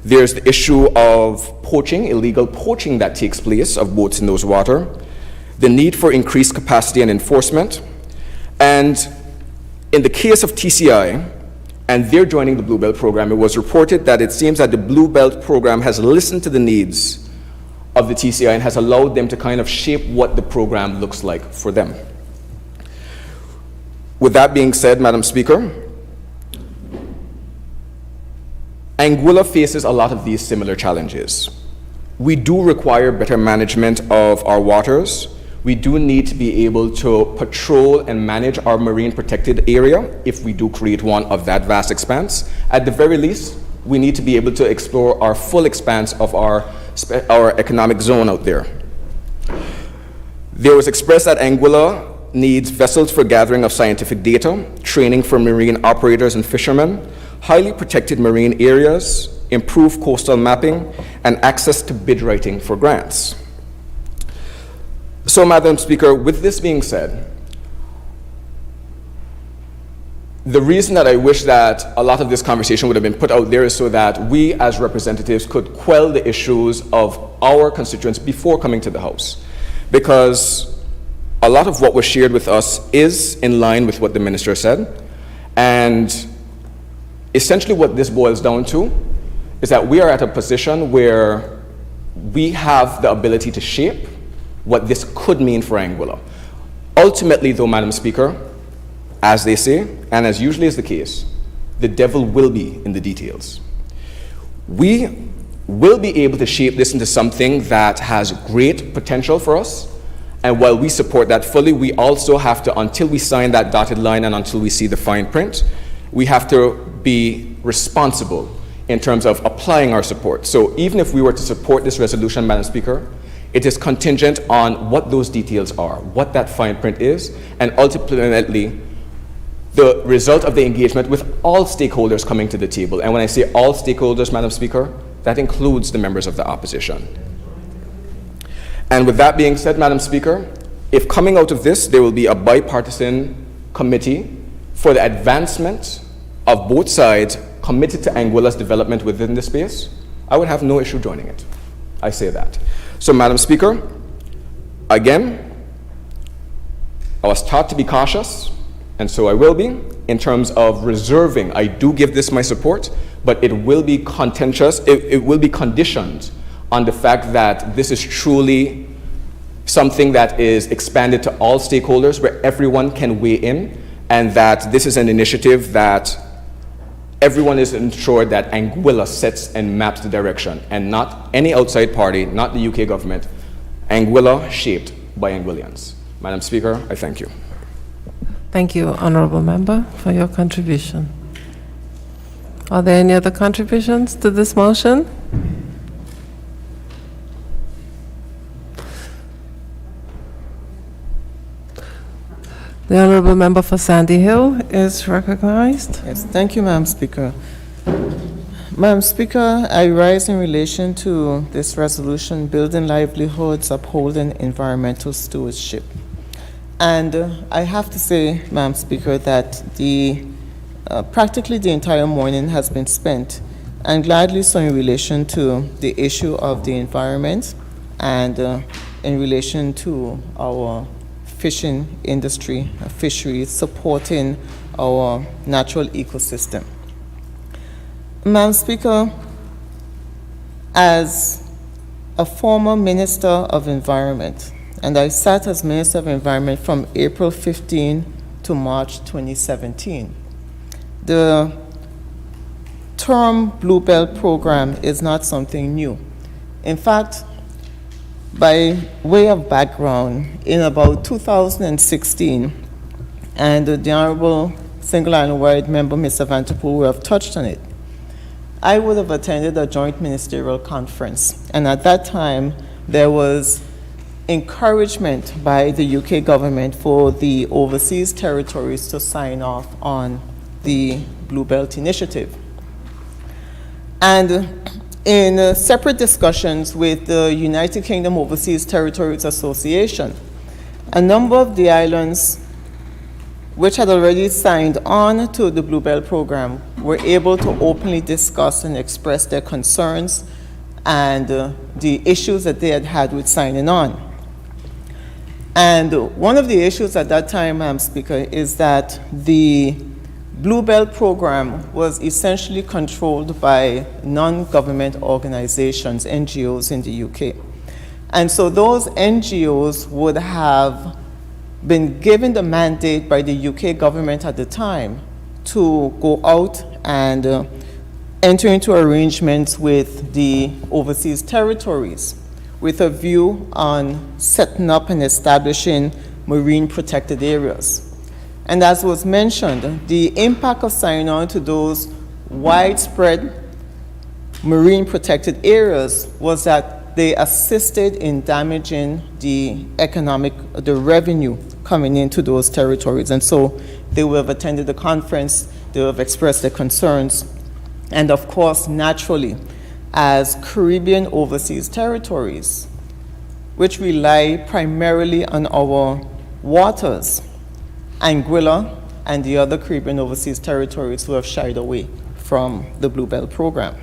[SPEAKER 10] There's the issue of poaching, illegal poaching that takes place of boats in those water, the need for increased capacity and enforcement, and in the case of TCI, and they're joining the Blue Belt program, it was reported that it seems that the Blue Belt program has listened to the needs of the TCI and has allowed them to kind of shape what the program looks like for them. With that being said, Madam Speaker, Anguilla faces a lot of these similar challenges. We do require better management of our waters. We do need to be able to patrol and manage our marine protected area if we do create one of that vast expanse. At the very least, we need to be able to explore our full expanse of our economic zone out there. There was expressed that Anguilla needs vessels for gathering of scientific data, training for marine operators and fishermen, highly protected marine areas, improved coastal mapping, and access to bid writing for grants. So, Madam Speaker, with this being said, the reason that I wish that a lot of this conversation would have been put out there is so that we as representatives could quell the issues of our constituents before coming to the House. Because a lot of what was shared with us is in line with what the minister said. And essentially what this boils down to is that we are at a position where we have the ability to shape what this could mean for Anguilla. Ultimately, though, Madam Speaker, as they say, and as usually is the case, the devil will be in the details. We will be able to shape this into something that has great potential for us, and while we support that fully, we also have to, until we sign that dotted line and until we see the fine print, we have to be responsible in terms of applying our support. So even if we were to support this resolution, Madam Speaker, it is contingent on what those details are, what that fine print is, and ultimately the result of the engagement with all stakeholders coming to the table. And when I say all stakeholders, Madam Speaker, that includes the members of the opposition. And with that being said, Madam Speaker, if coming out of this, there will be a bipartisan committee for the advancement of both sides committed to Anguilla's development within the space, I would have no issue joining it. I say that. So, Madam Speaker, again, I was taught to be cautious, and so I will be, in terms of reserving. I do give this my support, but it will be contentious, it will be conditioned on the fact that this is truly something that is expanded to all stakeholders, where everyone can weigh in, and that this is an initiative that everyone is ensured that Anguilla sets and maps the direction, and not any outside party, not the UK government. Anguilla shaped by Anguillians. Madam Speaker, I thank you.
[SPEAKER 2] Thank you, Honorable Member, for your contribution. Are there any other contributions to this motion? The Honorable Member for Sandy Hill is recognized.
[SPEAKER 13] Yes, thank you, Madam Speaker. Madam Speaker, I rise in relation to this resolution, Building Livelihoods, Upholding Environmental Stewardship. And I have to say, Madam Speaker, that practically the entire morning has been spent, and gladly so, in relation to the issue of the environment and in relation to our fishing industry, fisheries, supporting our natural ecosystem. Madam Speaker, as a former Minister of Environment, and I sat as Minister of Environment from April 15 to March 2017, the term Blue Belt program is not something new. In fact, By way of background, in about 2016, and the Honorable Single Island Wide member, Mr. Vanterpool, would have touched on it, I would have attended a joint ministerial conference. And at that time, there was encouragement by the UK government for the overseas territories to sign off on the Blue Belt Initiative. And in separate discussions with the United Kingdom Overseas Territories Association, a number of the islands which had already signed on to the Blue Belt program were able to openly discuss and express their concerns and the issues that they had had with signing on. And one of the issues at that time, Madam Speaker, is that the Blue Belt program was essentially controlled by non-government organizations, NGOs in the UK. And so those NGOs would have been given the mandate by the UK government at the time to go out and enter into arrangements with the overseas territories with a view on setting up and establishing marine protected areas. And as was mentioned, the impact of signing on to those widespread marine protected areas was that they assisted in damaging the revenue coming into those territories. And so they would have attended the conference, they would have expressed their concerns, and of course, naturally, as Caribbean overseas territories, which rely primarily on our waters, Anguilla and the other Caribbean overseas territories who have shied away from the Blue Belt program.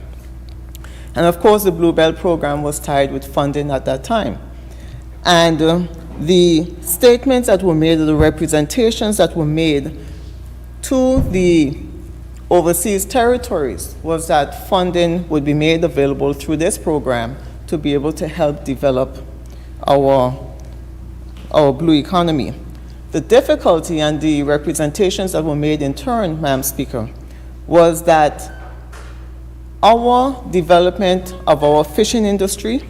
[SPEAKER 13] And of course, the Blue Belt program was tied with funding at that time. And the statements that were made, the representations that were made to the overseas territories was that funding would be made available through this program to be able to help develop our blue economy. The difficulty and the representations that were made in turn, Madam Speaker, was that our development of our fishing industry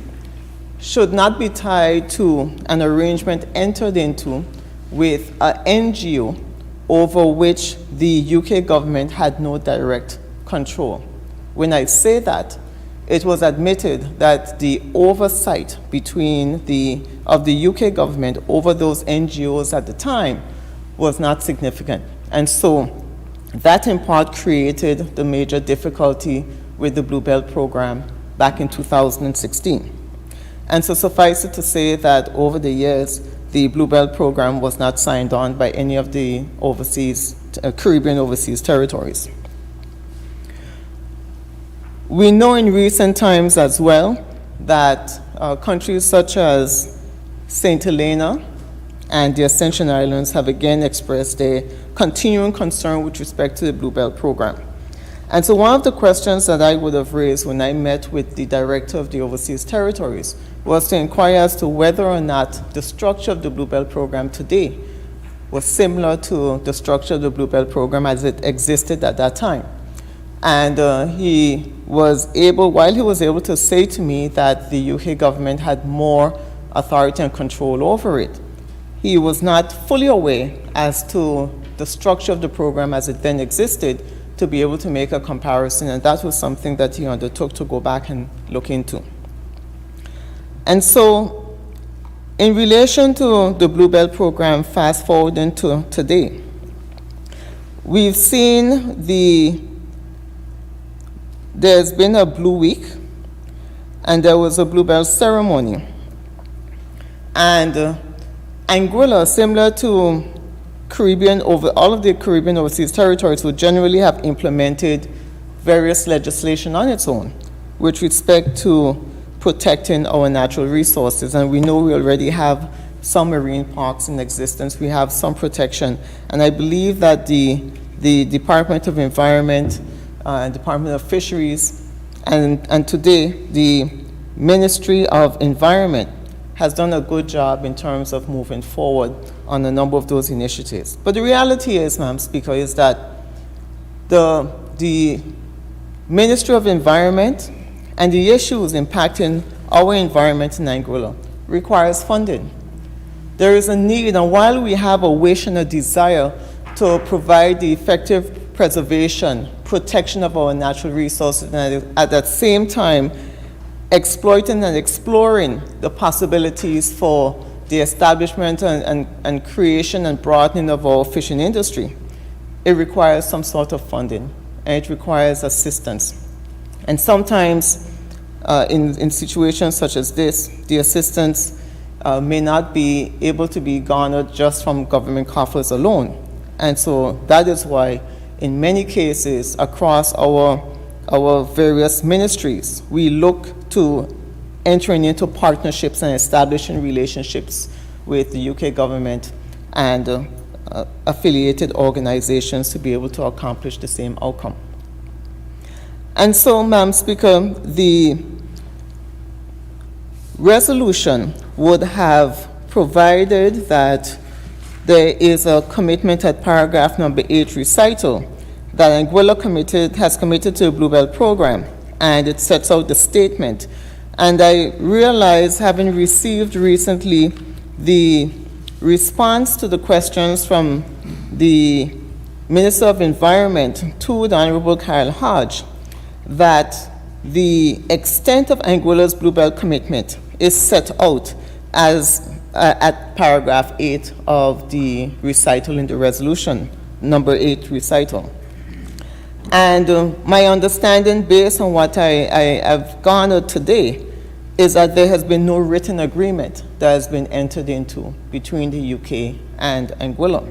[SPEAKER 13] should not be tied to an arrangement entered into with an NGO over which the UK government had no direct control. When I say that, it was admitted that the oversight of the UK government over those NGOs at the time was not significant. And so that in part created the major difficulty with the Blue Belt program back in 2016. And so suffice it to say that over the years, the Blue Belt program was not signed on by any of the Caribbean overseas territories. We know in recent times as well that countries such as St. Helena and the Ascension Islands have again expressed a continuing concern with respect to the Blue Belt program. And so one of the questions that I would have raised when I met with the director of the overseas territories was to inquire as to whether or not the structure of the Blue Belt program today was similar to the structure of the Blue Belt program as it existed at that time. And while he was able to say to me that the UK government had more authority and control over it, he was not fully aware as to the structure of the program as it then existed to be able to make a comparison, and that was something that he undertook to go back and look into. And so, in relation to the Blue Belt program, fast forwarding to today, we've seen there's been a Blue Week, and there was a Blue Belt ceremony. And Anguilla, similar to all of the Caribbean overseas territories, would generally have implemented various legislation on its own with respect to protecting our natural resources. And we know we already have some marine parks in existence. We have some protection. And I believe that the Department of Environment, Department of Fisheries, and today the Ministry of Environment has done a good job in terms of moving forward on a number of those initiatives. But the reality is, Madam Speaker, is that the Ministry of Environment and the issues impacting our environment in Anguilla requires funding. There is a need, and while we have a wish and a desire to provide the effective preservation, protection of our natural resources, and at that same time, exploiting and exploring the possibilities for the establishment and creation and broadening of our fishing industry, it requires some sort of funding, and it requires assistance. And sometimes, in situations such as this, the assistance may not be able to be garnered just from government coffers alone. And so that is why, in many cases across our various ministries, we look to entering into partnerships and establishing relationships with the UK government and affiliated organizations to be able to accomplish the same outcome. And so, Madam Speaker, the resolution would have provided that there is a commitment at paragraph number 8 recital that Anguilla has committed to the Bluebell program, and it sets out the statement. And I realize, having received recently the response to the questions from the Minister of Environment to the Honorable Kyle Hodge, that the extent of Anguilla's Bluebell commitment is set out as at paragraph 8 of the recital in the resolution, number 8 recital. And my understanding, based on what I have garnered today, is that there has been no written agreement that has been entered into between the UK and Anguilla.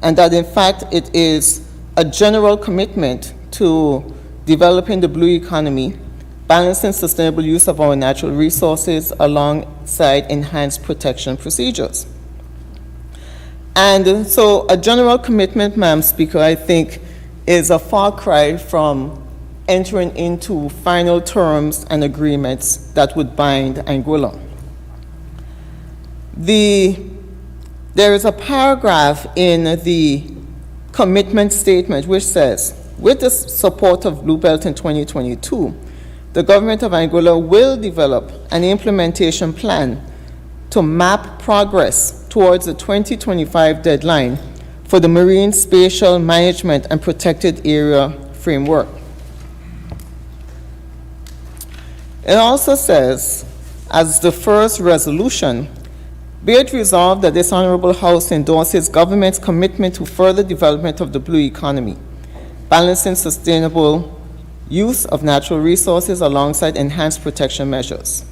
[SPEAKER 13] And that in fact it is a general commitment to developing the blue economy, balancing sustainable use of our natural resources alongside enhanced protection procedures. And so a general commitment, Madam Speaker, I think is a far cry from entering into final terms and agreements that would bind Anguilla. There is a paragraph in the commitment statement which says, with the support of Bluebelt in 2022, the government of Anguilla will develop an implementation plan to map progress towards the 2025 deadline for the Marine Spatial Management and Protected Area Framework. It also says, as the first resolution, be it resolved that this Honorable House endorses government's commitment to further development of the blue economy, balancing sustainable use of natural resources alongside enhanced protection measures.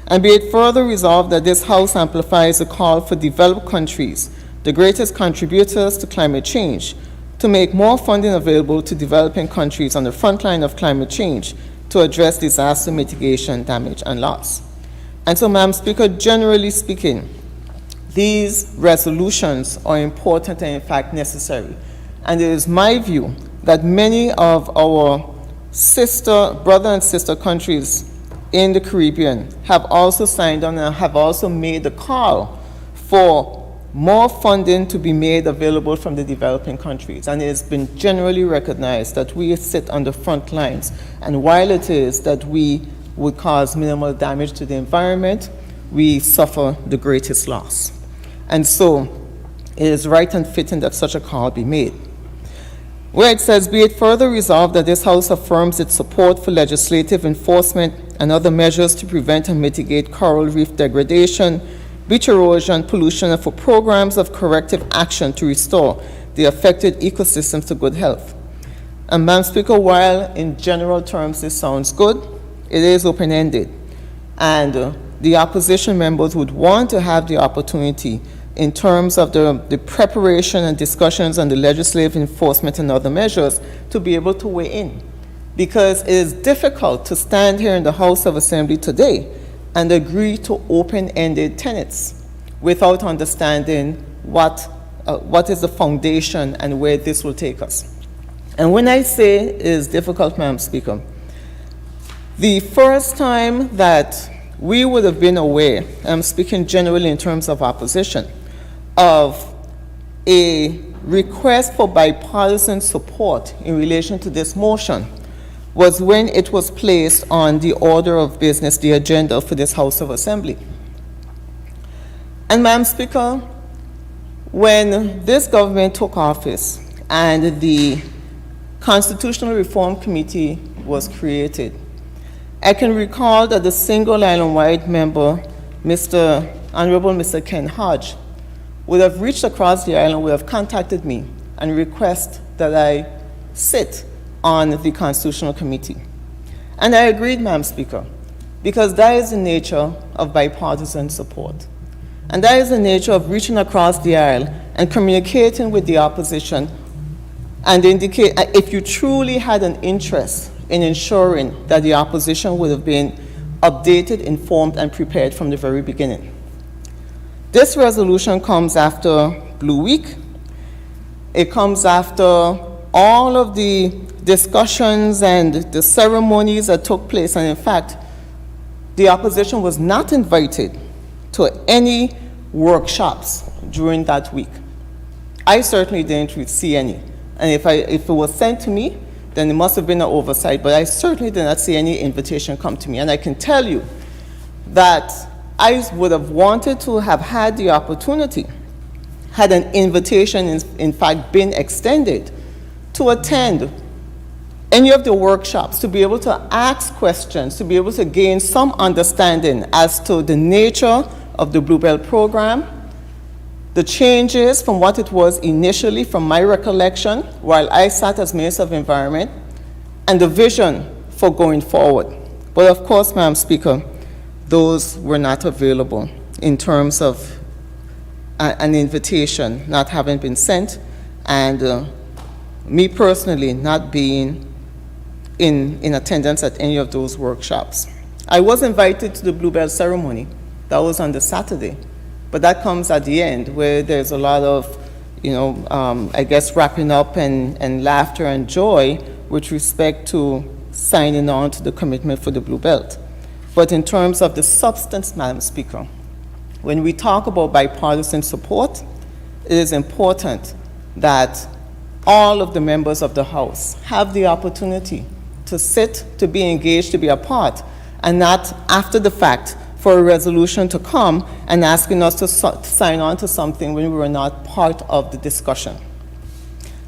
[SPEAKER 13] And be it further resolved that this House amplifies the call for developed countries, the greatest contributors to climate change, to make more funding available to developing countries on the front line of climate change to address disaster mitigation, damage, and loss. And so, Madam Speaker, generally speaking, these resolutions are important and in fact necessary. And it is my view that many of our brother and sister countries in the Caribbean have also signed on and have also made the call for more funding to be made available from the developing countries. And it has been generally recognized that we sit on the front lines. And while it is that we would cause minimal damage to the environment, we suffer the greatest loss. And so it is right and fitting that such a call be made. Where it says, be it further resolved that this House affirms its support for legislative enforcement and other measures to prevent and mitigate coral reef degradation, beach erosion, pollution, and for programs of corrective action to restore the affected ecosystems to good health. And Madam Speaker, while in general terms this sounds good, it is open-ended. And the opposition members would want to have the opportunity in terms of the preparation and discussions on the legislative enforcement and other measures to be able to weigh in. Because it is difficult to stand here in the House of Assembly today and agree to open-ended tenets without understanding what is the foundation and where this will take us. And when I say it is difficult, Madam Speaker, the first time that we would have been aware, I'm speaking generally in terms of opposition, of a request for bipartisan support in relation to this motion was when it was placed on the order of business, the agenda for this House of Assembly. And Madam Speaker, when this government took office and the Constitutional Reform Committee was created, I can recall that the single island-wide member, Honorable Mr. Ken Hodge, would have reached across the island, would have contacted me and request that I sit on the Constitutional Committee. And I agreed, Madam Speaker, because that is the nature of bipartisan support. And that is the nature of reaching across the aisle and communicating with the opposition and indicate if you truly had an interest in ensuring that the opposition would have been updated, informed, and prepared from the very beginning. This resolution comes after Blue Week. It comes after all of the discussions and the ceremonies that took place, and in fact, the opposition was not invited to any workshops during that week. I certainly didn't see any, and if it was sent to me, then it must have been an oversight, but I certainly did not see any invitation come to me. And I can tell you that I would have wanted to have had the opportunity, had an invitation in fact been extended, to attend any of the workshops, to be able to ask questions, to be able to gain some understanding as to the nature of the Bluebell program, the changes from what it was initially, from my recollection, while I sat as Minister of Environment, and the vision for going forward. But of course, Madam Speaker, those were not available in terms of an invitation not having been sent, and me personally not being in attendance at any of those workshops. I was invited to the Bluebell ceremony. That was on the Saturday. But that comes at the end, where there's a lot of, I guess, wrapping up and laughter and joy with respect to signing on to the commitment for the Blue Belt. But in terms of the substance, Madam Speaker, when we talk about bipartisan support, it is important that all of the members of the House have the opportunity to sit, to be engaged, to be a part, and not after the fact for a resolution to come and asking us to sign on to something when we were not part of the discussion.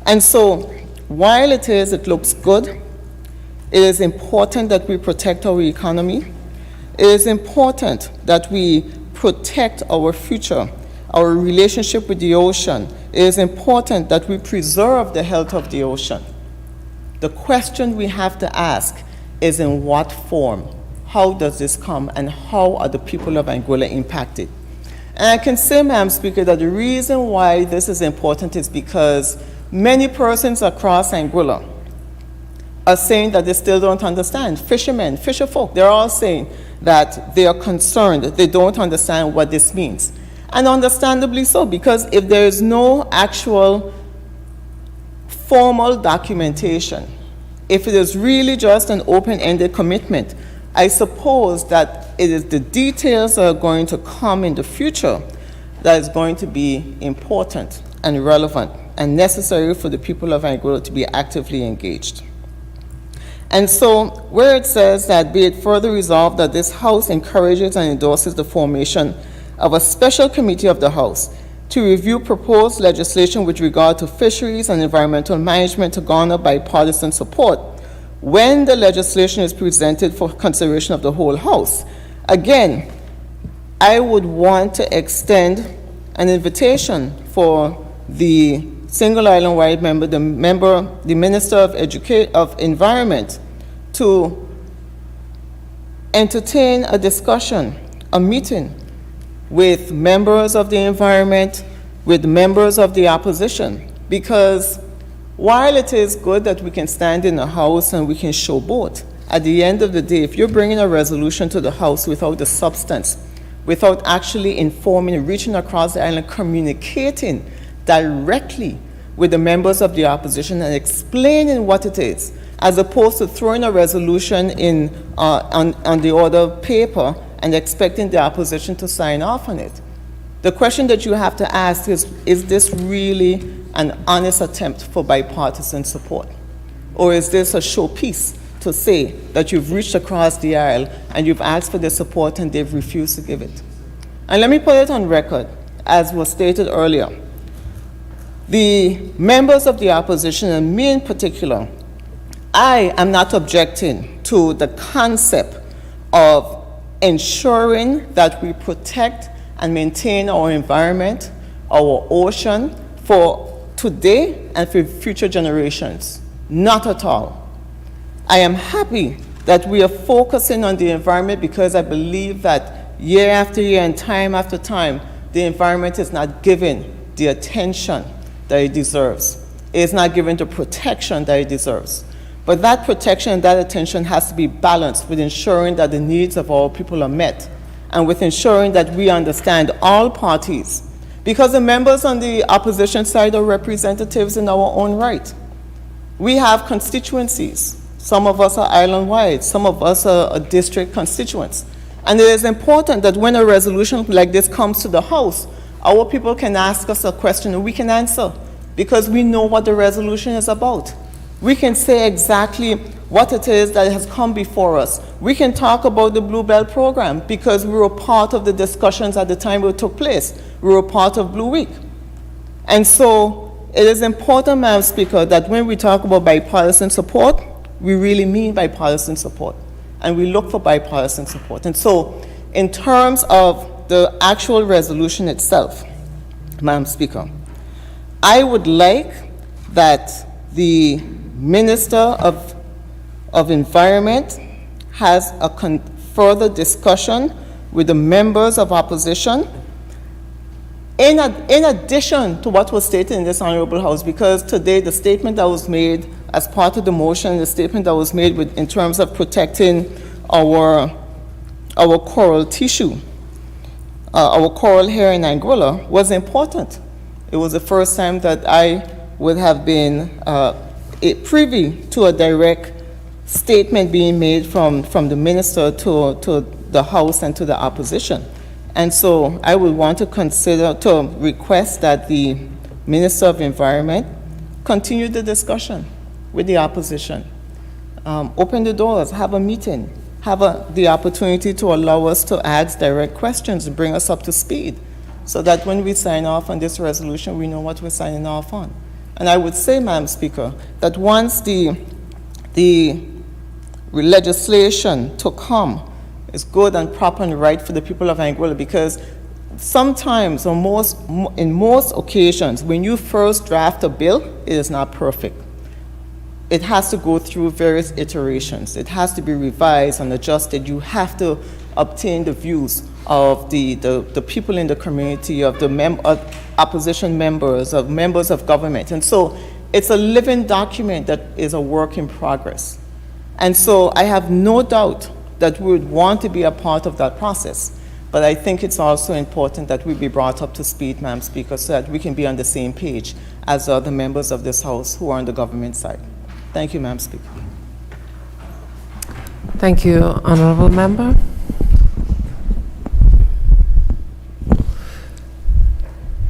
[SPEAKER 13] And so, while it looks good, it is important that we protect our economy. It is important that we protect our future, our relationship with the ocean. It is important that we preserve the health of the ocean. The question we have to ask is, in what form? How does this come, and how are the people of Anguilla impacted? And I can say, Madam Speaker, that the reason why this is important is because many persons across Anguilla are saying that they still don't understand. Fishermen, fisherfolk, they're all saying that they are concerned, that they don't understand what this means. And understandably so, because if there is no actual formal documentation, if it is really just an open-ended commitment, I suppose that it is the details that are going to come in the future that is going to be important and relevant and necessary for the people of Anguilla to be actively engaged. And so, where it says that, be it further resolved that this House encourages and endorses the formation of a special committee of the House to review proposed legislation with regard to fisheries and environmental management to garner bipartisan support when the legislation is presented for consideration of the whole House. Again, I would want to extend an invitation for the single island-wide member, the Minister of Environment, to entertain a discussion, a meeting with members of the environment, with members of the opposition, because while it is good that we can stand in the House and we can showboat, at the end of the day, if you're bringing a resolution to the House without the substance, without actually informing, reaching across the island, communicating directly with the members of the opposition and explaining what it is, as opposed to throwing a resolution on the order paper and expecting the opposition to sign off on it. The question that you have to ask is this really an honest attempt for bipartisan support? Or is this a showpiece to say that you've reached across the aisle and you've asked for their support and they've refused to give it? And let me put it on record, as was stated earlier. The members of the opposition, and me in particular, I am not objecting to the concept of ensuring that we protect and maintain our environment, our ocean, for today and for future generations. Not at all. I am happy that we are focusing on the environment because I believe that year after year and time after time, the environment is not given the attention that it deserves. It is not given the protection that it deserves. But that protection and that attention has to be balanced with ensuring that the needs of all people are met and with ensuring that we understand all parties, because the members on the opposition side are representatives in our own right. We have constituencies. Some of us are island-wide, some of us are district constituents. And it is important that when a resolution like this comes to the House, our people can ask us a question and we can answer, because we know what the resolution is about. We can say exactly what it is that has come before us. We can talk about the Blue Belt program because we were part of the discussions at the time it took place. We were part of Blue Week. And so it is important, Madam Speaker, that when we talk about bipartisan support, we really mean bipartisan support. And we look for bipartisan support. And so in terms of the actual resolution itself, Madam Speaker, I would like that the Minister of Environment has a further discussion with the members of opposition in addition to what was stated in this Honorable House, because today the statement that was made as part of the motion, the statement that was made in terms of protecting our coral tissue, our coral here in Anguilla, was important. It was the first time that I would have been privy to a direct statement being made from the minister to the House and to the opposition. And so I would want to request that the Minister of Environment continue the discussion with the opposition. Open the doors, have a meeting, have the opportunity to allow us to ask direct questions and bring us up to speed so that when we sign off on this resolution, we know what we're signing off on. And I would say, Madam Speaker, that once the legislation to come is good and proper and right for the people of Anguilla, because sometimes, or in most occasions, when you first draft a bill, it is not perfect. It has to go through various iterations. It has to be revised and adjusted. You have to obtain the views of the people in the community, of the opposition members, of members of government. And so it's a living document that is a work in progress. And so I have no doubt that we would want to be a part of that process. But I think it's also important that we be brought up to speed, Madam Speaker, so that we can be on the same page as the members of this House who are on the government side. Thank you, Madam Speaker.
[SPEAKER 2] Thank you, Honorable Member.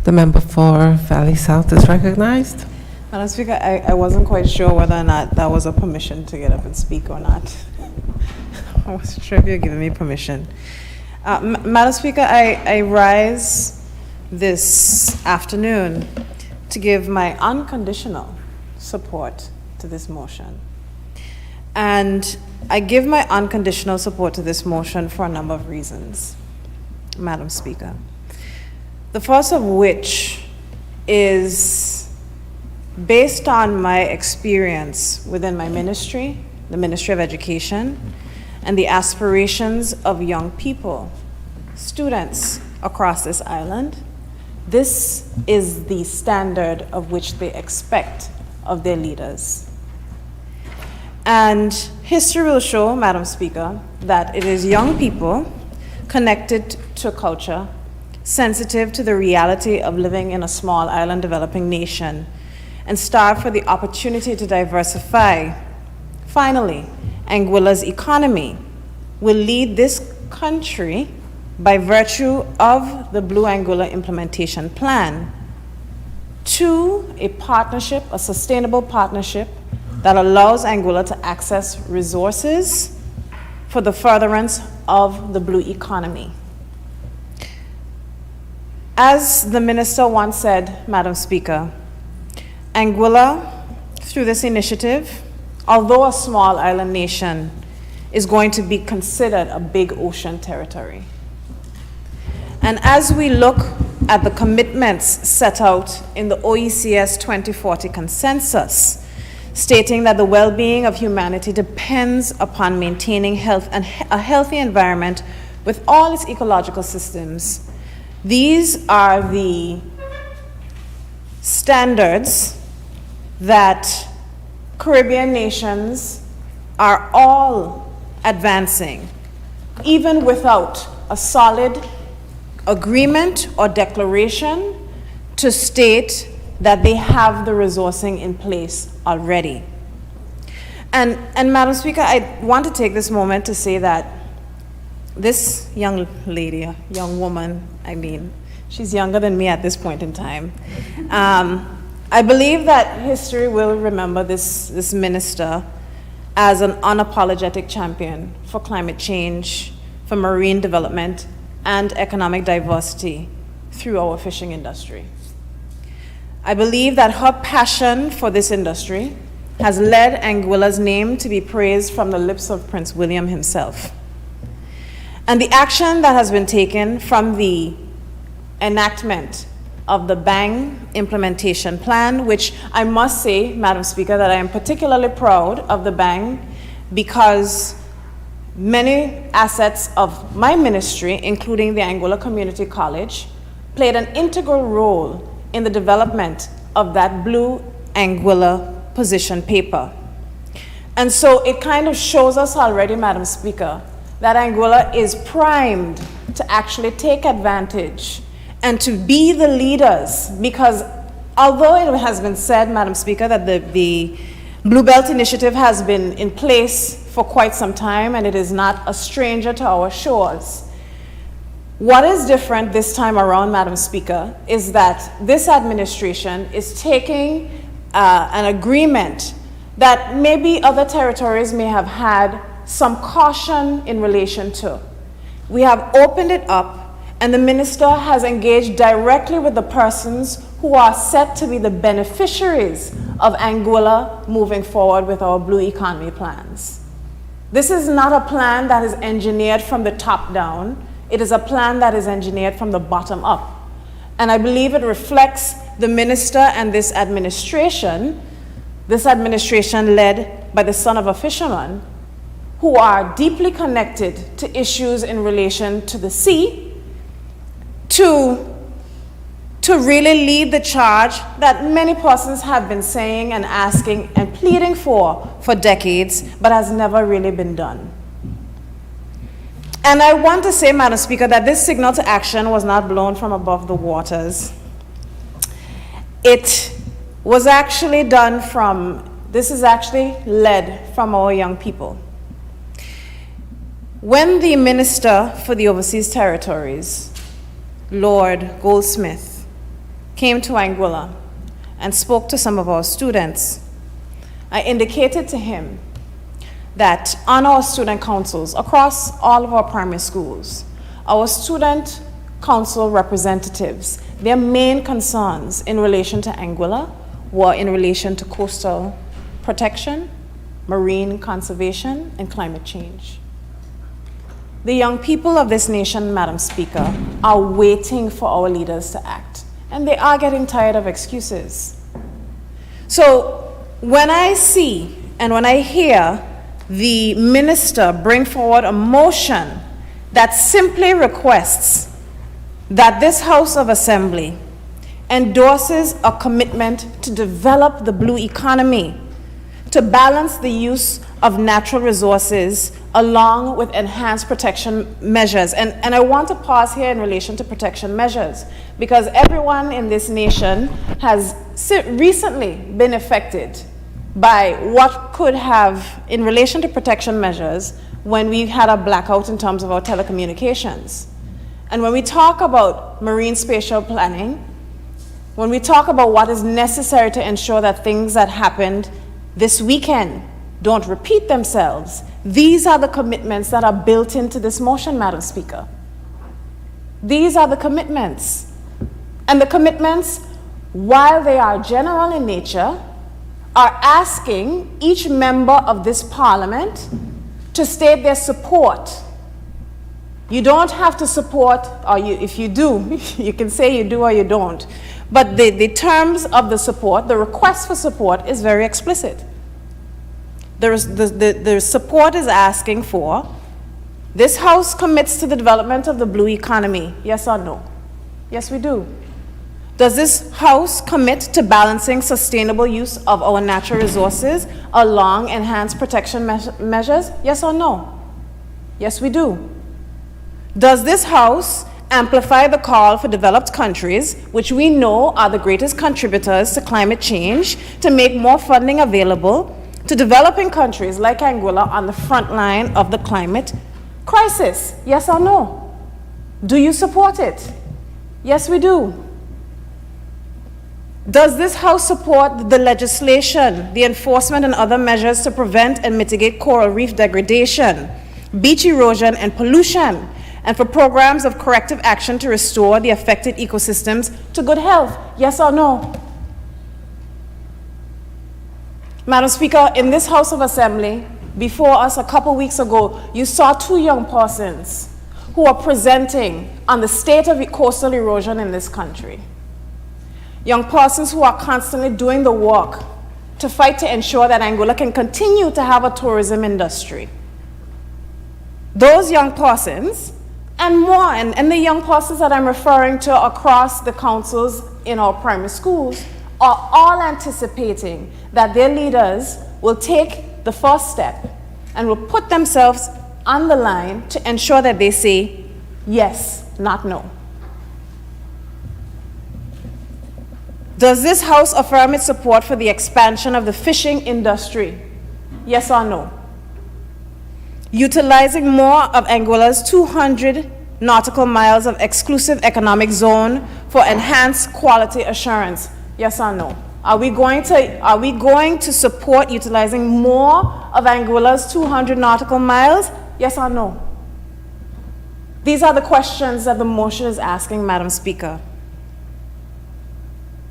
[SPEAKER 2] The member for Valley South is recognized.
[SPEAKER 7] Madam Speaker, I wasn't quite sure whether or not that was a permission to get up and speak or not. I wasn't sure if you're giving me permission. Madam Speaker, I rise this afternoon to give my unconditional support to this motion. And I give my unconditional support to this motion for a number of reasons, Madam Speaker. The first of which is based on my experience within my ministry, the Ministry of Education, and the aspirations of young people, students across this island. This is the standard of which they expect of their leaders. And history will show, Madam Speaker, that it is young people connected to culture, sensitive to the reality of living in a small island developing nation, and starve for the opportunity to diversify. Finally, Anguilla's economy will lead this country by virtue of the Blue Anguilla Implementation Plan to a partnership, a sustainable partnership that allows Anguilla to access resources for the furtherance of the blue economy. As the minister once said, Madam Speaker, Anguilla, through this initiative, although a small island nation, is going to be considered a big ocean territory. And as we look at the commitments set out in the OECS 2040 consensus, stating that the well-being of humanity depends upon maintaining health and a healthy environment with all its ecological systems, these are the standards that Caribbean nations are all advancing, even without a solid agreement or declaration to state that they have the resourcing in place already. And Madam Speaker, I want to take this moment to say that this young lady, a young woman, I mean, she's younger than me at this point in time. I believe that history will remember this minister as an unapologetic champion for climate change, for marine development, and economic diversity through our fishing industry. I believe that her passion for this industry has led Anguilla's name to be praised from the lips of Prince William himself. And the action that has been taken from the enactment of the BANG implementation plan, which I must say, Madam Speaker, that I am particularly proud of the BANG because many assets of my ministry, including the Anguilla Community College, played an integral role in the development of that blue Anguilla position paper. And so it kind of shows us already, Madam Speaker, that Anguilla is primed to actually take advantage and to be the leaders, because although it has been said, Madam Speaker, that the Blue Belt Initiative has been in place for quite some time and it is not a stranger to our shores, what is different this time around, Madam Speaker, is that this administration is taking an agreement that maybe other territories may have had some caution in relation to. We have opened it up, and the minister has engaged directly with the persons who are set to be the beneficiaries of Anguilla moving forward with our blue economy plans. This is not a plan that is engineered from the top down. It is a plan that is engineered from the bottom up. And I believe it reflects the minister and this administration led by the son of a fisherman, who are deeply connected to issues in relation to the sea, to really lead the charge that many persons have been saying and asking and pleading for decades, but has never really been done. And I want to say, Madam Speaker, that this signal to action was not blown from above the waters. It was actually done this is actually led from our young people. When the Minister for the Overseas Territories, Lord Goldsmith, came to Anguilla and spoke to some of our students, I indicated to him that on our student councils across all of our primary schools, our student council representatives, their main concerns in relation to Anguilla were in relation to coastal protection, marine conservation, and climate change. The young people of this nation, Madam Speaker, are waiting for our leaders to act, and they are getting tired of excuses. So when I see and when I hear the minister bring forward a motion that simply requests that this House of Assembly endorses a commitment to develop the blue economy, to balance the use of natural resources along with enhanced protection measures. And I want to pause here in relation to protection measures, because everyone in this nation has recently been affected by what could have, in relation to protection measures, when we had a blackout in terms of our telecommunications. And when we talk about marine spatial planning, when we talk about what is necessary to ensure that things that happened this weekend don't repeat themselves, these are the commitments that are built into this motion, Madam Speaker. These are the commitments. And the commitments, while they are general in nature, are asking each member of this parliament to state their support. You don't have to support, or if you do, you can say you do or you don't. But the terms of the support, the request for support is very explicit. The support is asking for, this House commits to the development of the blue economy, yes or no? Yes, we do. Does this House commit to balancing sustainable use of our natural resources along enhanced protection measures, yes or no? Yes, we do. Does this House amplify the call for developed countries, which we know are the greatest contributors to climate change, to make more funding available to developing countries like Anguilla on the front line of the climate crisis? Yes or no? Do you support it? Yes, we do. Does this House support the legislation, the enforcement and other measures to prevent and mitigate coral reef degradation, beach erosion and pollution, and for programs of corrective action to restore the affected ecosystems to good health? Yes or no? Madam Speaker, in this House of Assembly, before us a couple weeks ago, you saw two young persons who are presenting on the state of coastal erosion in this country. Young persons who are constantly doing the work to fight to ensure that Anguilla can continue to have a tourism industry. Those young persons and more, and the young persons that I'm referring to across the councils in our primary schools are all anticipating that their leaders will take the first step and will put themselves on the line to ensure that they say yes, not no. Does this House affirm its support for the expansion of the fishing industry? Yes or no? Utilizing more of Anguilla's 200 nautical miles of exclusive economic zone for enhanced quality assurance? Yes or no? Are we going to support utilizing more of Anguilla's 200 nautical miles? Yes or no? These are the questions that the motion is asking, Madam Speaker.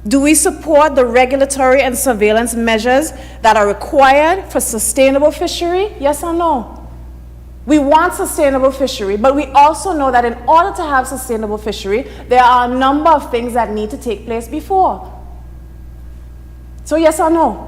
[SPEAKER 7] Do we support the regulatory and surveillance measures that are required for sustainable fishery? Yes or no? We want sustainable fishery, but we also know that in order to have sustainable fishery, there are a number of things that need to take place before. So yes or no?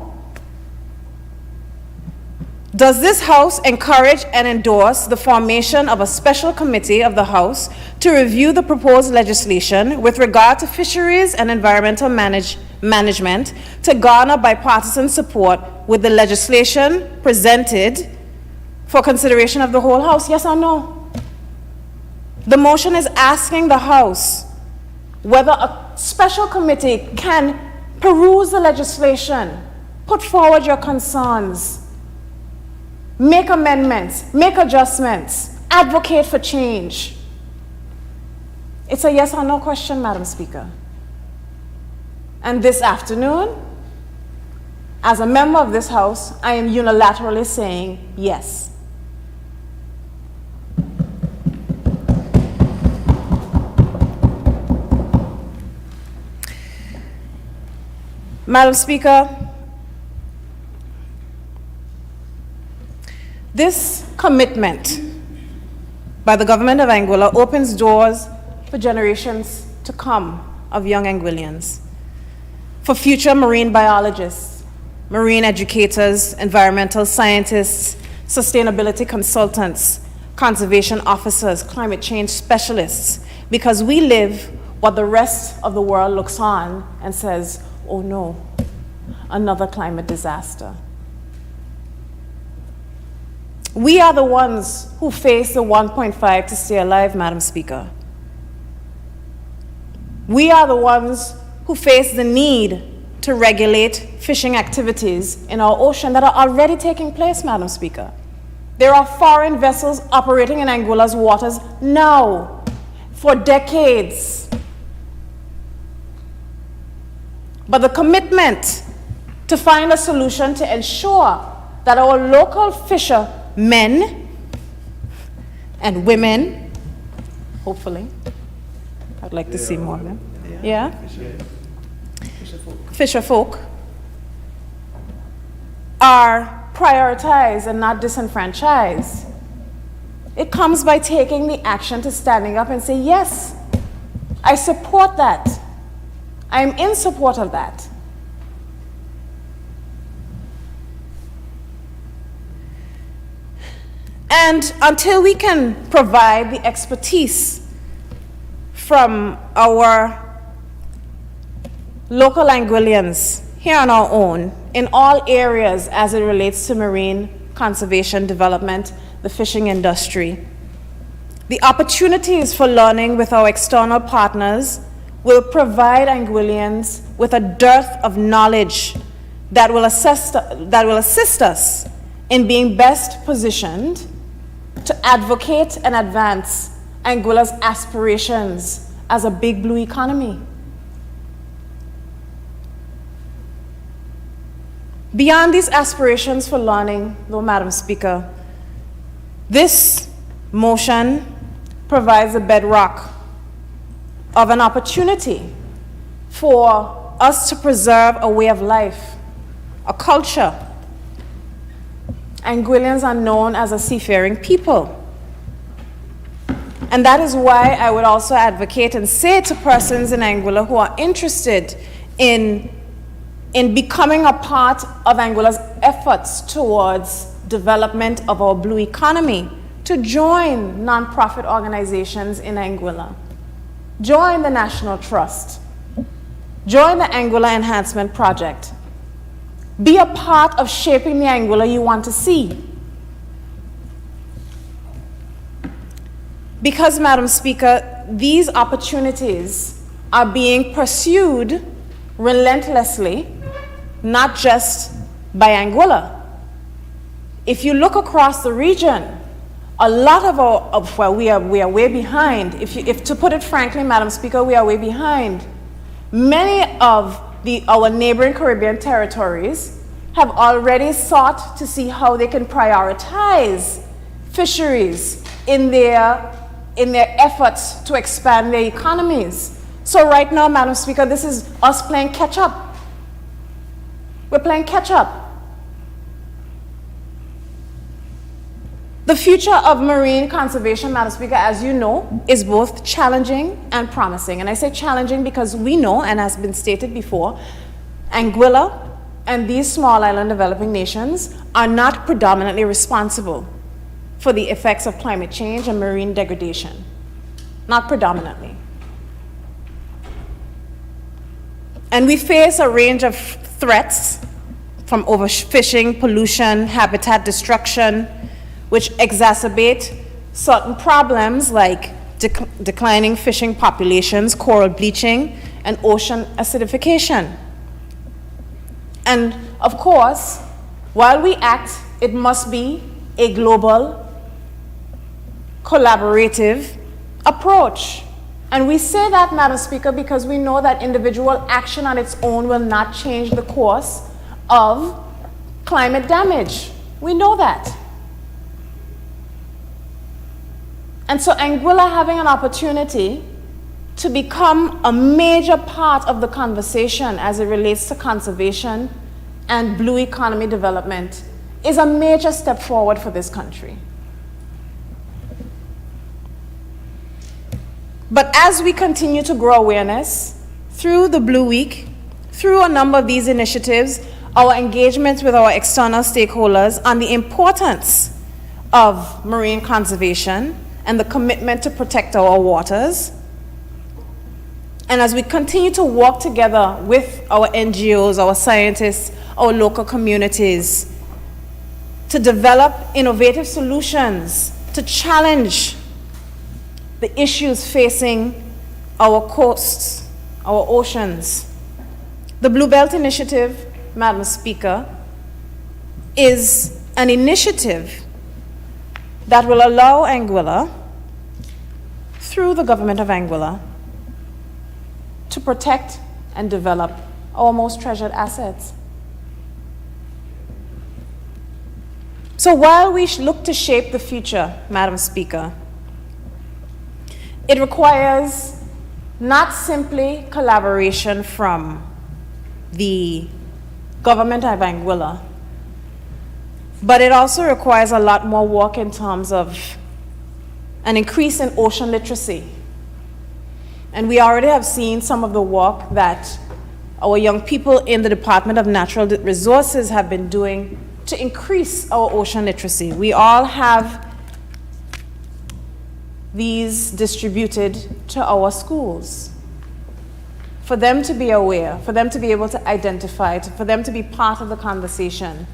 [SPEAKER 7] Does this House encourage and endorse the formation of a special committee of the House to review the proposed legislation with regard to fisheries and environmental management to garner bipartisan support with the legislation presented for consideration of the whole House? Yes or no? The motion is asking the House whether a special committee can peruse the legislation, put forward your concerns, make amendments, make adjustments, advocate for change. It's a yes or no question, Madam Speaker. And this afternoon, as a member of this House, I am unilaterally saying yes. Madam Speaker, this commitment by the government of Anguilla opens doors for generations to come of young Anguillians, for future marine biologists, marine educators, environmental scientists, sustainability consultants, conservation officers, climate change specialists, because we live what the rest of the world looks on and says, oh no, another climate disaster. We are the ones who face the 1.5 to stay alive, Madam Speaker. We are the ones who face the need to regulate fishing activities in our ocean that are already taking place, Madam Speaker. There are foreign vessels operating in Anguilla's waters now for decades. But the commitment to find a solution to ensure that our local fishermen and women, hopefully, I'd like to see more of them, Yeah? Fisher folk are prioritized and not disenfranchised. It comes by taking the action to standing up and say, yes, I support that. I'm in support of that. And until we can provide the expertise from our local Anguillians here on our own in all areas as it relates to marine conservation development, the fishing industry, the opportunities for learning with our external partners will provide Anguillians with a dearth of knowledge that will assist us in being best positioned to advocate and advance Anguilla's aspirations as a big blue economy. Beyond these aspirations for learning, though, Madam Speaker, this motion provides a bedrock of an opportunity for us to preserve a way of life, a culture. Anguillians are known as a seafaring people. And that is why I would also advocate and say to persons in Anguilla who are interested in becoming a part of Anguilla's efforts towards development of our blue economy, to join nonprofit organizations in Anguilla. Join the National Trust. Join the Anguilla Enhancement Project. Be a part of shaping the Anguilla you want to see. Because, Madam Speaker, these opportunities are being pursued relentlessly, not just by Anguilla. If you look across the region, a lot of well, we are way behind. If to put it frankly, Madam Speaker, we are way behind. Many of our neighboring Caribbean territories have already sought to see how they can prioritize fisheries in their efforts to expand their economies. So right now, Madam Speaker, this is us playing catch up. We're playing catch up. The future of marine conservation, Madam Speaker, as you know, is both challenging and promising. And I say challenging because we know, and has been stated before, Anguilla and these small island developing nations are not predominantly responsible for the effects of climate change and marine degradation. Not predominantly. And we face a range of threats from overfishing, pollution, habitat destruction, which exacerbate certain problems like declining fishing populations, coral bleaching, and ocean acidification. And of course, while we act, it must be a global, collaborative approach. And we say that, Madam Speaker, because we know that individual action on its own will not change the course of climate damage. We know that. And so Anguilla having an opportunity to become a major part of the conversation as it relates to conservation and blue economy development is a major step forward for this country. But as we continue to grow awareness through the Blue Week, through a number of these initiatives, our engagements with our external stakeholders on the importance of marine conservation and the commitment to protect our waters, and as we continue to work together with our NGOs, our scientists, our local communities, to develop innovative solutions to challenge the issues facing our coasts, our oceans. The Blue Belt Initiative, Madam Speaker, is an initiative that will allow Anguilla, through the government of Anguilla, to protect and develop our most treasured assets. So while we look to shape the future, Madam Speaker, it requires not simply collaboration from the government of Anguilla, but it also requires a lot more work in terms of an increase in ocean literacy. And we already have seen some of the work that our young people in the Department of Natural Resources have been doing to increase our ocean literacy. We all have these distributed to our schools for them to be aware, for them to be able to identify, for them to be part of the conversation,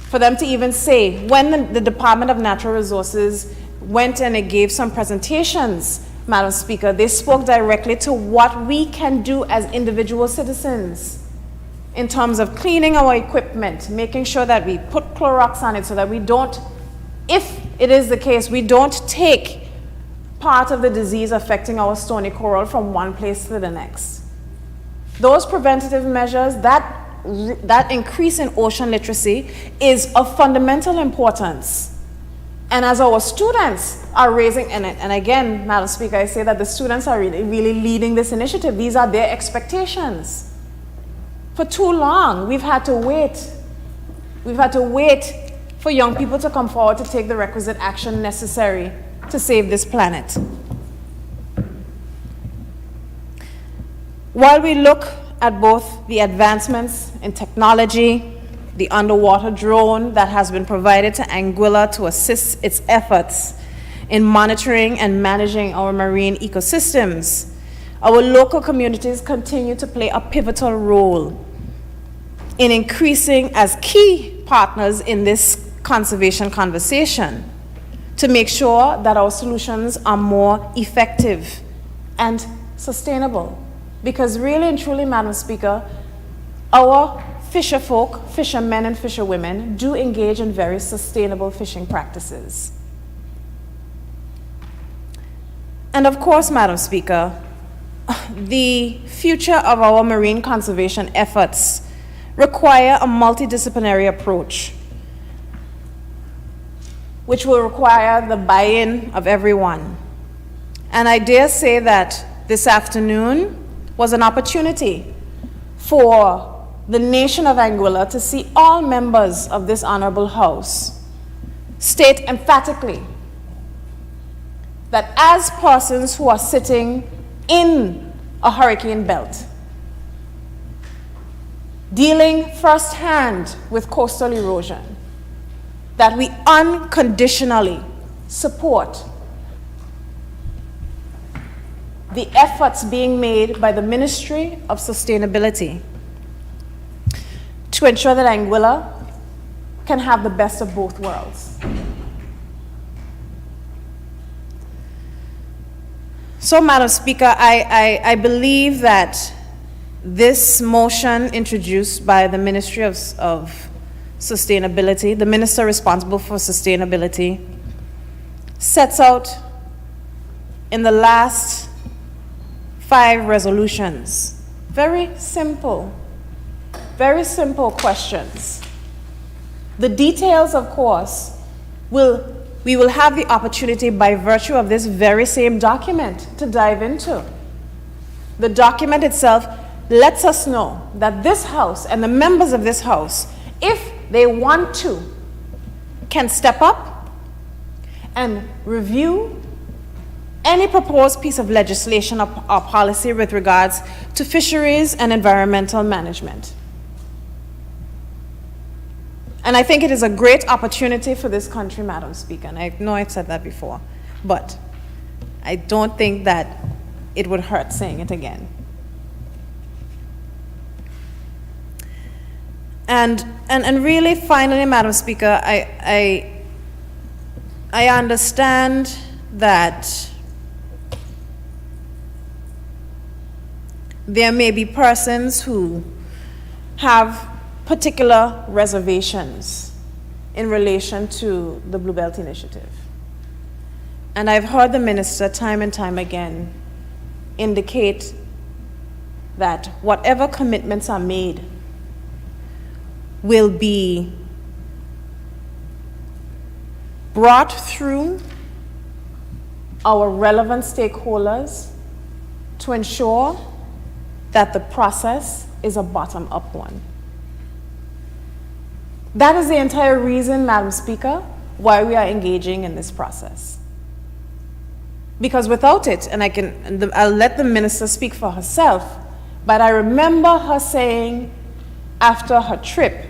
[SPEAKER 7] for them to even say, when the Department of Natural Resources went and it gave some presentations, Madam Speaker, they spoke directly to what we can do as individual citizens in terms of cleaning our equipment, making sure that we put Clorox on it so that we don't, if it is the case, we don't take part of the disease affecting our stony coral from one place to the next. Those preventative measures, that increase in ocean literacy is of fundamental importance. And as our students are raising, and again, Madam Speaker, I say that the students are really leading this initiative. These are their expectations. For too long, we've had to wait. We've had to wait for young people to come forward to take the requisite action necessary to save this planet. While we look at both the advancements in technology, the underwater drone that has been provided to Anguilla to assist its efforts in monitoring and managing our marine ecosystems, our local communities continue to play a pivotal role in increasing as key partners in this conservation conversation to make sure that our solutions are more effective and sustainable. Because really and truly, Madam Speaker, our fisher folk, fishermen and fisherwomen, do engage in very sustainable fishing practices. And of course, Madam Speaker, the future of our marine conservation efforts require a multidisciplinary approach, which will require the buy-in of everyone. And I dare say that this afternoon was an opportunity for the nation of Anguilla to see all members of this honorable House state emphatically that as persons who are sitting in a hurricane belt, dealing firsthand with coastal erosion, that we unconditionally support the efforts being made by the Ministry of Sustainability to ensure that Anguilla can have the best of both worlds. So, Madam Speaker, I believe that this motion introduced by the Ministry of Sustainability, the Minister responsible for sustainability, sets out in the last 5 resolutions very simple questions. The details, of course, we will have the opportunity by virtue of this very same document to dive into. The document itself lets us know that this House and the members of this House, if they want to, can step up and review any proposed piece of legislation or policy with regards to fisheries and environmental management. And I think it is a great opportunity for this country, Madam Speaker, and I know I've said that before, but I don't think that it would hurt saying it again. And really, finally, Madam Speaker, I understand that there may be persons who have particular reservations in relation to the Blue Belt Initiative. And I've heard the Minister time and time again indicate that whatever commitments are made will be brought through our relevant stakeholders to ensure that the process is a bottom-up one. That is the entire reason, Madam Speaker, why we are engaging in this process. Because without it, and I'll let the minister speak for herself, but I remember her saying after her trip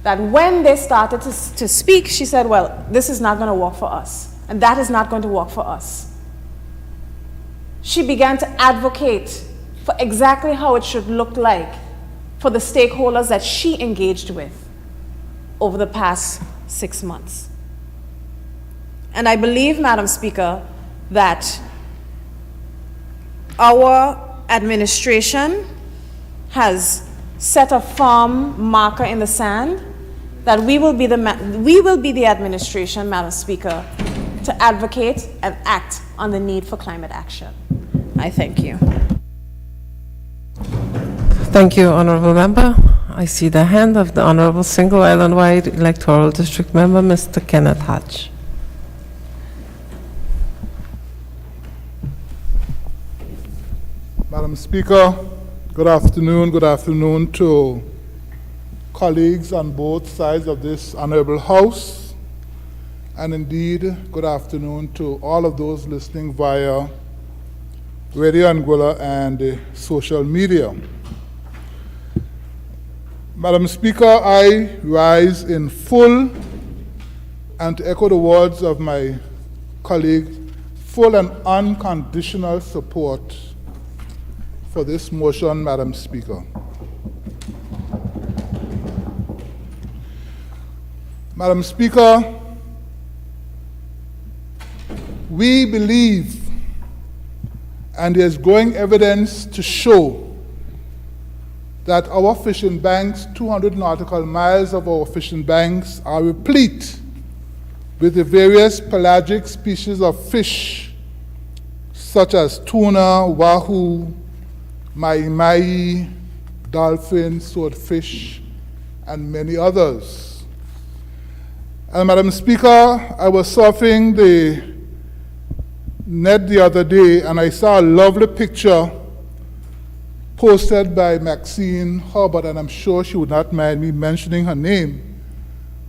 [SPEAKER 7] that when they started to speak, she said, well, this is not going to work for us, and that is not going to work for us. She began to advocate for exactly how it should look like for the stakeholders that she engaged with over the past 6 months. And I believe, Madam Speaker, that our administration has set a firm marker in the sand that we will be the administration, Madam Speaker, to advocate and act on the need for climate action. I thank you.
[SPEAKER 2] Thank you, Honorable Member. I see the hand of the Honorable Single Island-wide Electoral District Member, Mr. Kenneth Hatch.
[SPEAKER 14] Madam Speaker, good afternoon to colleagues on both sides of this honorable House, and indeed, good afternoon to all of those listening via Radio Anguilla and social media. Madam Speaker, I rise in full, and to echo the words of my colleague, full and unconditional support for this motion, Madam Speaker. Madam Speaker, we believe, and there's growing evidence to show, that our fishing banks, 200 nautical miles of our fishing banks, are replete with the various pelagic species of fish, such as tuna, wahoo, mahi-mahi, dolphin, swordfish, and many others. And Madam Speaker, I was surfing the net the other day, and I saw a lovely picture posted by Maxine Hubbard, and I'm sure she would not mind me mentioning her name,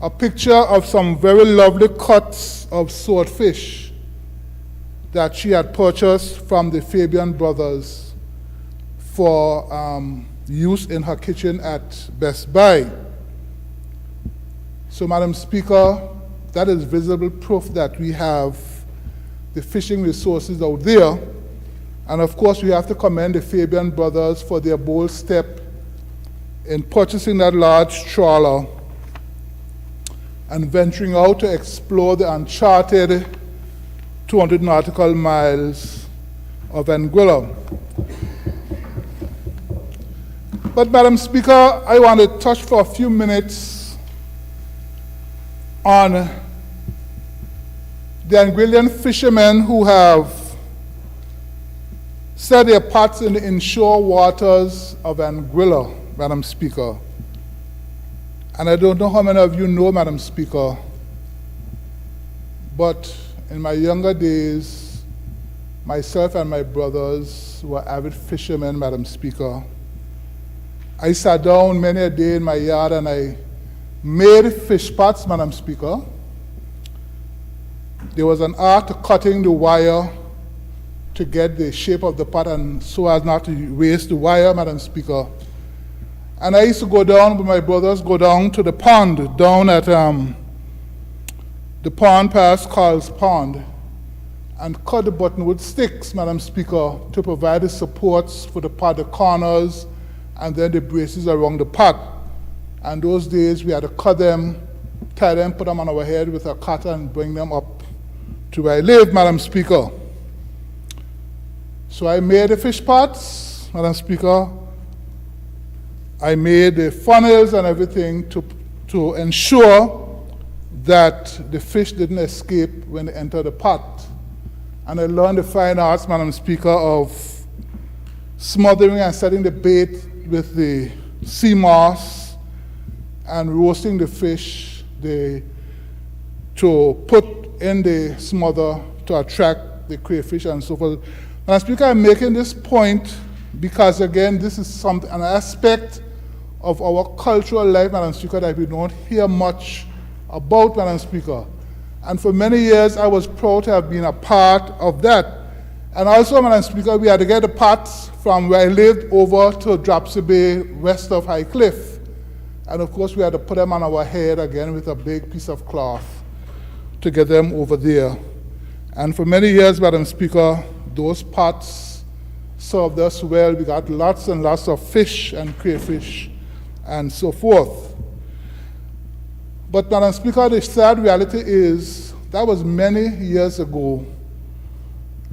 [SPEAKER 14] a picture of some very lovely cuts of swordfish that she had purchased from the Fabian brothers for use in her kitchen at Best Buy. So, Madam Speaker, that is visible proof that we have the fishing resources out there. And of course, we have to commend the Fabian brothers for their bold step in purchasing that large trawler and venturing out to explore the uncharted 200 nautical miles of Anguilla. But Madam Speaker, I want to touch for a few minutes on the Anguillan fishermen who have set their pots in the inshore waters of Anguilla, Madam Speaker. And I don't know how many of you know, Madam Speaker, but in my younger days, myself and my brothers were avid fishermen, Madam Speaker. I sat down many a day in my yard and I made fish pots, Madam Speaker. There was an art to cutting the wire to get the shape of the pot and so as not to waste the wire, Madam Speaker. And I used to go down with my brothers, go down to the pond, down at the pond past Carl's Pond, and cut the buttonwood sticks, Madam Speaker, to provide the supports for the pot, the corners, and then the braces around the pot. And those days we had to cut them, tie them, put them on our head with a cutter and bring them up to where I live, Madam Speaker. So I made the fish pots, Madam Speaker. I made the funnels and everything to ensure that the fish didn't escape when they entered the pot. And I learned the fine arts, Madam Speaker, of smothering and setting the bait with the sea moss and roasting the fish to put in the smother to attract the crayfish and so forth. Madam Speaker, I'm making this point because, again, this is an aspect of our cultural life, Madam Speaker, that we don't hear much about, Madam Speaker. And for many years, I was proud to have been a part of that. And also, Madam Speaker, we had to get the pots from where I lived over to Dropsy Bay, west of High Cliff. And of course, we had to put them on our head again with a big piece of cloth to get them over there. And for many years, Madam Speaker, those pots served us well. We got lots and lots of fish and crayfish and so forth. But Madam Speaker, the sad reality is that was many years ago.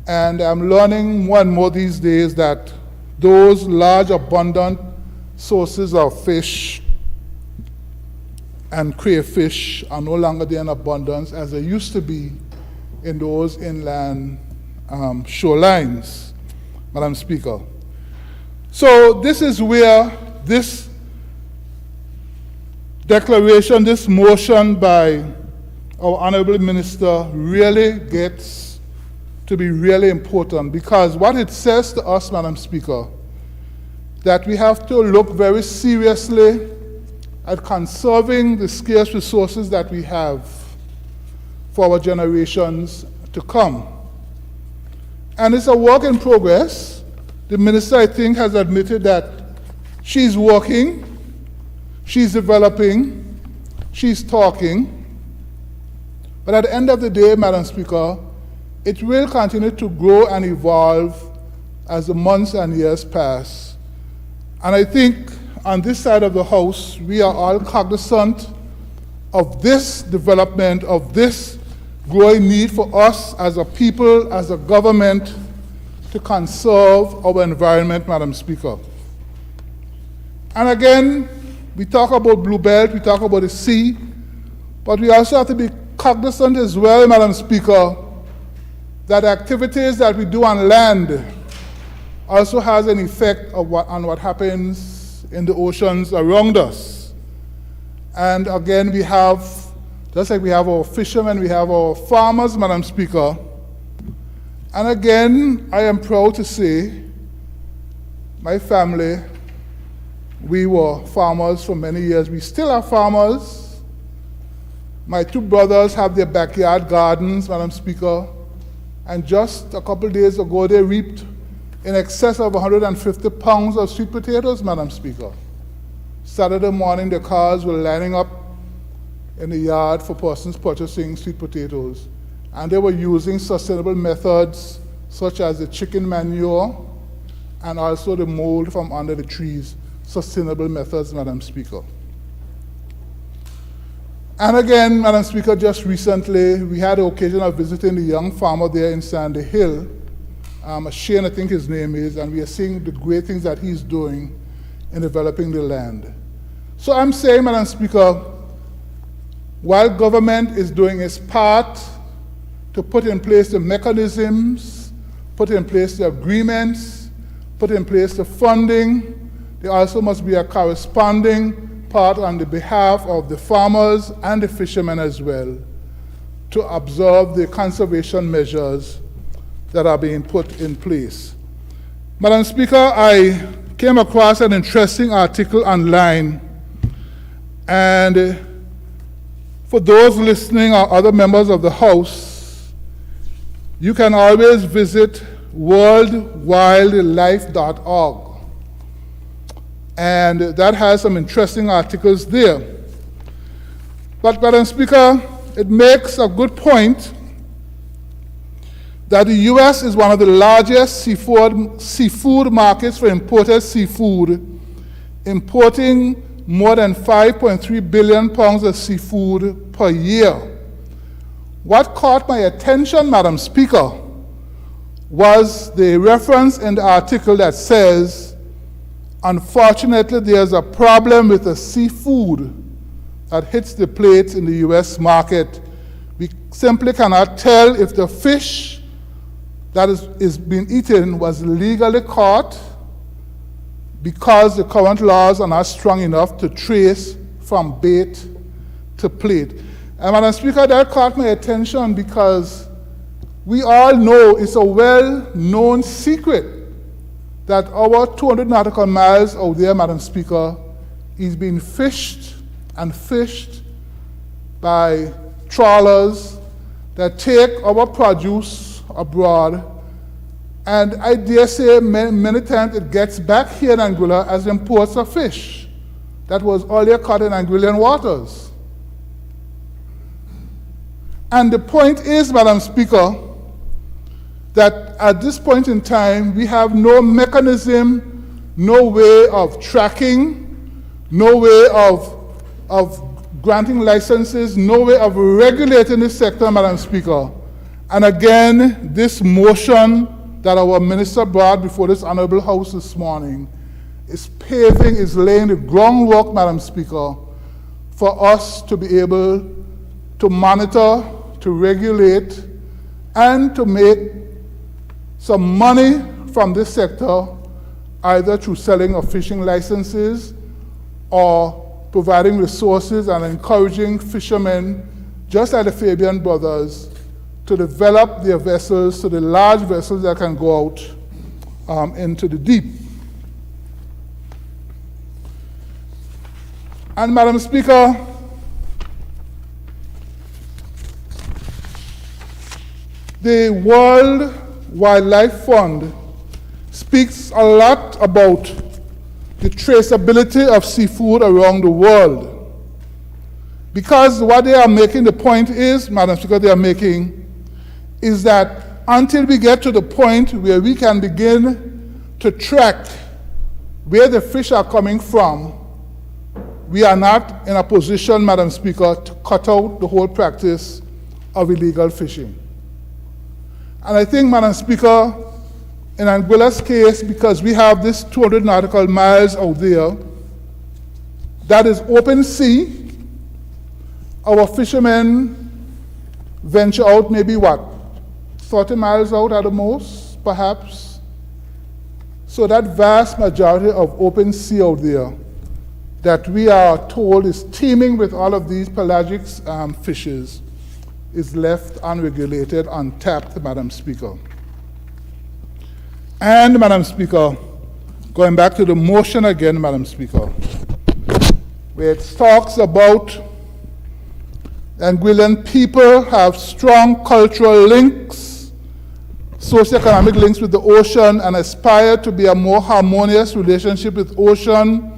[SPEAKER 14] And I'm learning more and more these days that those large, abundant sources of fish and crayfish are no longer there in abundance as they used to be in those inland shorelines, Madam Speaker. So this is where this declaration, this motion by our Honorable Minister really gets to be really important, because what it says to us, Madam Speaker, that we have to look very seriously at conserving the scarce resources that we have for our generations to come. And it's a work in progress. The minister, I think, has admitted that she's working, she's developing, she's talking. But at the end of the day, Madam Speaker, it will continue to grow and evolve as the months and years pass. And I think on this side of the House, we are all cognizant of this development, of this growing need for us as a people, as a government, to conserve our environment, Madam Speaker. And again, we talk about Blue Belt, we talk about the sea, but we also have to be cognizant as well, Madam Speaker, that activities that we do on land also has an effect on what happens in the oceans around us. And again, we have, just like we have our fishermen, we have our farmers, Madam Speaker. And again, I am proud to say, my family, we were farmers for many years. We still are farmers. My two brothers have their backyard gardens, Madam Speaker. And just a couple days ago, they reaped in excess of 150 pounds of sweet potatoes, Madam Speaker. Saturday morning, the cars were lining up in the yard for persons purchasing sweet potatoes. And they were using sustainable methods such as the chicken manure and also the mold from under the trees. Sustainable methods, Madam Speaker. And again, Madam Speaker, just recently, we had the occasion of visiting the young farmer there in Sandy Hill, Shane, I think his name is, and we are seeing the great things that he's doing in developing the land. So I'm saying, Madam Speaker, while government is doing its part to put in place the mechanisms, put in place the agreements, put in place the funding, there also must be a corresponding part on the behalf of the farmers and the fishermen as well to observe the conservation measures that are being put in place. Madam Speaker, I came across an interesting article online, and for those listening or other members of the House, you can always visit worldwildlife.org. And that has some interesting articles there. But, Madam Speaker, it makes a good point that the U.S. is one of the largest seafood markets for imported seafood, importing more than 5.3 billion pounds of seafood per year. What caught my attention, Madam Speaker, was the reference in the article that says, unfortunately, there's a problem with the seafood that hits the plates in the U.S. market. We simply cannot tell if the fish that is being eaten was legally caught because the current laws are not strong enough to trace from bait to plate. And Madam Speaker, that caught my attention because We all know, it's a well-known secret that our 200 nautical miles out there, Madam Speaker, is being fished and fished by trawlers that take our produce abroad, and I dare say many times it gets back here in Anguilla as imports of fish that was earlier caught in Anguillan waters. And the point is, Madam Speaker, that at this point in time, we have no mechanism, no way of tracking, no way of granting licenses, no way of regulating this sector, Madam Speaker. And again, this motion that our minister brought before this honorable House this morning is laying the groundwork, Madam Speaker, for us to be able to monitor, to regulate, and to make some money from this sector, either through selling of fishing licenses or providing resources and encouraging fishermen, just like the Fabian brothers, to develop their vessels to the large vessels that can go out into the deep. And Madam Speaker, the World Wildlife Fund speaks a lot about the traceability of seafood around the world. Because what they are making, the point is, Madam Speaker, they are making, is that until we get to the point where we can begin to track where the fish are coming from, we are not in a position, Madam Speaker, to cut out the whole practice of illegal fishing. And I think, Madam Speaker, in Anguilla's case, because we have this 200 nautical miles out there, that is open sea. Our fishermen venture out maybe 30 miles out at the most, perhaps. So that vast majority of open sea out there that we are told is teeming with all of these pelagic fishes is left unregulated, untapped, Madam Speaker. And, Madam Speaker, going back to the motion again, Madam Speaker, where it talks about Anguillan people have strong cultural links, socioeconomic links with the ocean, and aspire to be a more harmonious relationship with ocean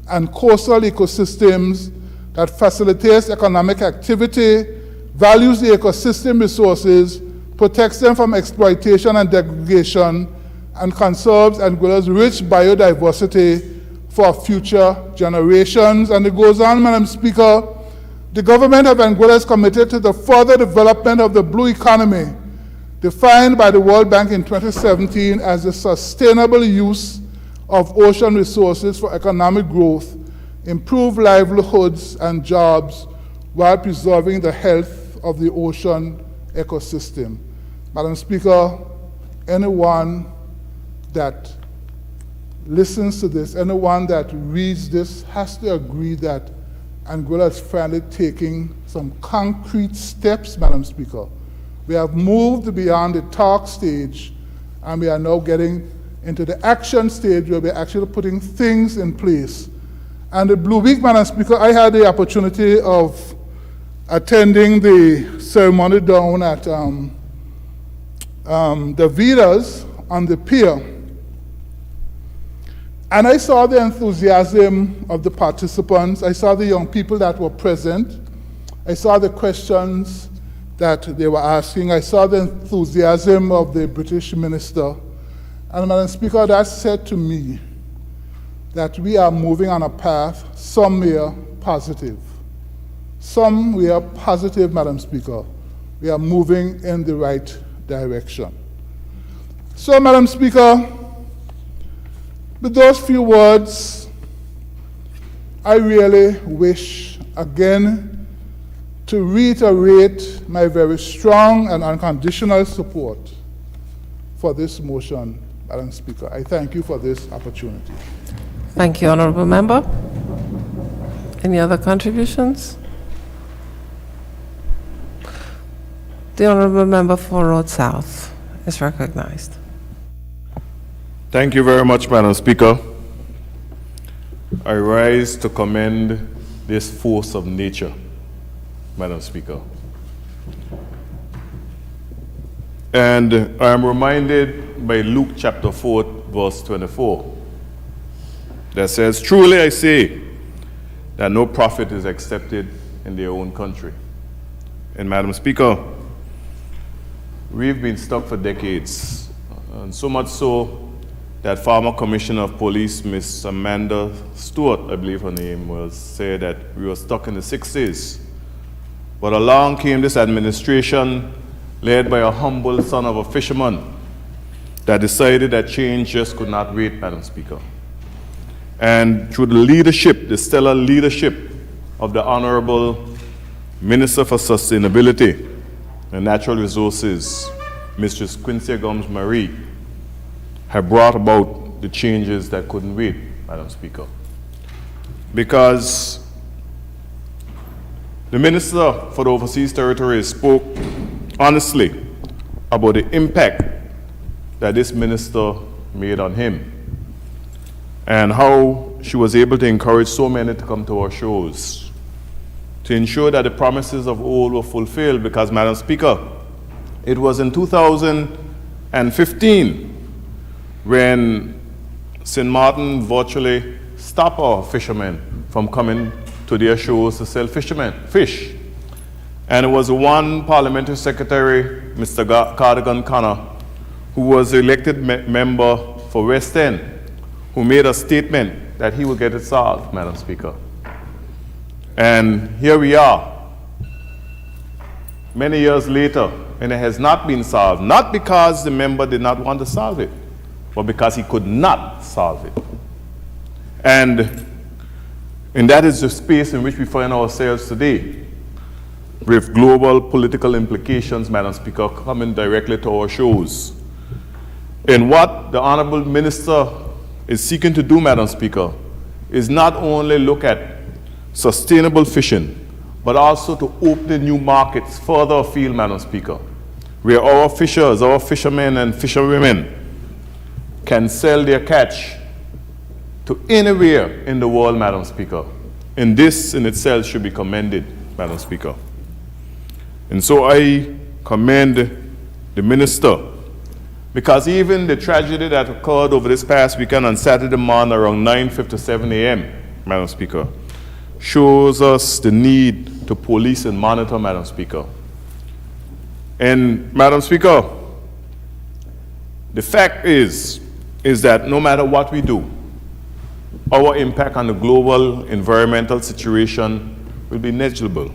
[SPEAKER 14] and coastal ecosystems that facilitates economic activity, values the ecosystem resources, protects them from exploitation and degradation, and conserves Anguilla's rich biodiversity for future generations. And it goes on, Madam Speaker, the government of Anguilla is committed to the further development of the blue economy, defined by the World Bank in 2017 as the sustainable use of ocean resources for economic growth, improve livelihoods and jobs, while preserving the health of the ocean ecosystem. Madam Speaker, anyone that listens to this, anyone that reads this has to agree that Anguilla is finally taking some concrete steps, Madam Speaker. We have moved beyond the talk stage, and we are now getting into the action stage where we're actually putting things in place. And the Blue Week, Madam Speaker, I had the opportunity of attending the ceremony down at the Vidas on the pier. And I saw the enthusiasm of the participants. I saw the young people that were present. I saw the questions that they were asking. I saw the enthusiasm of the British minister. And Madam Speaker, that said to me that we are moving on a path somewhere positive. Somewhere positive, Madam Speaker. We are moving in the right direction. So, Madam Speaker, with those few words, I really wish again to reiterate my very strong and unconditional support for this motion, Madam Speaker. I thank you for this opportunity.
[SPEAKER 2] Thank you, Honourable Member. Any other contributions? The Honorable Member for Road South is recognized.
[SPEAKER 12] Thank you very much, Madam Speaker. I rise to commend this force of nature, Madam Speaker. And I am reminded by Luke chapter 4, verse 24, that says, "Truly I say that no prophet is accepted in their own country." And Madam Speaker, we've been stuck for decades, and so much so that former Commissioner of Police, Miss Amanda Stewart, I believe her name was, said that we were stuck in the 60s. But along came this administration led by a humble son of a fisherman that decided that change just could not wait, Madam Speaker. And through the leadership, the stellar leadership of the Honorable Minister for Sustainability and Natural Resources, Mistress Quincy Gomes-Marie, have brought about the changes that couldn't wait, Madam Speaker. Because the Minister for the Overseas Territories spoke honestly about the impact that this minister made on him and how she was able to encourage so many to come to our shows to ensure that the promises of old were fulfilled. Because, Madam Speaker, it was in 2015 when St. Martin virtually stopped our fishermen from coming to their shows to sell fish. And it was one parliamentary secretary, Mr. Cardigan Connor, who was elected member for West End, who made a statement that he would get it solved, Madam Speaker. And here we are, many years later, and it has not been solved, not because the member did not want to solve it, but because he could not solve it. And that is the space in which we find ourselves today, with global political implications, Madam Speaker, coming directly to our shows. And what the Honorable Minister is seeking to do, Madam Speaker, is not only look at sustainable fishing, but also to open new markets further afield, Madam Speaker, where our fishers, our fishermen and fisherwomen can sell their catch to anywhere in the world, Madam Speaker. And this in itself should be commended, Madam Speaker. And so I commend the Minister, because even the tragedy that occurred over this past weekend on Saturday morning around 9:57 a.m., Madam Speaker, shows us the need to police and monitor, Madam Speaker. And Madam Speaker, the fact is that no matter what we do, our impact on the global environmental situation will be negligible.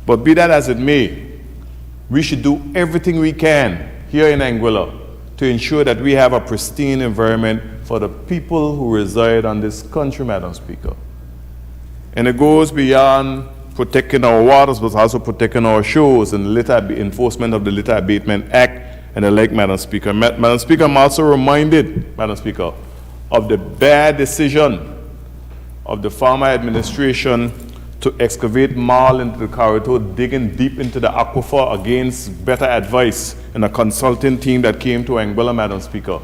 [SPEAKER 12] But be that as it may, we should do everything we can here in Anguilla to ensure that we have a pristine environment for the people who reside on this country, Madam Speaker. And it goes beyond protecting our waters, but also protecting our shores and enforcement of the Litter Abatement Act and the like, Madam Speaker. Madam Speaker, I'm also reminded, Madam Speaker, of the bad decision of the former administration to excavate marl into the corridor, digging deep into the aquifer against better advice and a consulting team that came to Anguilla, Madam Speaker.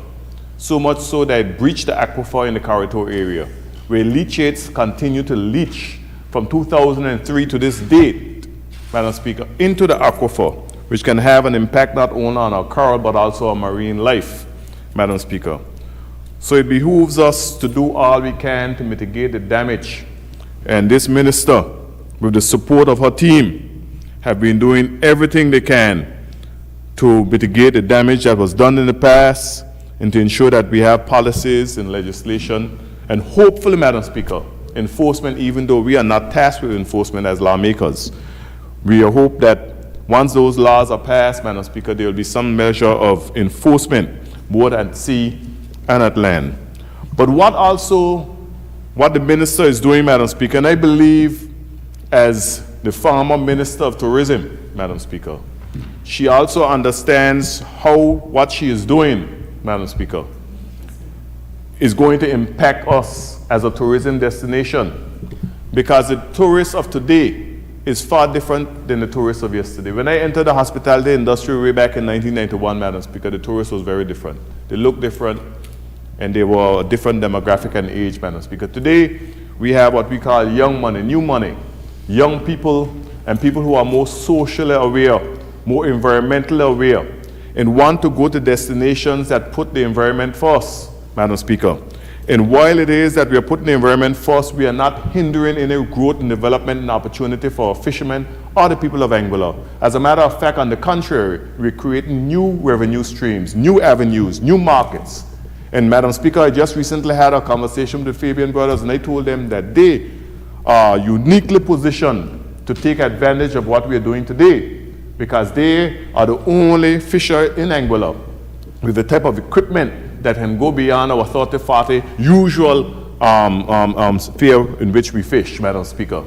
[SPEAKER 12] So much so that it breached the aquifer in the corridor area, where leachates continue to leach from 2003 to this date, Madam Speaker, into the aquifer, which can have an impact not only on our coral but also our marine life, Madam Speaker. So it behooves us to do all we can to mitigate the damage. And this minister, with the support of her team, have been doing everything they can to mitigate the damage that was done in the past and to ensure that we have policies and legislation and hopefully, Madam Speaker, enforcement, even though we are not tasked with enforcement as lawmakers. We hope that once those laws are passed, Madam Speaker, there will be some measure of enforcement, both at sea and at land. But what the minister is doing, Madam Speaker, and I believe as the former Minister of Tourism, Madam Speaker, she also understands how what she is doing, Madam Speaker, is going to impact us as a tourism destination. Because the tourists of today is far different than the tourists of yesterday. When I entered the hospitality industry way back in 1991, Madam Speaker, the tourists was very different. They looked different, and they were a different demographic and age, Madam Speaker. Today, we have what we call young money, new money, young people and people who are more socially aware, more environmentally aware, and want to go to destinations that put the environment first, Madam Speaker. And while it is that we are putting the environment first, we are not hindering any growth and development and opportunity for our fishermen or the people of Anguilla. As a matter of fact, on the contrary, we're creating new revenue streams, new avenues, new markets. And Madam Speaker, I just recently had a conversation with the Fabian brothers, and I told them that they are uniquely positioned to take advantage of what we are doing today, because they are the only fisher in Anguilla with the type of equipment that can go beyond our 30-40 usual sphere in which we fish, Madam Speaker.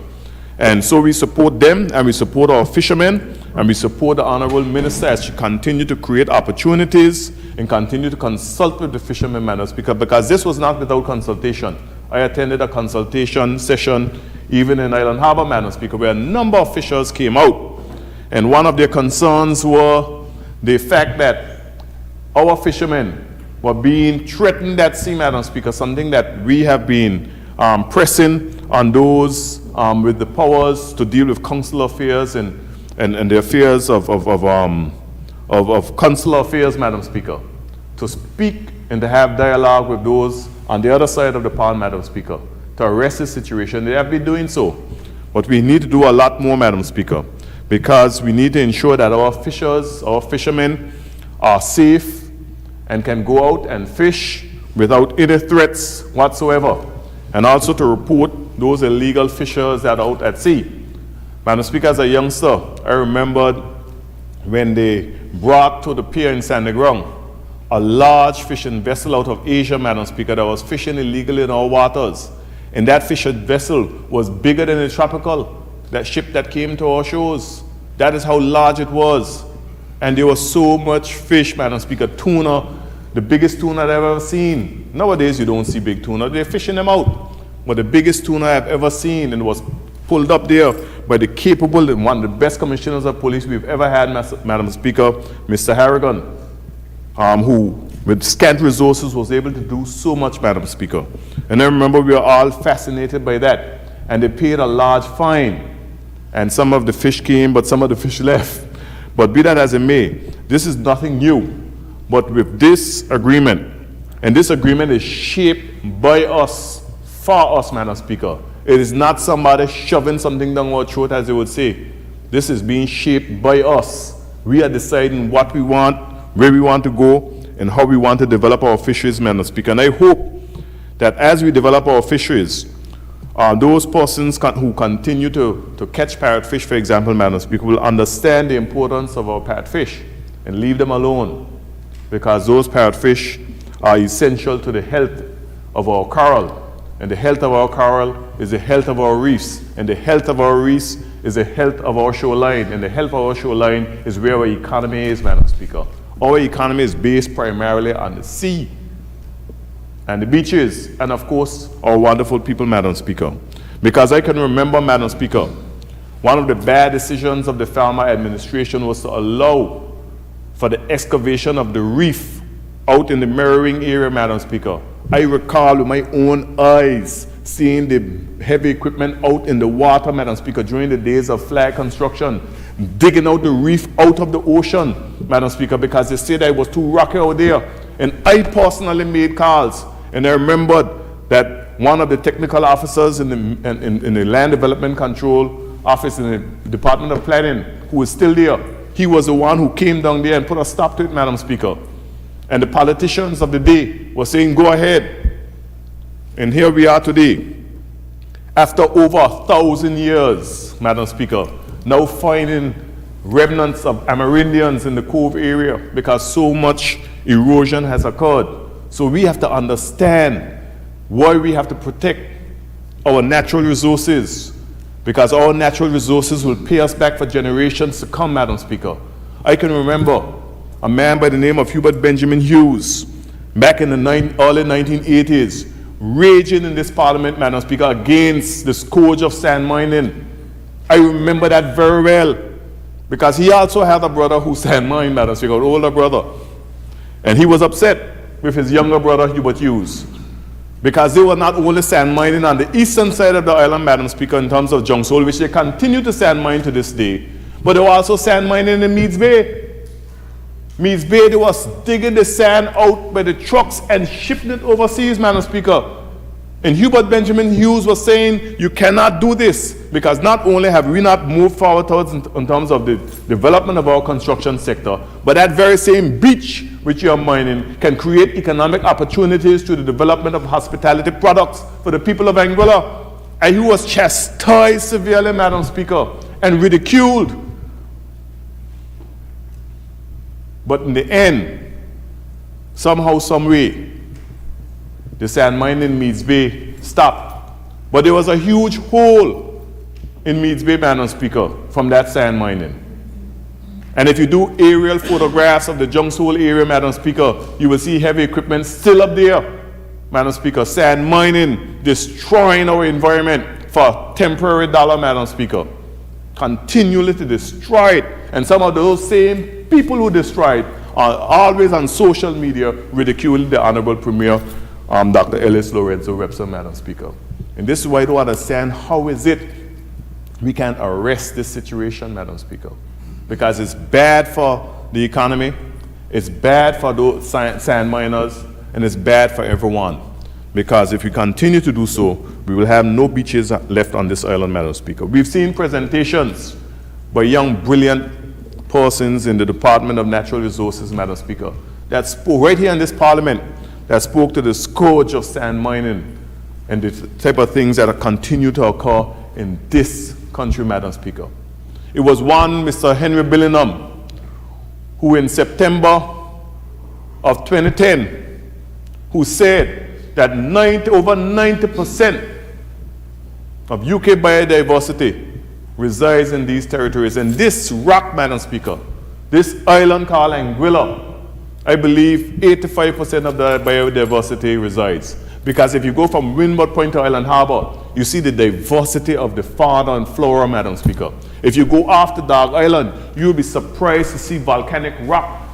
[SPEAKER 12] And so we support them, and we support our fishermen, and we support the Honorable Minister as she continue to create opportunities and continue to consult with the fishermen, Madam Speaker, because this was not without consultation. I attended a consultation session even in Island Harbor, Madam Speaker, where a number of fishers came out. And one of their concerns were the fact that our fishermen were being threatened at sea, Madam Speaker, something that we have been pressing on those with the powers to deal with consular affairs and the affairs of consular affairs, Madam Speaker, to speak and to have dialogue with those on the other side of the pond, Madam Speaker, to arrest the situation. They have been doing so. But we need to do a lot more, Madam Speaker, because we need to ensure that our fishers, our fishermen are safe and can go out and fish without any threats whatsoever. And also to report those illegal fishers that are out at sea. Madam Speaker, as a youngster, I remembered when they brought to the pier in Sandy Ground a large fishing vessel out of Asia, Madam Speaker, that was fishing illegally in our waters. And that fishing vessel was bigger than the Tropical, that ship that came to our shores. That is how large it was. And there was so much fish, Madam Speaker, tuna, the biggest tuna I've ever seen. Nowadays you don't see big tuna, they're fishing them out. But the biggest tuna I've ever seen, and was pulled up there by the capable and one of the best commissioners of police we've ever had, Madam Speaker, Mr. Harrigan, who with scant resources was able to do so much, Madam Speaker. And I remember we were all fascinated by that. And they paid a large fine. And some of the fish came, but some of the fish left. But be that as it may, this is nothing new. But with this agreement, and this agreement is shaped by us, for us, Madam Speaker. It is not somebody shoving something down our throat, as they would say. This is being shaped by us. We are deciding what we want, where we want to go, and how we want to develop our fisheries, Madam Speaker. And I hope that as we develop our fisheries, those persons who continue to catch parrotfish, for example, Madam Speaker, will understand the importance of our parrotfish and leave them alone, because those parrotfish are essential to the health of our coral. And the health of our coral is the health of our reefs. And the health of our reefs is the health of our shoreline. And the health of our shoreline is where our economy is, Madam Speaker. Our economy is based primarily on the sea and the beaches, and of course, our wonderful people, Madam Speaker. Because I can remember, Madam Speaker, one of the bad decisions of the Farmer administration was to allow for the excavation of the reef out in the mirroring area, Madam Speaker. I recall with my own eyes seeing the heavy equipment out in the water, Madam Speaker, during the days of flag construction, digging out the reef out of the ocean, Madam Speaker, because they said that it was too rocky out there. And I personally made calls, and I remembered that one of the technical officers in the Land Development Control Office in the Department of Planning, who is still there, he was the one who came down there and put a stop to it, Madam Speaker. And the politicians of the day were saying, go ahead. And here we are today, after over 1,000 years, Madam Speaker, now finding remnants of Amerindians in the Cove area because so much erosion has occurred. So we have to understand why we have to protect our natural resources, because our natural resources will pay us back for generations to come, Madam Speaker. I can remember a man by the name of Hubert Benjamin Hughes, back in the early 1980s, raging in this parliament, Madam Speaker, against the scourge of sand mining. I remember that very well, because he also had a brother who sand mined, Madam Speaker, an older brother. And he was upset with his younger brother, Hubert Hughes, because they were not only sand mining on the eastern side of the island, Madam Speaker, in terms of Junks Hole, which they continue to sand mine to this day, but they were also sand mining in Meads Bay. Meads Bay, they was digging the sand out by the trucks and shipping it overseas, Madam Speaker. And Hubert Benjamin Hughes was saying, you cannot do this, because not only have we not moved forward towards in terms of the development of our construction sector, but that very same beach which you are mining can create economic opportunities to the development of hospitality products for the people of Anguilla. And he was chastised severely, Madam Speaker, and ridiculed. But in the end, somehow, some way, the sand mine in Meads Bay stopped. But there was a huge hole in Meads Bay, Madam Speaker, from that sand mining. And if you do aerial photographs of the Junks Hole area, Madam Speaker, you will see heavy equipment still up there, Madam Speaker, sand mining, destroying our environment for temporary dollar, Madam Speaker. Continually to destroy it. And some of those same people who destroy it are always on social media ridiculing the Honorable Premier, Dr. Ellis Lorenzo Webster, Madam Speaker. And this is why I don't understand how is it we can arrest this situation, Madam Speaker. Because it's bad for the economy, it's bad for those sand miners, and it's bad for everyone. Because if we continue to do so, we will have no beaches left on this island, Madam Speaker. We've seen presentations by young, brilliant persons in the Department of Natural Resources, Madam Speaker, that spoke right here in this Parliament, that spoke to the scourge of sand mining and the type of things that continue to occur in this country, Madam Speaker. It was one Mr. Henry Billingham, who in September of 2010, who said that over 90% of UK biodiversity resides in these territories. And this rock, Madam Speaker, this island called Anguilla, I believe 85% of the biodiversity resides. Because if you go from Windward Point to Island Harbor, you see the diversity of the fauna and flora, Madam Speaker. If you go off to Dog Island, you'll be surprised to see volcanic rock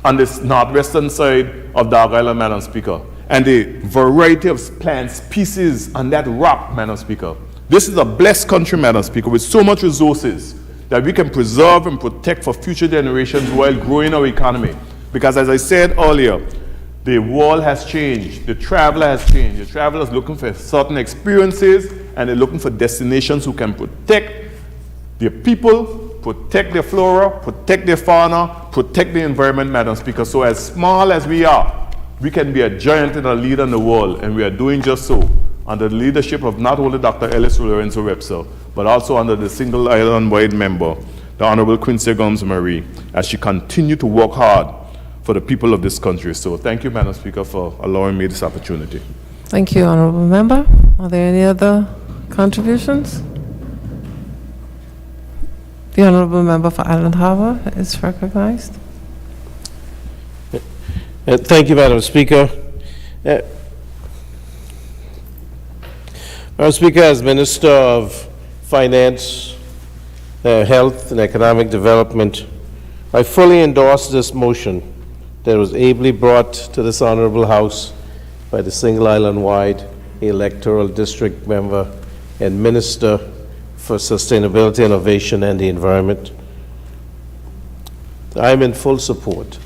[SPEAKER 12] on this northwestern side of Dog Island, Madam Speaker. And the variety of plant species on that rock, Madam Speaker. This is a blessed country, Madam Speaker, with so much resources that we can preserve and protect for future generations while growing our economy. Because as I said earlier, the world has changed, the traveler has changed. The traveler is looking for certain experiences, and they're looking for destinations who can protect their people, protect their flora, protect their fauna, protect the environment, Madam Speaker. So as small as we are, we can be a giant and a leader in the world, and we are doing just so under the leadership of not only Dr. Ellis Lorenzo Webster, but also under the single island-wide member, the Honorable Quincy Gomes Marie, as she continues to work hard for the people of this country. So thank you, Madam Speaker, for allowing me this opportunity.
[SPEAKER 2] Thank you, Honorable Member. Are there any other contributions? The Honorable Member for Island Harbor is recognized.
[SPEAKER 11] Thank you, Madam Speaker. Madam Speaker, as Minister of Finance, Health and Economic Development, I fully endorse this motion that was ably brought to this Honorable House by the single island-wide electoral district member and Minister for Sustainability, Innovation and the Environment. I'm in full support.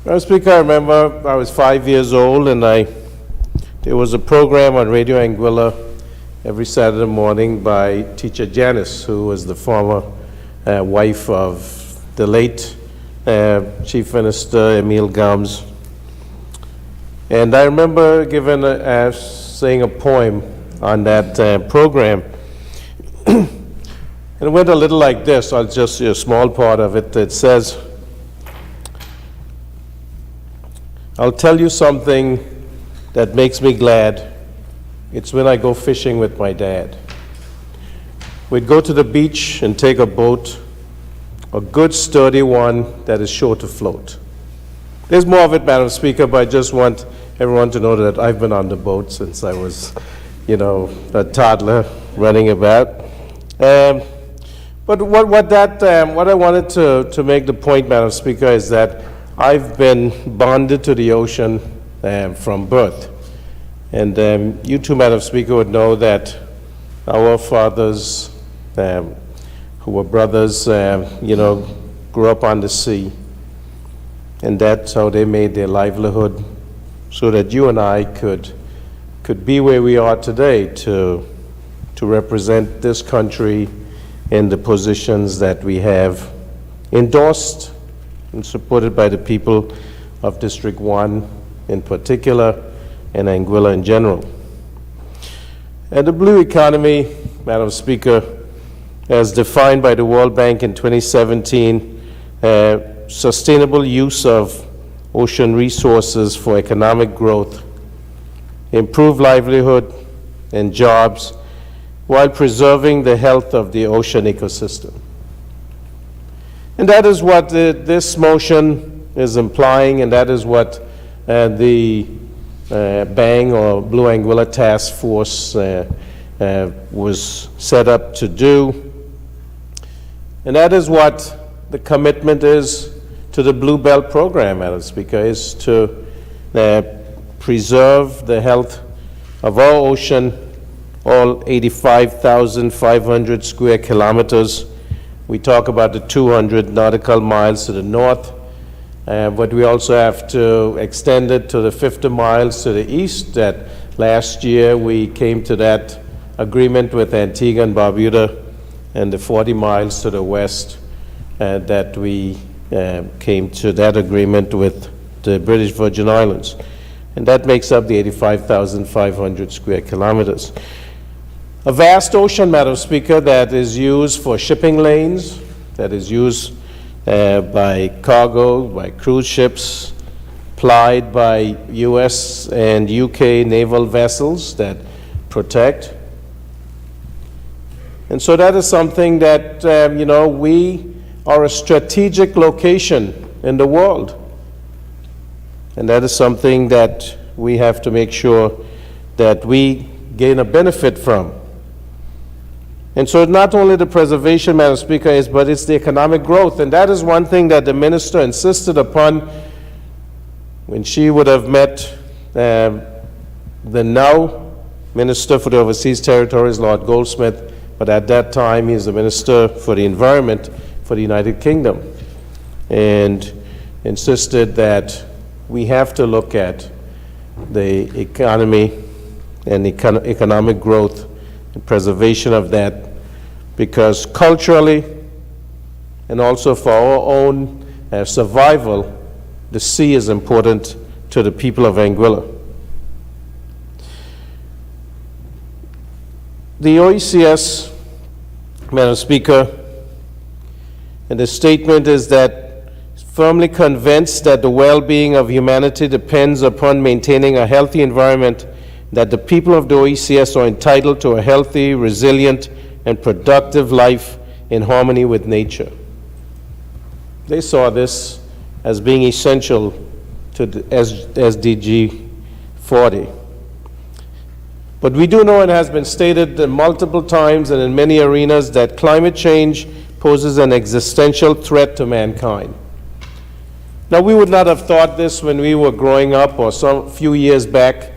[SPEAKER 11] Madam Speaker, I remember I was 5 years old, and there was a program on Radio Anguilla every Saturday morning by teacher Janice, who was the former wife of the late Chief Minister Emil Gomes. And I remember saying a poem on that program. And it went a little like this. I'll just see a small part of it. It says, I'll tell you something that makes me glad. It's when I go fishing with my dad. We'd go to the beach and take a boat, a good sturdy one that is sure to float. There's more of it, Madam Speaker, but I just want everyone to know that I've been on the boat since I was, a toddler. running about. But what I wanted to make the point, Madam Speaker, is that I've been bonded to the ocean from birth. And you too, Madam Speaker, would know that our fathers, who were brothers, grew up on the sea. And that's how they made their livelihood, so that you and I could be where we are today to represent this country in the positions that we have endorsed and supported by the people of District 1 in particular and Anguilla in general. And the blue economy, Madam Speaker, as defined by the World Bank in 2017, sustainable use of ocean resources for economic growth, improved livelihood and jobs, while preserving the health of the ocean ecosystem. And that is what this motion is implying, and that is what the BANG, or Blue Anguilla Task Force, was set up to do. And that is what the commitment is to the Blue Belt program, Madam Speaker, is to preserve the health of our ocean, all 85,500 square kilometers. We talk about the 200 nautical miles to the north, but we also have to extend it to the 50 miles to the east. That last year we came to that agreement with Antigua and Barbuda, and the 40 miles to the west that we came to that agreement with the British Virgin Islands. And that makes up the 85,500 square kilometers. A vast ocean, Madam Speaker, that is used for shipping lanes, that is used by cargo, by cruise ships, plied by US and UK naval vessels that protect. And so that is something that, we are a strategic location in the world. And that is something that we have to make sure that we gain a benefit from. And so not only the preservation, Madam Speaker, but it's the economic growth. And that is one thing that the minister insisted upon when she would have met the now Minister for the Overseas Territories, Lord Goldsmith, but at that time he's the Minister for the Environment for the United Kingdom, and insisted that we have to look at the economy and economic growth and preservation of that, because culturally and also for our own survival, the sea is important to the people of Anguilla. The OECS, Madam Speaker, and the statement is that firmly convinced that the well-being of humanity depends upon maintaining a healthy environment, that the people of the OECS are entitled to a healthy, resilient, and productive life in harmony with nature. They saw this as being essential to the SDG 40. But we do know, it has been stated multiple times and in many arenas, that climate change poses an existential threat to mankind. Now, we would not have thought this when we were growing up or some few years back,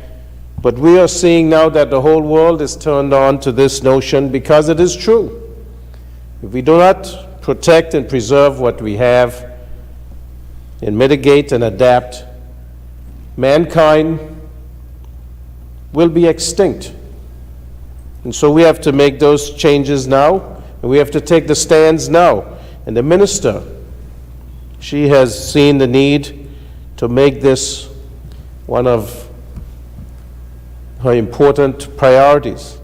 [SPEAKER 11] but we are seeing now that the whole world is turned on to this notion, because it is true. If we do not protect and preserve what we have and mitigate and adapt, mankind will be extinct. And so we have to make those changes now, and we have to take the stands now. And the minister, she has seen the need to make this one of her important priorities.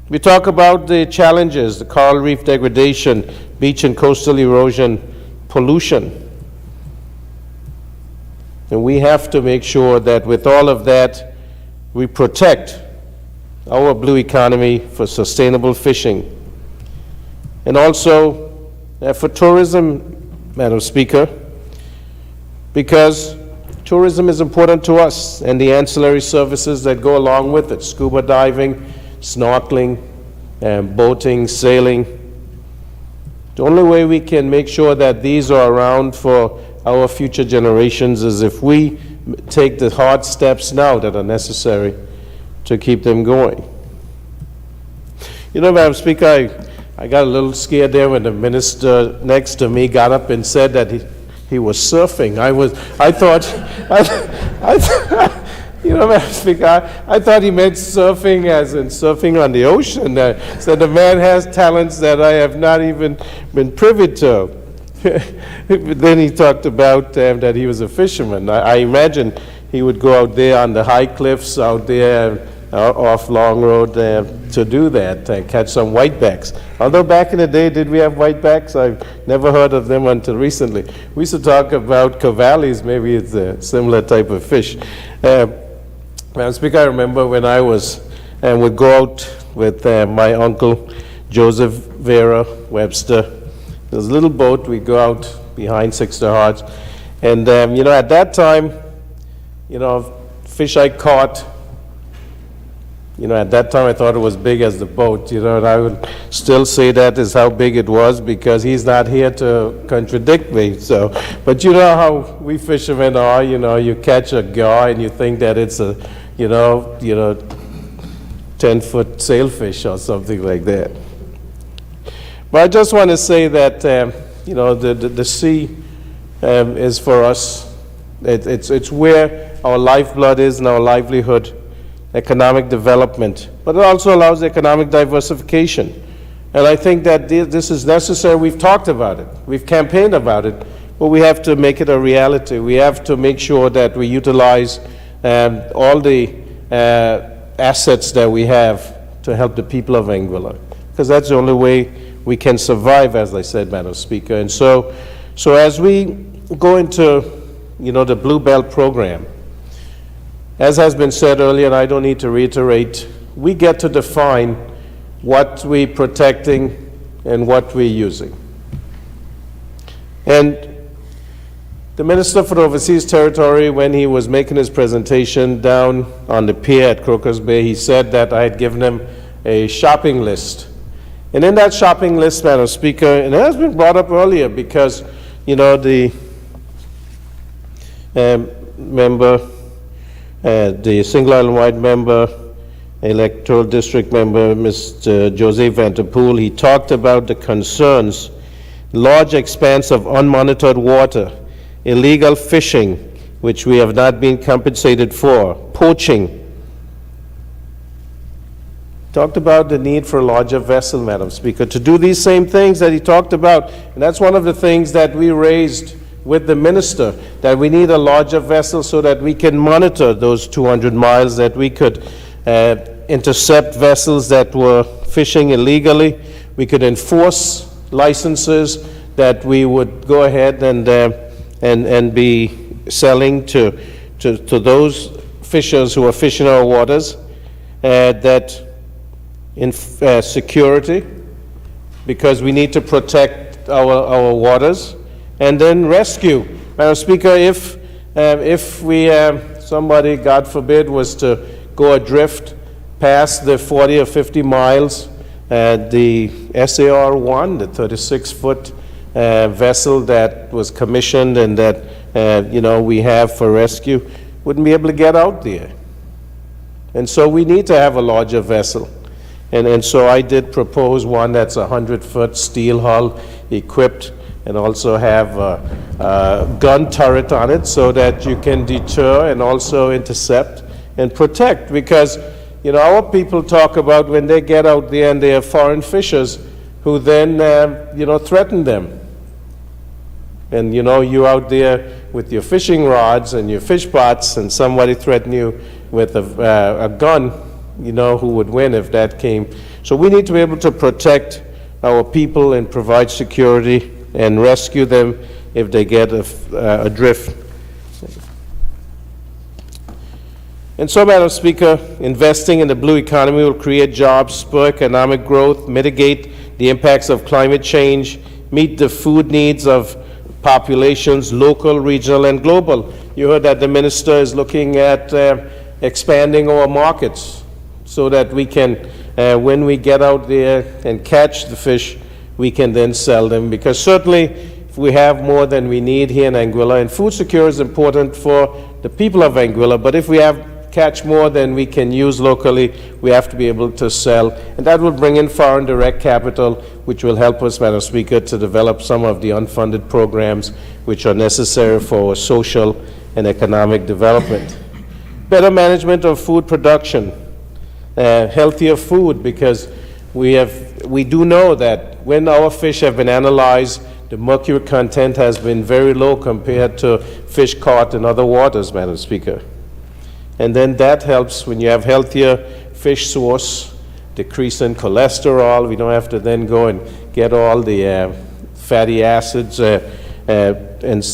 [SPEAKER 11] We talk about the challenges, the coral reef degradation, beach and coastal erosion, pollution. And we have to make sure that with all of that, we protect our blue economy for sustainable fishing. And also for tourism, Madam Speaker, because tourism is important to us, and the ancillary services that go along with it, scuba diving, snorkeling, boating, sailing. The only way we can make sure that these are around for our future generations is if we take the hard steps now that are necessary to keep them going. You know, Madam Speaker, I got a little scared there when the minister next to me got up and said that he was surfing. I thought, you know, Madam Speaker, I thought he meant surfing as in surfing on the ocean. So the man has talents that I have not even been privy to. Then he talked about that he was a fisherman. I imagine he would go out there on the high cliffs out there off Long Road to do that, catch some whitebacks. Although back in the day, did we have whitebacks? I've never heard of them until recently. We used to talk about cavallies, maybe it's a similar type of fish. Madam Speaker, I remember when I was, and would go out with my uncle, Joseph Vera Webster. There was a little boat, we'd go out behind Sixter Hearts. And, you know, at that time, you know, fish I caught, you know, at that time I thought it was big as the boat, you know, and I would still say that is how big it was because he's not here to contradict me. So, but you know how we fishermen are, you know, you catch a gar and you think that it's a, you know, 10-foot sailfish or something like that. But I just want to say that, you know, the sea is for us, it's where our lifeblood is and our livelihood, economic development, but it also allows economic diversification. And I think that this is necessary. We've talked about it, we've campaigned about it, but we have to make it a reality. We have to make sure that we utilize all the assets that we have to help the people of Anguilla, because that's the only way we can survive, as I said, Madam Speaker. And so as we go into, you know, the Blue Belt program, as has been said earlier, and I don't need to reiterate, we get to define what we're protecting and what we're using. And the Minister for the Overseas Territory, when he was making his presentation down on the pier at Crocus Bay, he said that I had given him a shopping list. And in that shopping list, Madam Speaker, and it has been brought up earlier because, you know, the member, the single island-wide member, electoral district member, Mr. Jose Vanterpool, he talked about the concerns, large expanse of unmonitored water, illegal fishing, which we have not been compensated for, poaching. Talked about the need for a larger vessel, Madam Speaker, to do these same things that he talked about. And that's one of the things that we raised with the minister, that we need a larger vessel so that we can monitor those 200 miles, that we could intercept vessels that were fishing illegally. We could enforce licenses, that we would go ahead and be selling to those fishers who are fishing our waters, that in security, because we need to protect our waters, and then rescue. Madam Speaker, if we somebody, God forbid, was to go adrift past the 40 or 50 miles, the SAR-1, the 36-foot vessel that was commissioned and that you know, we have for rescue, wouldn't be able to get out there. And so we need to have a larger vessel. And so I did propose one that's 100-foot steel hull equipped, and also have a gun turret on it so that you can deter and also intercept and protect. Because, you know, our people talk about when they get out there and they have foreign fishers who then, you know, threaten them. And, you know, you out there with your fishing rods and your fish pots, and somebody threaten you with a gun, you know, who would win if that came. So we need to be able to protect our people and provide security and rescue them if they get adrift. And so, Madam Speaker, investing in the blue economy will create jobs, spur economic growth, mitigate the impacts of climate change, meet the food needs of populations, local, regional, and global. You heard that the minister is looking at expanding our markets so that we can when we get out there and catch the fish, we can then sell them. Because certainly, if we have more than we need here in Anguilla, and food security is important for the people of Anguilla, but if we catch more than we can use locally, we have to be able to sell. And that will bring in foreign direct capital, which will help us, Madam Speaker, to develop some of the unfunded programs which are necessary for social and economic development. Better management of food production, healthier food, because we do know that when our fish have been analyzed, the mercury content has been very low compared to fish caught in other waters, Madam Speaker. And then that helps when you have healthier fish source, decrease in cholesterol. We don't have to then go and get all the fatty acids and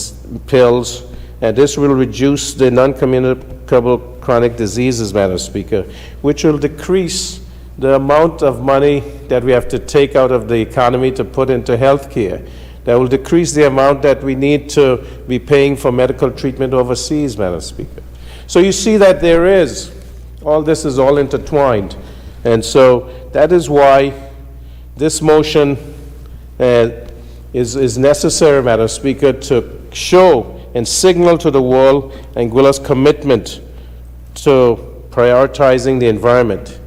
[SPEAKER 11] pills. And this will reduce the non-communicable chronic diseases, Madam Speaker, which will decrease the amount of money that we have to take out of the economy to put into health care. That will decrease the amount that we need to be paying for medical treatment overseas, Madam Speaker. So you see that all this is all intertwined. And so that is why this motion is necessary, Madam Speaker, to show and signal to the world Anguilla's commitment to prioritizing the environment.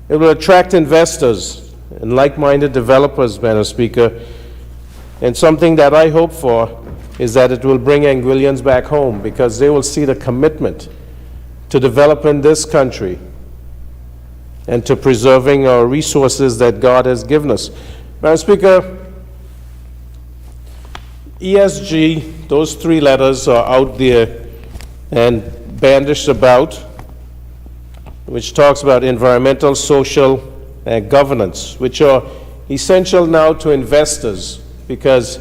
[SPEAKER 11] It will attract investors and like-minded developers, Madam Speaker, and something that I hope for is that it will bring Anguillians back home, because they will see the commitment to developing this country and to preserving our resources that God has given us. Madam Speaker, ESG, those three letters are out there and bandished about, which talks about environmental, social, and governance, which are essential now to investors, because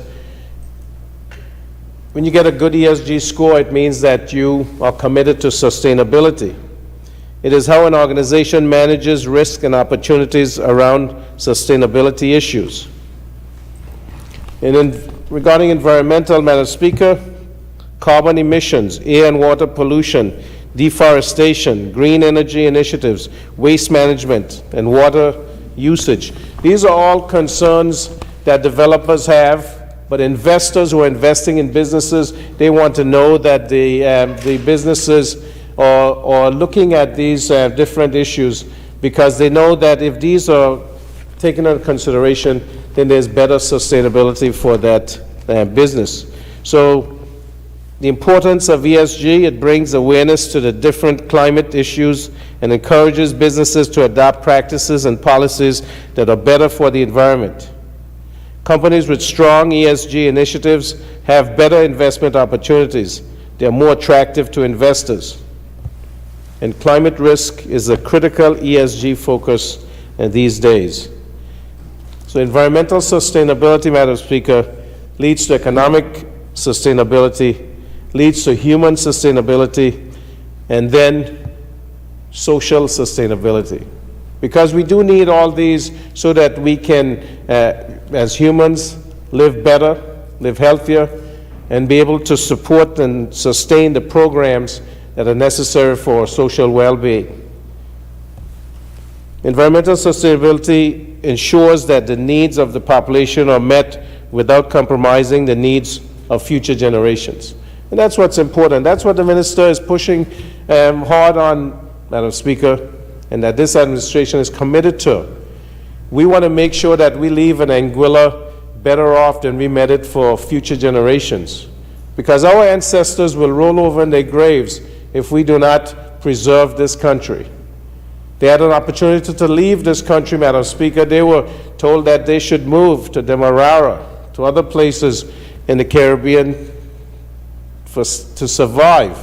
[SPEAKER 11] when you get a good ESG score, it means that you are committed to sustainability. It is how an organization manages risk and opportunities around sustainability issues. And regarding environmental, Madam Speaker, carbon emissions, air and water pollution, deforestation, green energy initiatives, waste management, and water usage. These are all concerns that developers have. But investors who are investing in businesses, they want to know that the businesses are looking at these different issues, because they know that if these are taken into consideration, then there's better sustainability for that business. So the importance of ESG, it brings awareness to the different climate issues and encourages businesses to adopt practices and policies that are better for the environment. Companies with strong ESG initiatives have better investment opportunities. They're more attractive to investors. And climate risk is a critical ESG focus these days. So environmental sustainability, Madam Speaker, leads to economic sustainability, leads to human sustainability, and then social sustainability. Because we do need all these so that we can, as humans, live better, live healthier, and be able to support and sustain the programs that are necessary for social well-being. Environmental sustainability ensures that the needs of the population are met without compromising the needs of future generations. And that's what's important. That's what the Minister is pushing hard on, Madam Speaker, and that this administration is committed to. We want to make sure that we leave an Anguilla better off than we met it for future generations, because our ancestors will roll over in their graves if we do not preserve this country. They had an opportunity to leave this country, Madam Speaker. They were told that they should move to Demerara, to other places in the Caribbean to survive.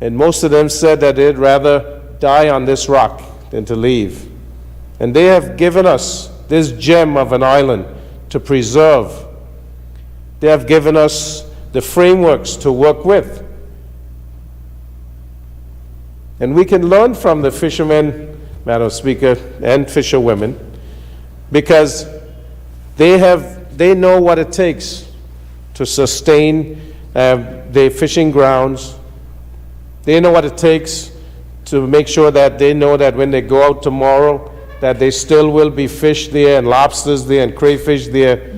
[SPEAKER 11] And most of them said that they'd rather die on this rock than to leave. And they have given us this gem of an island to preserve. They have given us the frameworks to work with. And we can learn from the fishermen, Madam Speaker, and fisherwomen, because they know what it takes to sustain their fishing grounds. They know what it takes to make sure that they know that when they go out tomorrow, that there still will be fish there and lobsters there and crayfish there.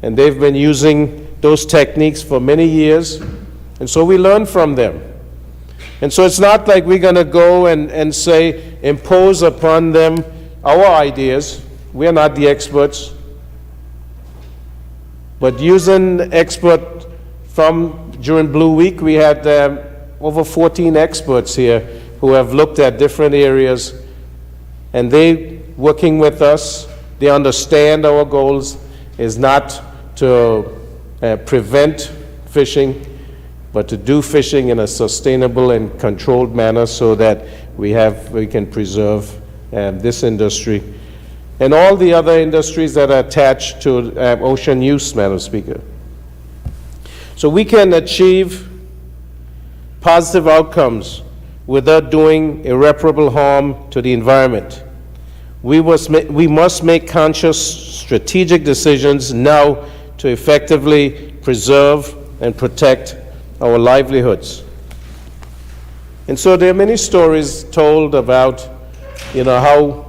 [SPEAKER 11] And they've been using those techniques for many years, and so we learn from them. And so it's not like we're going to go and say, impose upon them our ideas. We're not the experts. But using expert from during Blue Week, we had over 14 experts here who have looked at different areas, and they working with us. They understand our goals is not to prevent fishing, but to do fishing in a sustainable and controlled manner so that we can preserve this industry and all the other industries that are attached to ocean use, Madam Speaker. So we can achieve positive outcomes without doing irreparable harm to the environment. We must make conscious strategic decisions now to effectively preserve and protect our livelihoods. And so there are many stories told about, how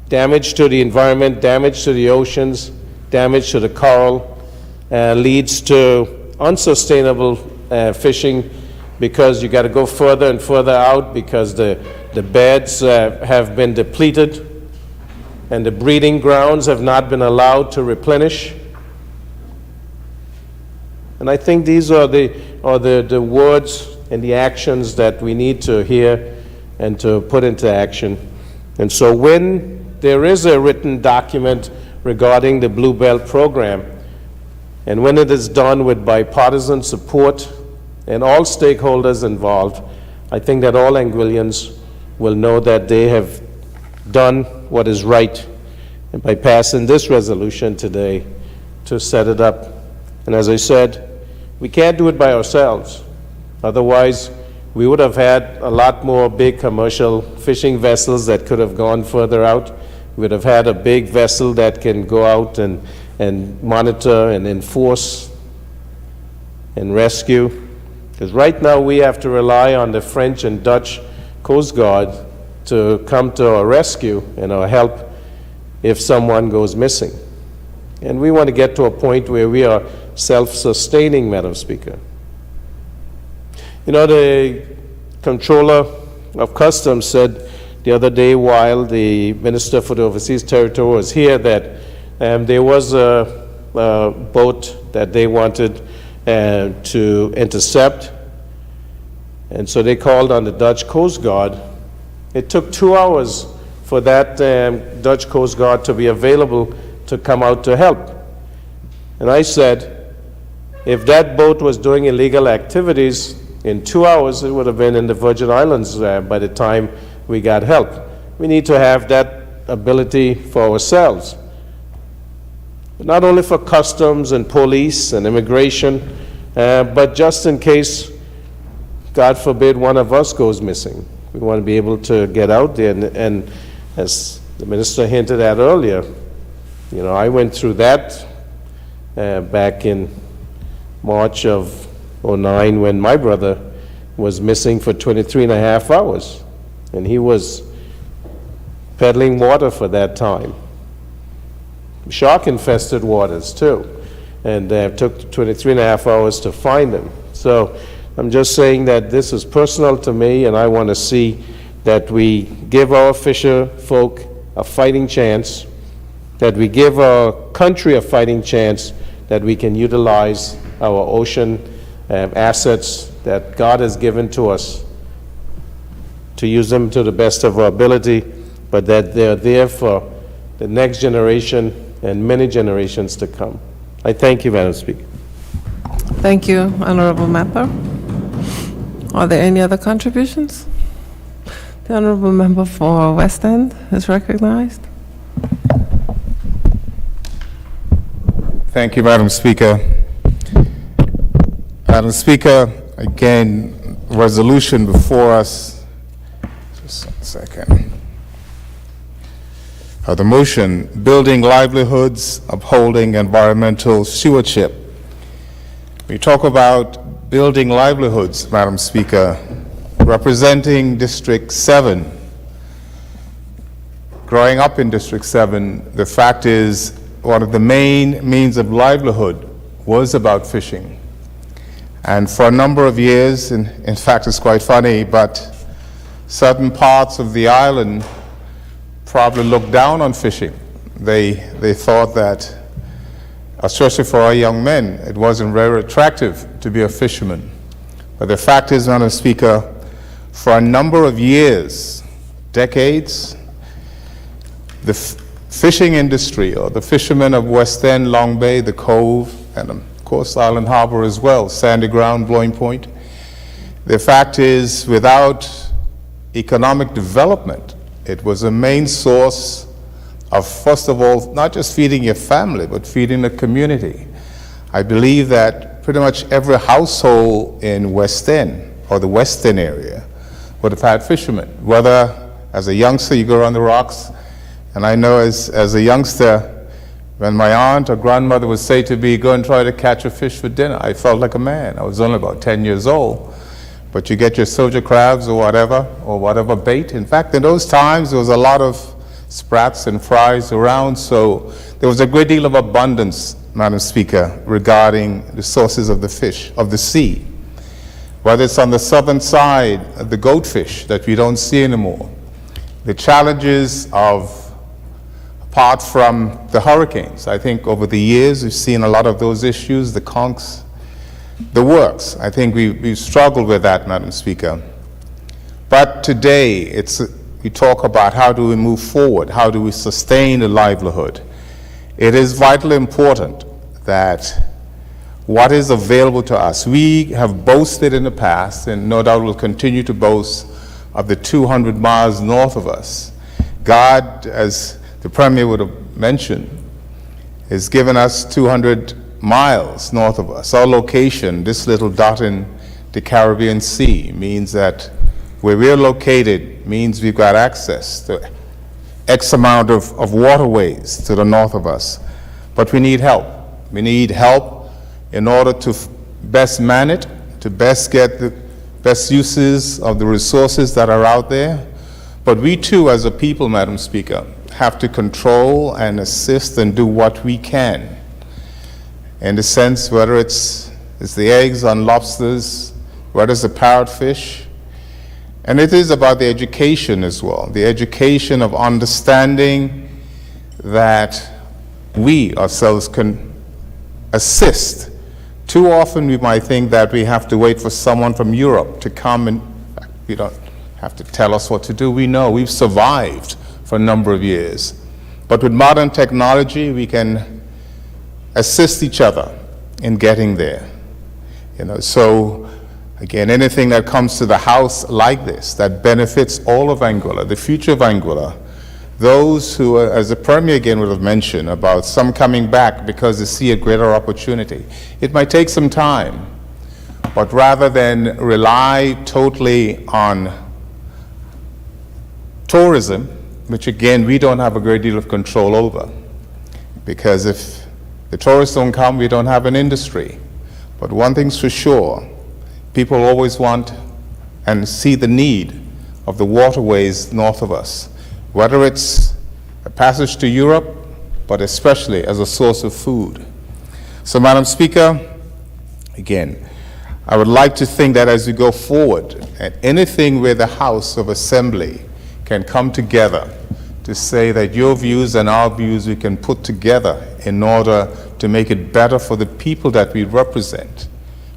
[SPEAKER 11] damage to the environment, damage to the oceans, damage to the coral leads to unsustainable fishing, because you got to go further and further out because the beds have been depleted and the breeding grounds have not been allowed to replenish. And I think these are the words and the actions that we need to hear and to put into action. And so when there is a written document regarding the Blue Belt program, and when it is done with bipartisan support and all stakeholders involved, I think that all Anguillians will know that they have done what is right, and by passing this resolution today to set it up. And as I said, we can't do it by ourselves. Otherwise, we would have had a lot more big commercial fishing vessels that could have gone further out. We would have had a big vessel that can go out and monitor and enforce and rescue. Because right now we have to rely on the French and Dutch Coast Guard to come to our rescue and our help if someone goes missing. And we want to get to a point where we are self-sustaining, Madam Speaker. The Comptroller of Customs said the other day while the Minister for the Overseas Territory was here that there was a boat that they wanted to intercept, and so they called on the Dutch Coast Guard. It took 2 hours for that Dutch Coast Guard to be available to come out to help. And I said, if that boat was doing illegal activities, in 2 hours it would have been in the Virgin Islands by the time we got help. We need to have that ability for ourselves. But not only for customs and police and immigration, but just in case, God forbid, one of us goes missing. We want to be able to get out there, and as the minister hinted at earlier, I went through that back in March of '09 when my brother was missing for 23 and a half hours, and he was peddling water for that time. Shark-infested waters too, and it took 23 and a half hours to find him. So I'm just saying that this is personal to me, and I want to see that we give our fisher folk a fighting chance, that we give our country a fighting chance, that we can utilize our ocean assets that God has given to us, to use them to the best of our ability, but that they're there for the next generation and many generations to come. I thank you, Madam Speaker.
[SPEAKER 2] Thank you, Honorable Member. Are there any other contributions? The Honorable Member for West End is recognized.
[SPEAKER 15] Thank you, Madam Speaker. Madam Speaker, again, resolution before us. Just a second. The motion, building livelihoods, upholding environmental stewardship. We talk about building livelihoods, Madam Speaker. representing District 7, growing up in District 7, the fact is one of the main means of livelihood was about fishing. And for a number of years, and in fact it's quite funny, but certain parts of the island probably looked down on fishing. They thought that, especially for our young men, it wasn't very attractive to be a fisherman. But the fact is, Madam Speaker, for a number of years, decades, the fishing industry, or the fishermen of West End, Long Bay, the Cove, and of course Island Harbor as well, Sandy Ground, Blowing Point, the fact is, without economic development, it was a main source of, first of all, not just feeding your family, but feeding the community. I believe that pretty much every household in West End, or the Western area, would have had fishermen. Whether as a youngster you go around the rocks, and I know as a youngster, when my aunt or grandmother would say to me, go and try to catch a fish for dinner, I felt like a man. I was only about 10 years old. But you get your soldier crabs or whatever bait. In fact, in those times, there was a lot of sprats and fries around, so there was a great deal of abundance, Madam Speaker, regarding the sources of the fish, of the sea. Whether it's on the southern side, the goatfish that we don't see anymore. The challenges of, apart from the hurricanes, I think over the years we've seen a lot of those issues, the conchs, the works. I think we've struggled with that, Madam Speaker. But today, we talk about how do we move forward, how do we sustain the livelihood. It is vitally important that what is available to us, we have boasted in the past, and no doubt will continue to boast, of the 200 miles north of us. God, as the Premier would have mentioned, has given us 200 miles north of us. Our location, this little dot in the Caribbean Sea, means that where we're located means we've got access to X amount of waterways to the north of us. But we need help. We need help in order to best man it, to best get the best uses of the resources that are out there. But we too, as a people, Madam Speaker, have to control and assist and do what we can. In the sense, whether it's the eggs on lobsters, whether it's the parrotfish, and it is about the education as well, the education of understanding that we ourselves can assist. Too often we might think that we have to wait for someone from Europe to come, and we don't have to tell us what to do. We know, we've survived for a number of years. But with modern technology, we can assist each other in getting there. So again, anything that comes to the House like this, that benefits all of Anguilla, the future of Anguilla, those who, as the Premier again would have mentioned, about some coming back because they see a greater opportunity. It might take some time, but rather than rely totally on tourism, which again, we don't have a great deal of control over, because if the tourists don't come, we don't have an industry. But one thing's for sure, people always want and see the need of the waterways north of us, whether it's a passage to Europe, but especially as a source of food. So, Madam Speaker, again, I would like to think that as we go forward, and anything where the House of Assembly can come together to say that your views and our views we can put together in order to make it better for the people that we represent,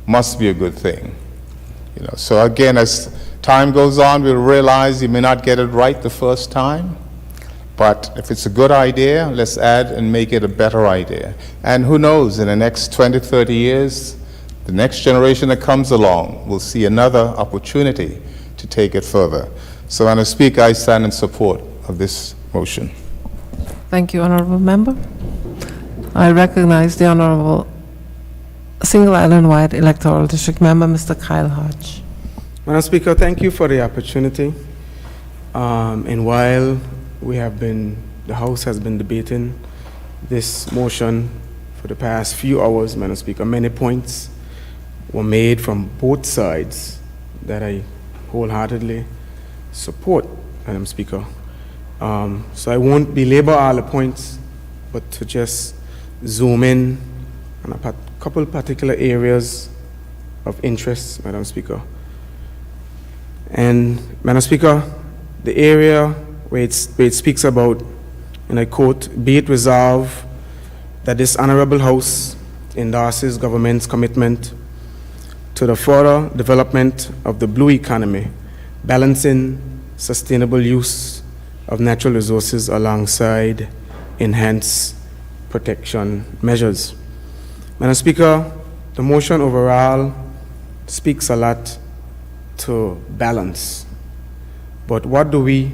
[SPEAKER 15] must be a good thing. So again, as time goes on, we'll realize you may not get it right the first time, but if it's a good idea, let's add and make it a better idea. And who knows, in the next 20, 30 years, the next generation that comes along will see another opportunity to take it further. So, Madam Speaker, I stand in support of this motion.
[SPEAKER 2] Thank you, Honorable Member. I recognize the Honorable Single Island-wide Electoral District Member, Mr. Kyle Hodge.
[SPEAKER 9] Madam Speaker, thank you for the opportunity. And while the House has been debating this motion for the past few hours, Madam Speaker, many points were made from both sides that I wholeheartedly support, Madam Speaker. So I won't belabor all the points, but to just zoom in on a couple particular areas of interest, Madam Speaker. And, Madam Speaker, the area where it speaks about, and I quote, "Be it resolved that this honorable House endorses government's commitment to the further development of the blue economy, balancing sustainable use of natural resources alongside enhanced protection measures." Madam Speaker, the motion overall speaks a lot to balance. But what do we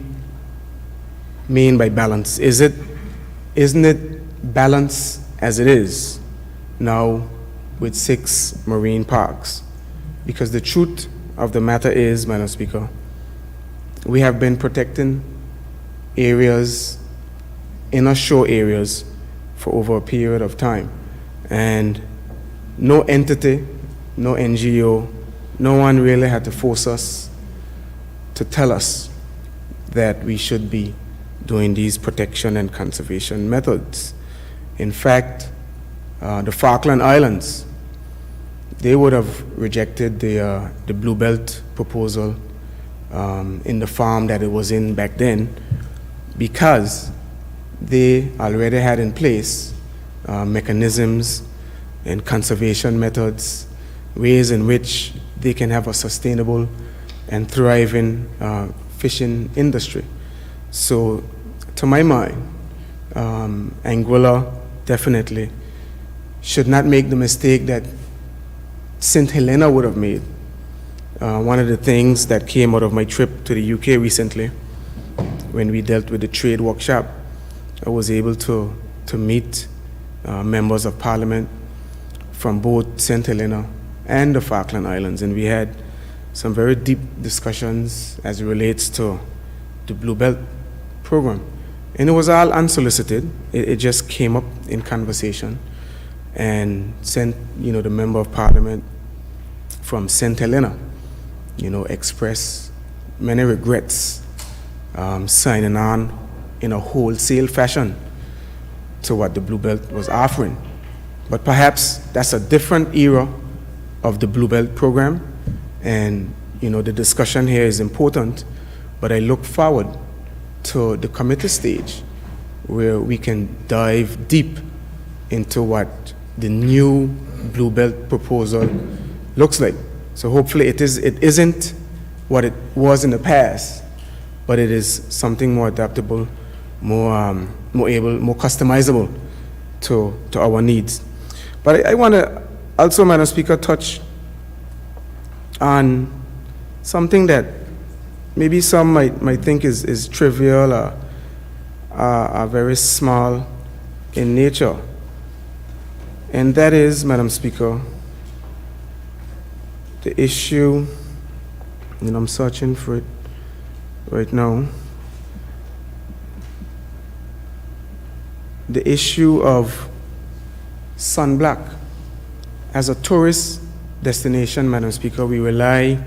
[SPEAKER 9] mean by balance? Isn't it balance as it is now with 6 marine parks? Because the truth of the matter is, Madam Speaker, we have been protecting areas, inner shore areas, for over a period of time. And no entity, no NGO, no one really had to force us to tell us that we should be doing these protection and conservation methods. In fact, the Falkland Islands, they would have rejected the Blue Belt proposal in the form that it was in back then, because they already had in place mechanisms and conservation methods, ways in which they can have a sustainable and thriving fishing industry. So, to my mind, Anguilla definitely should not make the mistake that St. Helena would have made. One of the things that came out of my trip to the UK recently, when we dealt with the trade workshop, I was able to meet members of Parliament from both St. Helena and the Falkland Islands, and we had some very deep discussions as it relates to the Blue Belt program. And it was all unsolicited. It just came up in conversation, and the member of Parliament from St. Helena, expressed many regrets signing on in a wholesale fashion to what the Blue Belt was offering. But perhaps that's a different era of the Blue Belt program, and the discussion here is important, but I look forward to the committee stage where we can dive deep into what the new Blue Belt proposal looks like. So hopefully it isn't what it was in the past, but it is something more adaptable, more able, more customizable to our needs. But I want to also, Madam Speaker, touch on something that maybe some might think is trivial or very small in nature. And that is, Madam Speaker, the issue, and I'm searching for it right now, the issue of sunblock. As a tourist destination, Madam Speaker, we rely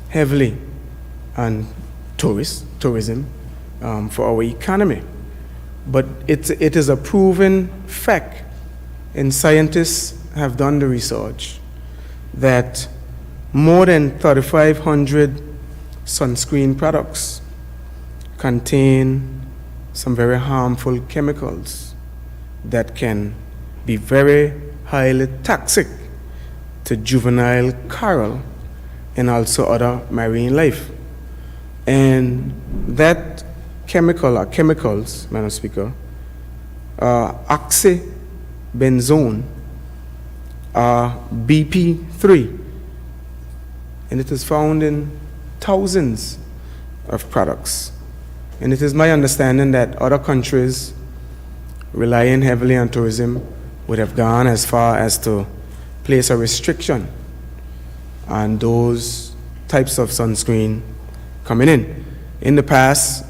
[SPEAKER 9] heavily on tourism for our economy. But it is a proven fact, and scientists have done the research, that more than 3,500 sunscreen products contain some very harmful chemicals that can be very highly toxic to juvenile coral and also other marine life. And that chemical or chemicals, Madam Speaker, oxybenzone, BP3, and it is found in thousands of products. And it is my understanding that other countries relying heavily on tourism would have gone as far as to place a restriction on those types of sunscreen coming in. In the past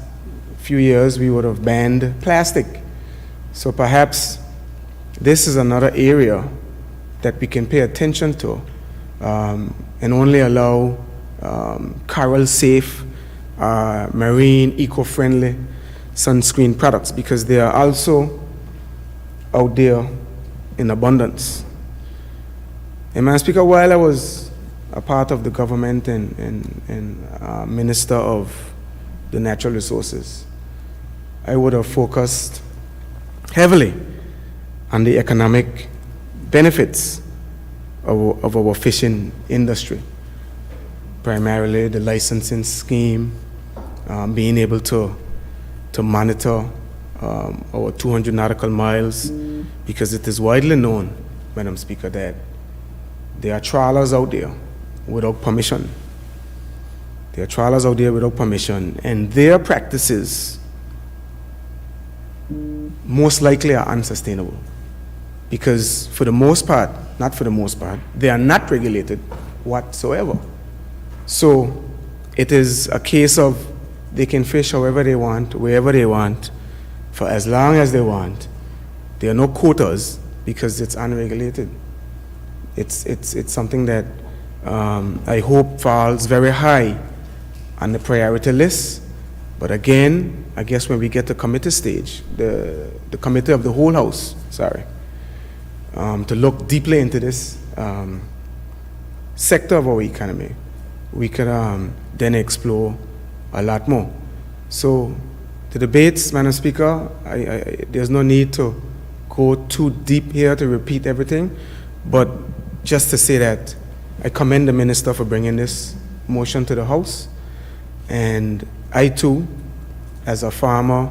[SPEAKER 9] few years, we would have banned plastic. So perhaps this is another area that we can pay attention to, and only allow coral safe, marine, eco-friendly sunscreen products, because they are also out there in abundance. And Madam Speaker, while I was a part of the government and Minister of the Natural Resources, I would have focused heavily on the economic benefits of our fishing industry, primarily the licensing scheme, being able to monitor our 200 nautical miles, because it is widely known, Madam Speaker, that there are trawlers out there without permission. There are trawlers out there without permission, and their practices most likely are unsustainable, because for the most part, not for the most part, they are not regulated whatsoever. So it is a case of they can fish however they want, wherever they want, for as long as they want. There are no quotas because it's unregulated. It's something that I hope falls very high on the priority list. But again, I guess when we get to committee stage, the committee of the whole house, to look deeply into this sector of our economy, we could then explore a lot more. So the debates, Madam Speaker, there's no need to go too deep here to repeat everything, but just to say that I commend the Minister for bringing this motion to the House, and I too, as a former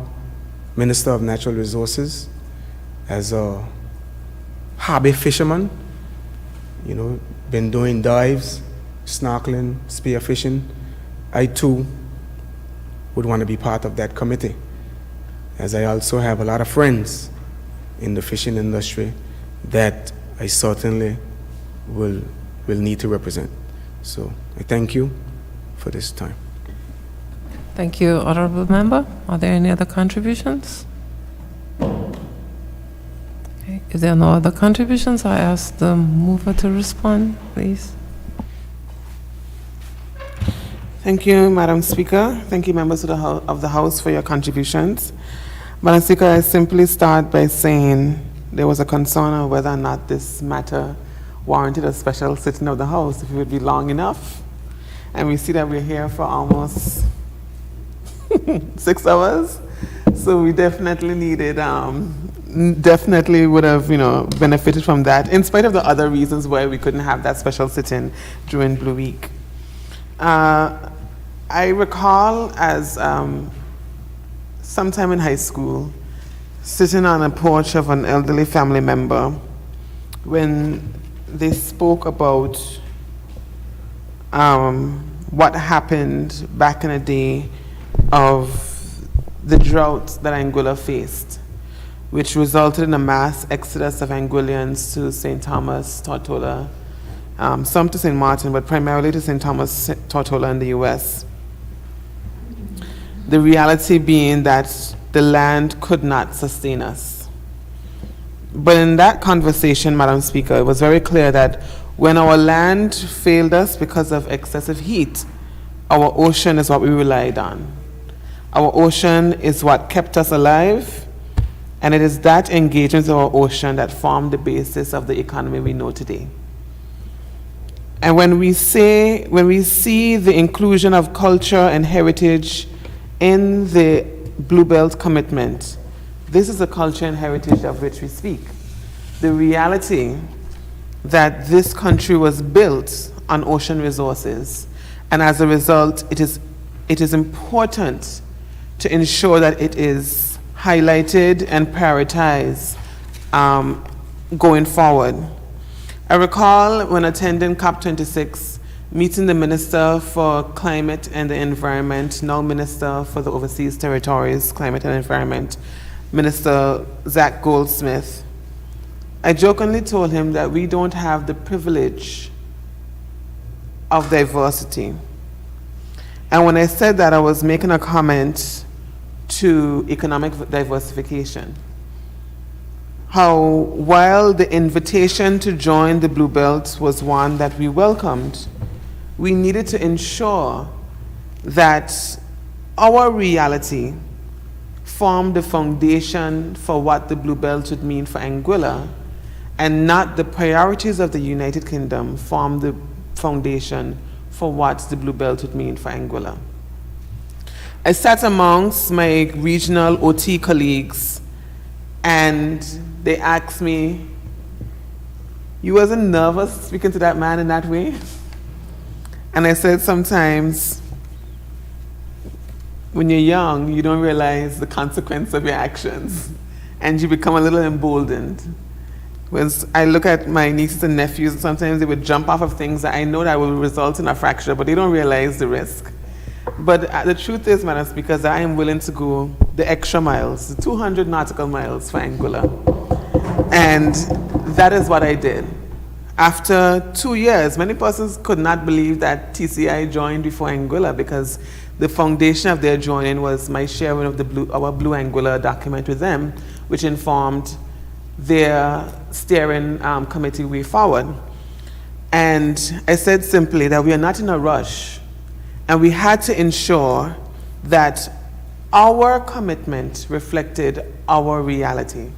[SPEAKER 9] Minister of Natural Resources, as a hobby fisherman, been doing dives, snorkeling, spearfishing, I too would want to be part of that committee, as I also have a lot of friends in the fishing industry that I certainly will need to represent. So I thank you for this time.
[SPEAKER 2] Thank you, Honorable Member. Are there any other contributions? Okay. If there are no other contributions, I ask the mover to respond, please.
[SPEAKER 5] Thank you, Madam Speaker. Thank you, members of the House, for your contributions. Madam Speaker, I simply start by saying there was a concern of whether or not this matter warranted a special sitting of the House, if it would be long enough. And we see that we're here for almost 6 hours. So we definitely needed, definitely would have, benefited from that, in spite of the other reasons why we couldn't have that special sitting during Blue Week. I recall as sometime in high school, sitting on a porch of an elderly family member when they spoke about what happened back in the day of the drought that Anguilla faced, which resulted in a mass exodus of Anguillians to St. Thomas, Tortola, some to St. Martin, but primarily to St. Thomas, Tortola in the U.S. The reality being that the land could not sustain us. But in that conversation, Madam Speaker, it was very clear that when our land failed us because of excessive heat, our ocean is what we relied on. Our ocean is what kept us alive, and it is that engagement of our ocean that formed the basis of the economy we know today. And when we see the inclusion of culture and heritage in the Blue Belt commitment, this is the culture and heritage of which we speak. The reality that this country was built on ocean resources, and as a result, it is important to ensure that it is highlighted and prioritized going forward. I recall when attending COP26, meeting the Minister for Climate and the Environment, now Minister for the Overseas Territories, Climate and Environment, Minister Zach Goldsmith. I jokingly told him that we don't have the privilege of diversity. And when I said that, I was making a comment to economic diversification. How while the invitation to join the Blue Belt was one that we welcomed, we needed to ensure that our reality formed the foundation for what the Blue Belt would mean for Anguilla, and not the priorities of the United Kingdom form the foundation for what the Blue Belt would mean for Anguilla. I sat amongst my regional OT colleagues and they asked me, "You wasn't nervous speaking to that man in that way?" And I said, sometimes when you're young, you don't realize the consequence of your actions and you become a little emboldened. When I look at my nieces and nephews, sometimes they would jump off of things that I know that will result in a fracture, but they don't realize the risk. But the truth is, Madam Speaker, that I am willing to go the extra miles, the 200 nautical miles for Anguilla. And that is what I did. After 2 years, many persons could not believe that TCI joined before Anguilla, because the foundation of their joining was my sharing of our Blue Anguilla document with them, which informed their steering committee way forward. And I said simply that we are not in a rush, and we had to ensure that our commitment reflected our reality.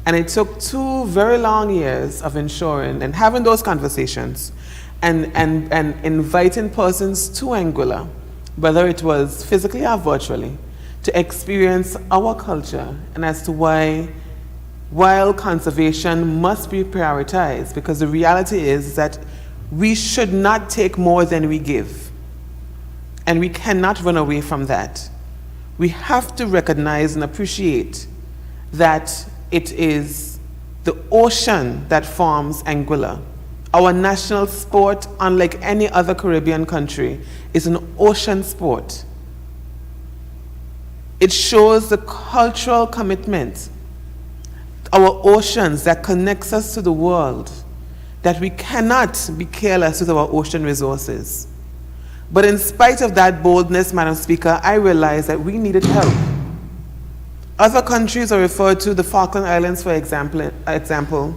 [SPEAKER 5] And it took 2 very long years of ensuring and having those conversations and inviting persons to Anguilla, whether it was physically or virtually, to experience our culture, and as to why wild conservation must be prioritized, because the reality is that we should not take more than we give. And we cannot run away from that. We have to recognize and appreciate that it is the ocean that forms Anguilla. Our national sport, unlike any other Caribbean country, is an ocean sport. It shows the cultural commitment, our oceans that connects us to the world, that we cannot be careless with our ocean resources. But in spite of that boldness, Madam Speaker, I realized that we needed help. Other countries are referred to, the Falkland Islands, for example.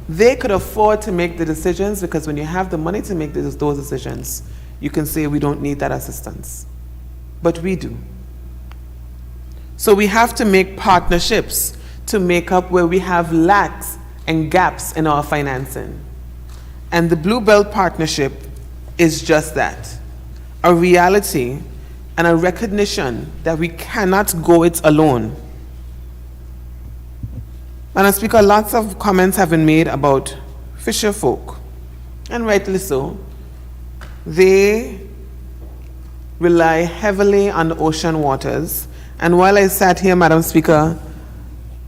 [SPEAKER 5] They could afford to make the decisions, because when you have the money to make those decisions, you can say we don't need that assistance. But we do. So we have to make partnerships to make up where we have lacks and gaps in our financing. And the Blue Belt Partnership is just that, a reality and a recognition that we cannot go it alone. Madam Speaker, lots of comments have been made about fisher folk, and rightly so. They rely heavily on the ocean waters. And while I sat here, Madam Speaker,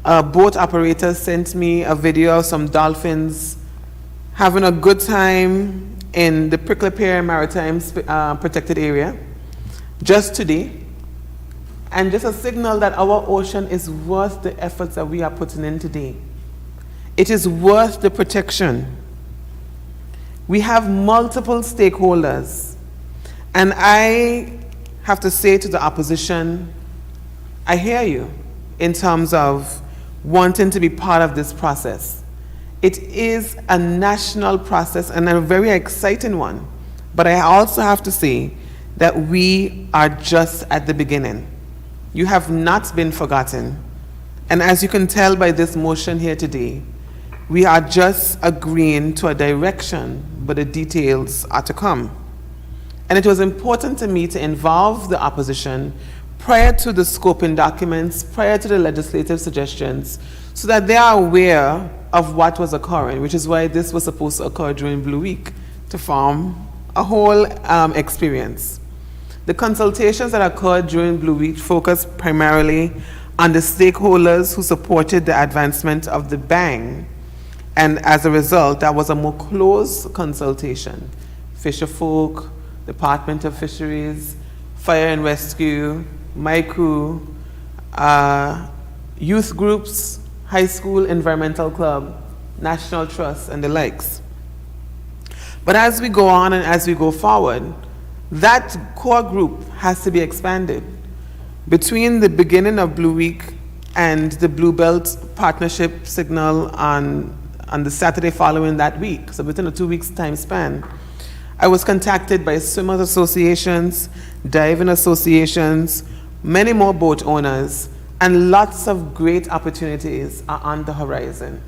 [SPEAKER 5] a boat operator sent me a video of some dolphins having a good time in the Prickly Pear Maritime Protected Area just today, and just a signal that our ocean is worth the efforts that we are putting in today. It is worth the protection. We have multiple stakeholders, and I have to say to the opposition, I hear you in terms of wanting to be part of this process. It is a national process and a very exciting one, but I also have to say that we are just at the beginning. You have not been forgotten. And as you can tell by this motion here today, we are just agreeing to a direction, but the details are to come. And it was important to me to involve the opposition prior to the scoping documents, prior to the legislative suggestions, so that they are aware of what was occurring, which is why this was supposed to occur during Blue Week, to form a whole experience. The consultations that occurred during Blue Week focused primarily on the stakeholders who supported the advancement of the BANG, and as a result, that was a more close consultation. Fisher folk, Department of Fisheries, Fire and Rescue, my crew, youth groups, high school environmental club, National Trust, and the likes. But as we go on and as we go forward, that core group has to be expanded. Between the beginning of Blue Week and the Blue Belt Partnership signal on the Saturday following that week, so within a 2 weeks time span, I was contacted by swimmers associations, diving associations, many more boat owners, and lots of great opportunities are on the horizon.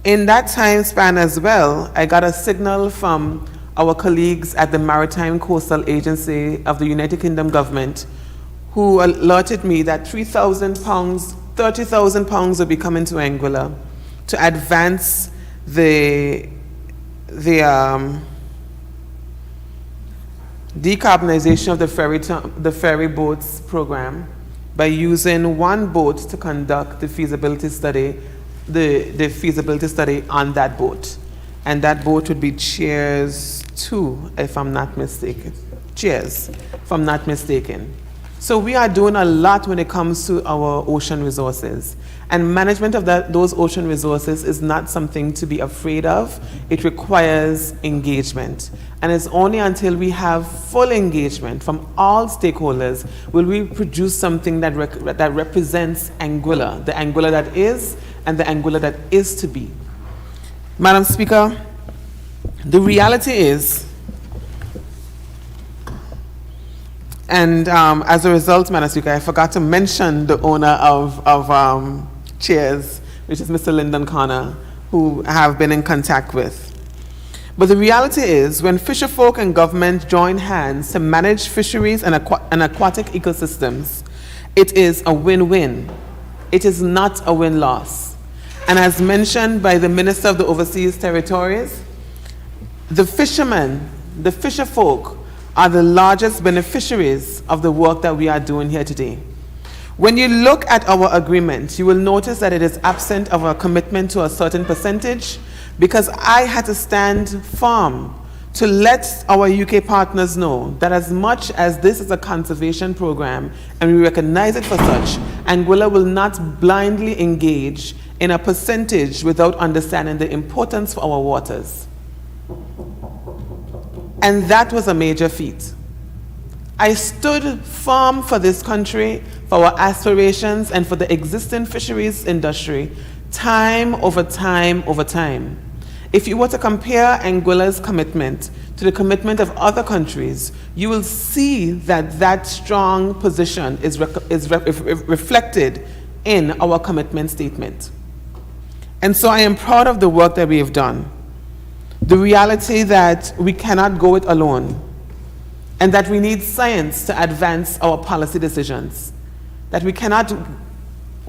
[SPEAKER 5] In that time span as well, I got a signal from our colleagues at the Maritime Coastal Agency of the United Kingdom government, who alerted me that 3,000 pounds, 30,000 pounds will be coming to Anguilla to advance the decarbonization of the ferry boats program by using one boat to conduct the feasibility study, the feasibility study on that boat. And that boat would be Cheers 2, if I'm not mistaken. Cheers, if I'm not mistaken. So we are doing a lot when it comes to our ocean resources. And management of those ocean resources is not something to be afraid of. It requires engagement. And it's only until we have full engagement from all stakeholders will we produce something that represents Anguilla, the Anguilla that is and the Anguilla that is to be. Madam Speaker, the reality is, and as a result, Madam Speaker, I forgot to mention the owner of Cheers, which is Mr. Lyndon Connor, who I have been in contact with. But the reality is, when fisherfolk and government join hands to manage fisheries and aquatic ecosystems, it is a win-win. It is not a win-loss. And as mentioned by the Minister of the Overseas Territories, the fishermen, the fisherfolk, are the largest beneficiaries of the work that we are doing here today. When you look at our agreement, you will notice that it is absent of a commitment to a certain percentage, because I had to stand firm to let our UK partners know that as much as this is a conservation program and we recognize it for such, Anguilla will not blindly engage in a percentage without understanding the importance for our waters. And that was a major feat. I stood firm for this country, for our aspirations, and for the existing fisheries industry, time over time over time. If you were to compare Anguilla's commitment to the commitment of other countries, you will see that that strong position is reflected in our commitment statement. And so I am proud of the work that we have done. The reality that we cannot go it alone, and that we need science to advance our policy decisions, that we cannot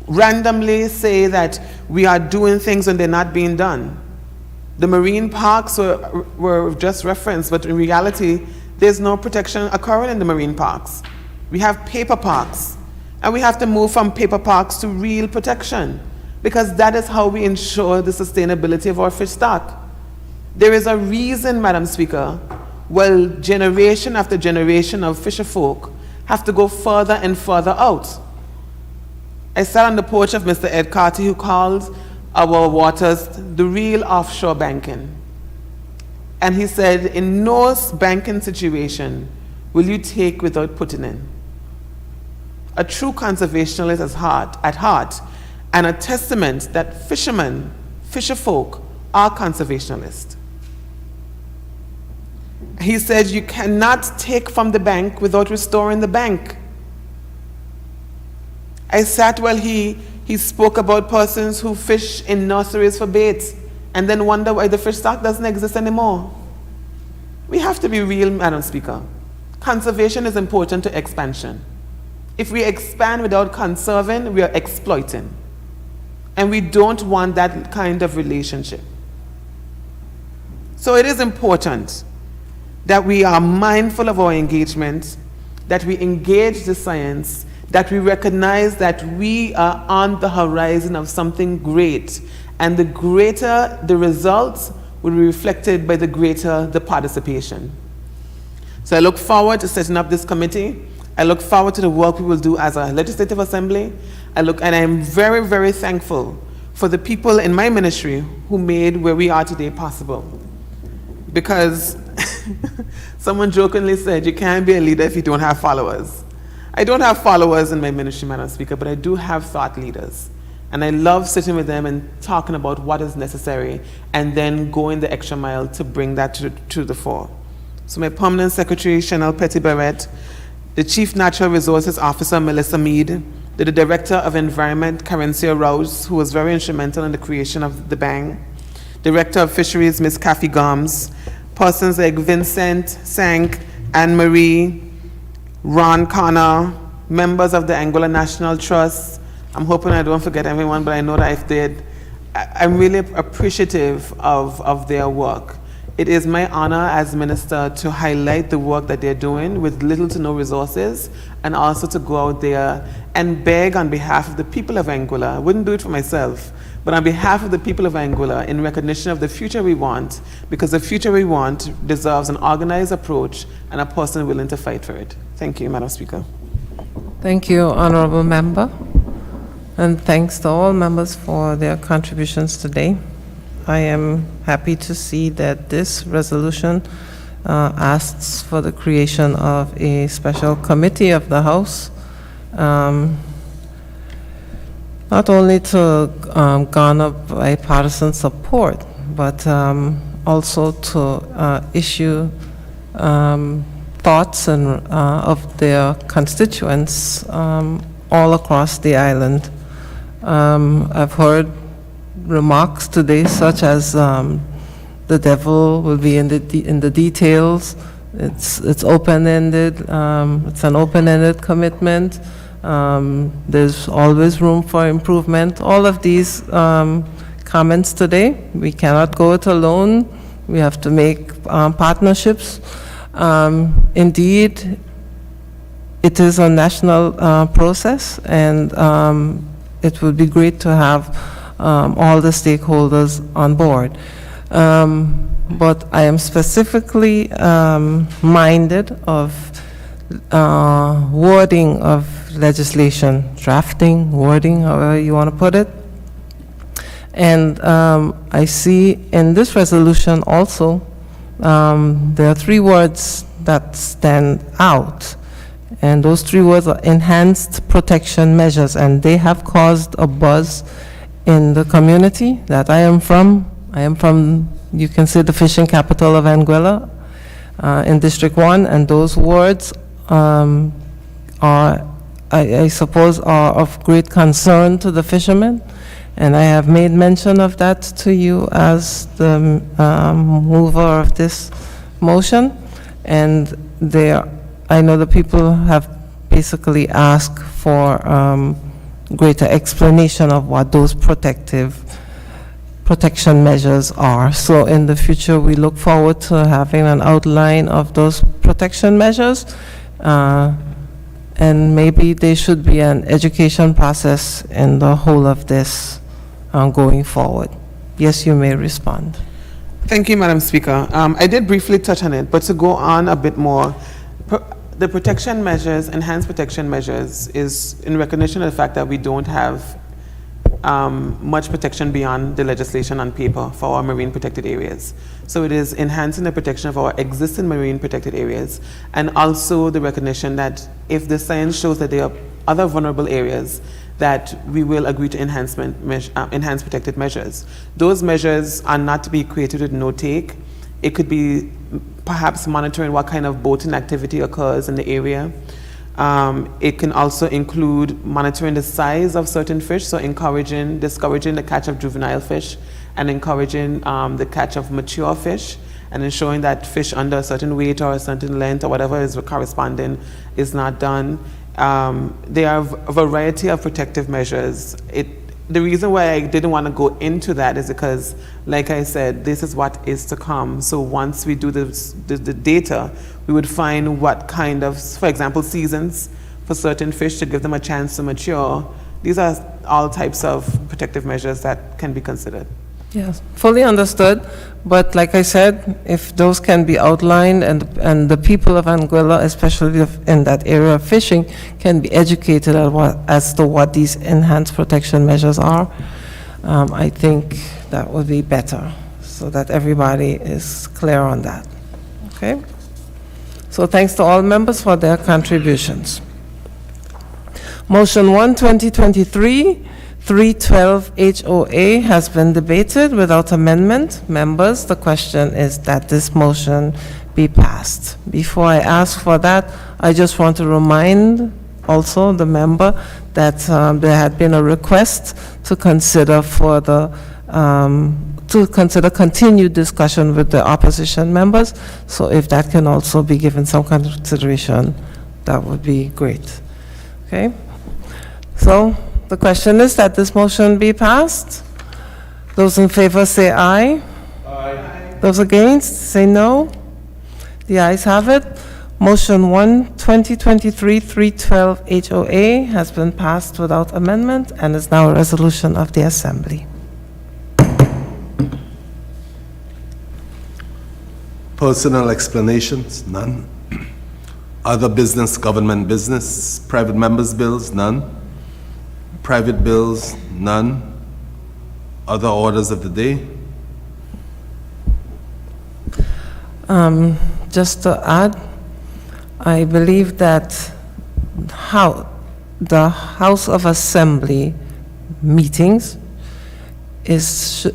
[SPEAKER 5] randomly say that we are doing things when they're not being done. The marine parks were just referenced, but in reality, there's no protection occurring in the marine parks. We have paper parks, and we have to move from paper parks to real protection, because that is how we ensure the sustainability of our fish stock. There is a reason, Madam Speaker, well, generation after generation of fisherfolk have to go further and further out. I sat on the porch of Mr. Ed Carty, who calls our waters the real offshore banking. And he said, in no banking situation will you take without putting in. A true conservationist at heart, and a testament that fishermen, fisherfolk, are conservationists. He said, you cannot take from the bank without restoring the bank. I sat while he spoke about persons who fish in nurseries for bait and then wonder why the fish stock doesn't exist anymore. We have to be real, Madam Speaker. Conservation is important to expansion. If we expand without conserving, we are exploiting. And we don't want that kind of relationship. So it is important that we are mindful of our engagement, that we engage the science, that we recognize that we are on the horizon of something great, and the greater the results will be reflected by the greater the participation. So I look forward to setting up this committee. I look forward to the work we will do as a legislative assembly. And I am very, very thankful for the people in my ministry who made where we are today possible. Because someone jokingly said, you can't be a leader if you don't have followers. I don't have followers in my ministry, Madam Speaker, but I do have thought leaders. And I love sitting with them and talking about what is necessary and then going the extra mile to bring that to the fore. So my permanent secretary, Chanel Petty-Barrett, the Chief Natural Resources Officer, Melissa Mead, the Director of Environment, Carencia Rouse, who was very instrumental in the creation of the bank, Director of Fisheries, Ms. Kathy Gomes, persons like Vincent Sank, Anne-Marie, Ron Connor, members of the Anguilla National Trust. I'm hoping I don't forget everyone, but I know that I did. I'm really appreciative of their work. It is my honor as minister to highlight the work that they're doing with little to no resources, and also to go out there and beg on behalf of the people of Anguilla. I wouldn't do it for myself, but on behalf of the people of Anguilla, in recognition of the future we want, because the future we want deserves an organized approach and a person willing to fight for it. Thank you, Madam Speaker.
[SPEAKER 2] Thank you, Honorable Member. And thanks to all members for their contributions today. I am happy to see that this resolution asks for the creation of a special committee of the House, not only to garner bipartisan support, but also to issue thoughts of their constituents all across the island. I've heard remarks today such as the devil will be in the details. It's open-ended. It's an open-ended commitment. There's always room for improvement. All of these comments today, we cannot go it alone. We have to make partnerships. Indeed, it is a national process, and it would be great to have all the stakeholders on board. But I am specifically minded of wording of legislation, drafting, wording, however you want to put it. And I see in this resolution also, there are 3 words that stand out. And those 3 words are enhanced protection measures, and they have caused a buzz in the community that I am from. I am from, you can say, the fishing capital of Anguilla in District 1, and those words are, I suppose, are of great concern to the fishermen, and I have made mention of that to you as the mover of this motion, and I know the people have basically asked for greater explanation of what those protection measures are. So in the future, we look forward to having an outline of those protection measures, and maybe there should be an education process in the whole of this going forward. Yes, you may respond.
[SPEAKER 5] Thank you, Madam Speaker. I did briefly touch on it, but to go on a bit more, the protection measures, enhanced protection measures, is in recognition of the fact that we don't have much protection beyond the legislation on paper for our marine protected areas. So it is enhancing the protection of our existing marine protected areas, and also the recognition that if the science shows that there are other vulnerable areas, that we will agree to enhanced protected measures. Those measures are not to be created with no take. It could be perhaps monitoring what kind of boating activity occurs in the area. It can also include monitoring the size of certain fish, so discouraging the catch of juvenile fish, and encouraging the catch of mature fish, and ensuring that fish under a certain weight or a certain length or whatever is corresponding is not done. There are a variety of protective measures. The reason why I didn't want to go into that is because, like I said, this is what is to come. So once we do the data, we would find what kind of, for example, seasons for certain fish to give them a chance to mature. These are all types of protective measures that can be considered.
[SPEAKER 2] Yes, fully understood. But like I said, if those can be outlined and the people of Anguilla, especially in that area of fishing, can be educated as to what these enhanced protection measures are, I think that would be better, so that everybody is clear on that. Okay? So thanks to all members for their contributions. Motion 1, 2023, 312 HOA has been debated without amendment. Members, the question is that this motion be passed. Before I ask for that, I just want to remind also the member that there had been a request to consider continued discussion with the opposition members. So if that can also be given some consideration, that would be great. Okay? So the question is that this motion be passed. Those in favor say aye. Aye. Those against say no. The ayes have it. Motion 1, 2023-312 HOA has been passed without amendment and is now a resolution of the Assembly.
[SPEAKER 3] Personal explanations, none. Other business, government business, private members' bills, none. Private bills, none. Other orders of the day.
[SPEAKER 2] Just to add, I believe that the House of Assembly meetings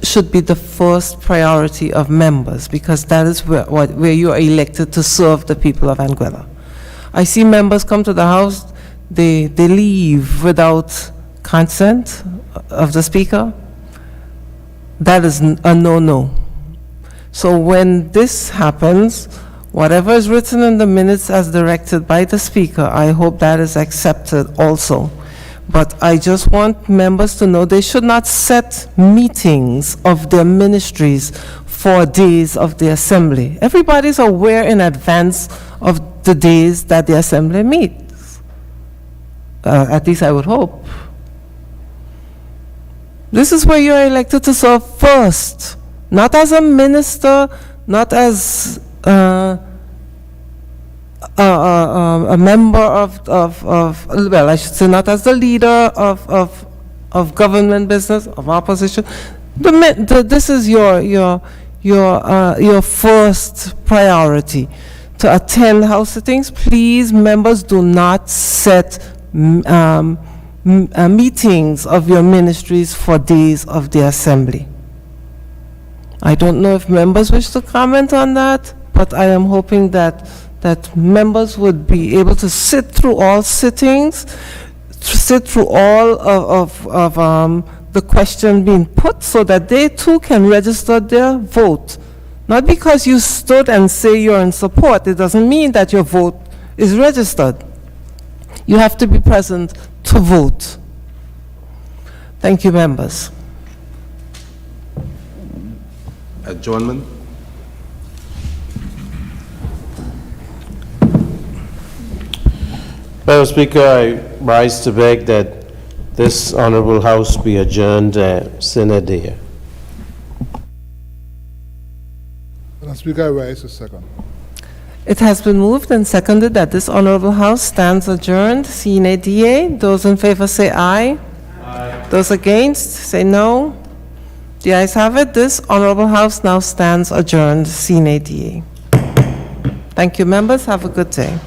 [SPEAKER 2] should be the first priority of members, because that is where you are elected to serve the people of Anguilla. I see members come to the House, they leave without consent of the Speaker. That is a no-no. So when this happens, whatever is written in the minutes as directed by the Speaker, I hope that is accepted also. But I just want members to know they should not set meetings of their ministries for days of the Assembly. Everybody's aware in advance of the days that the Assembly meets. At least I would hope. This is where you're elected to serve first, not as a minister, not as a member well, I should say not as the leader of government business, of opposition. This is your first priority, to attend House sittings. Please, members, do not set meetings of your ministries for days of the Assembly. I don't know if members wish to comment on that, but I am hoping that members would be able to sit through all sittings, sit through all of the question being put, so that they too can register their vote. Not because you stood and say you're in support, it doesn't mean that your vote is registered. You have to be present to vote. Thank you, members.
[SPEAKER 3] Adjournment.
[SPEAKER 11] Madam Speaker, I rise to beg that this honorable House be adjourned sine die.
[SPEAKER 14] Madam Speaker, I rise to second.
[SPEAKER 2] It has been moved and seconded that this honorable House stands adjourned sine die. Those in favor say aye. Aye. Those against say no. The ayes have it. This honorable House now stands adjourned sine die. Thank you, members. Have a good day.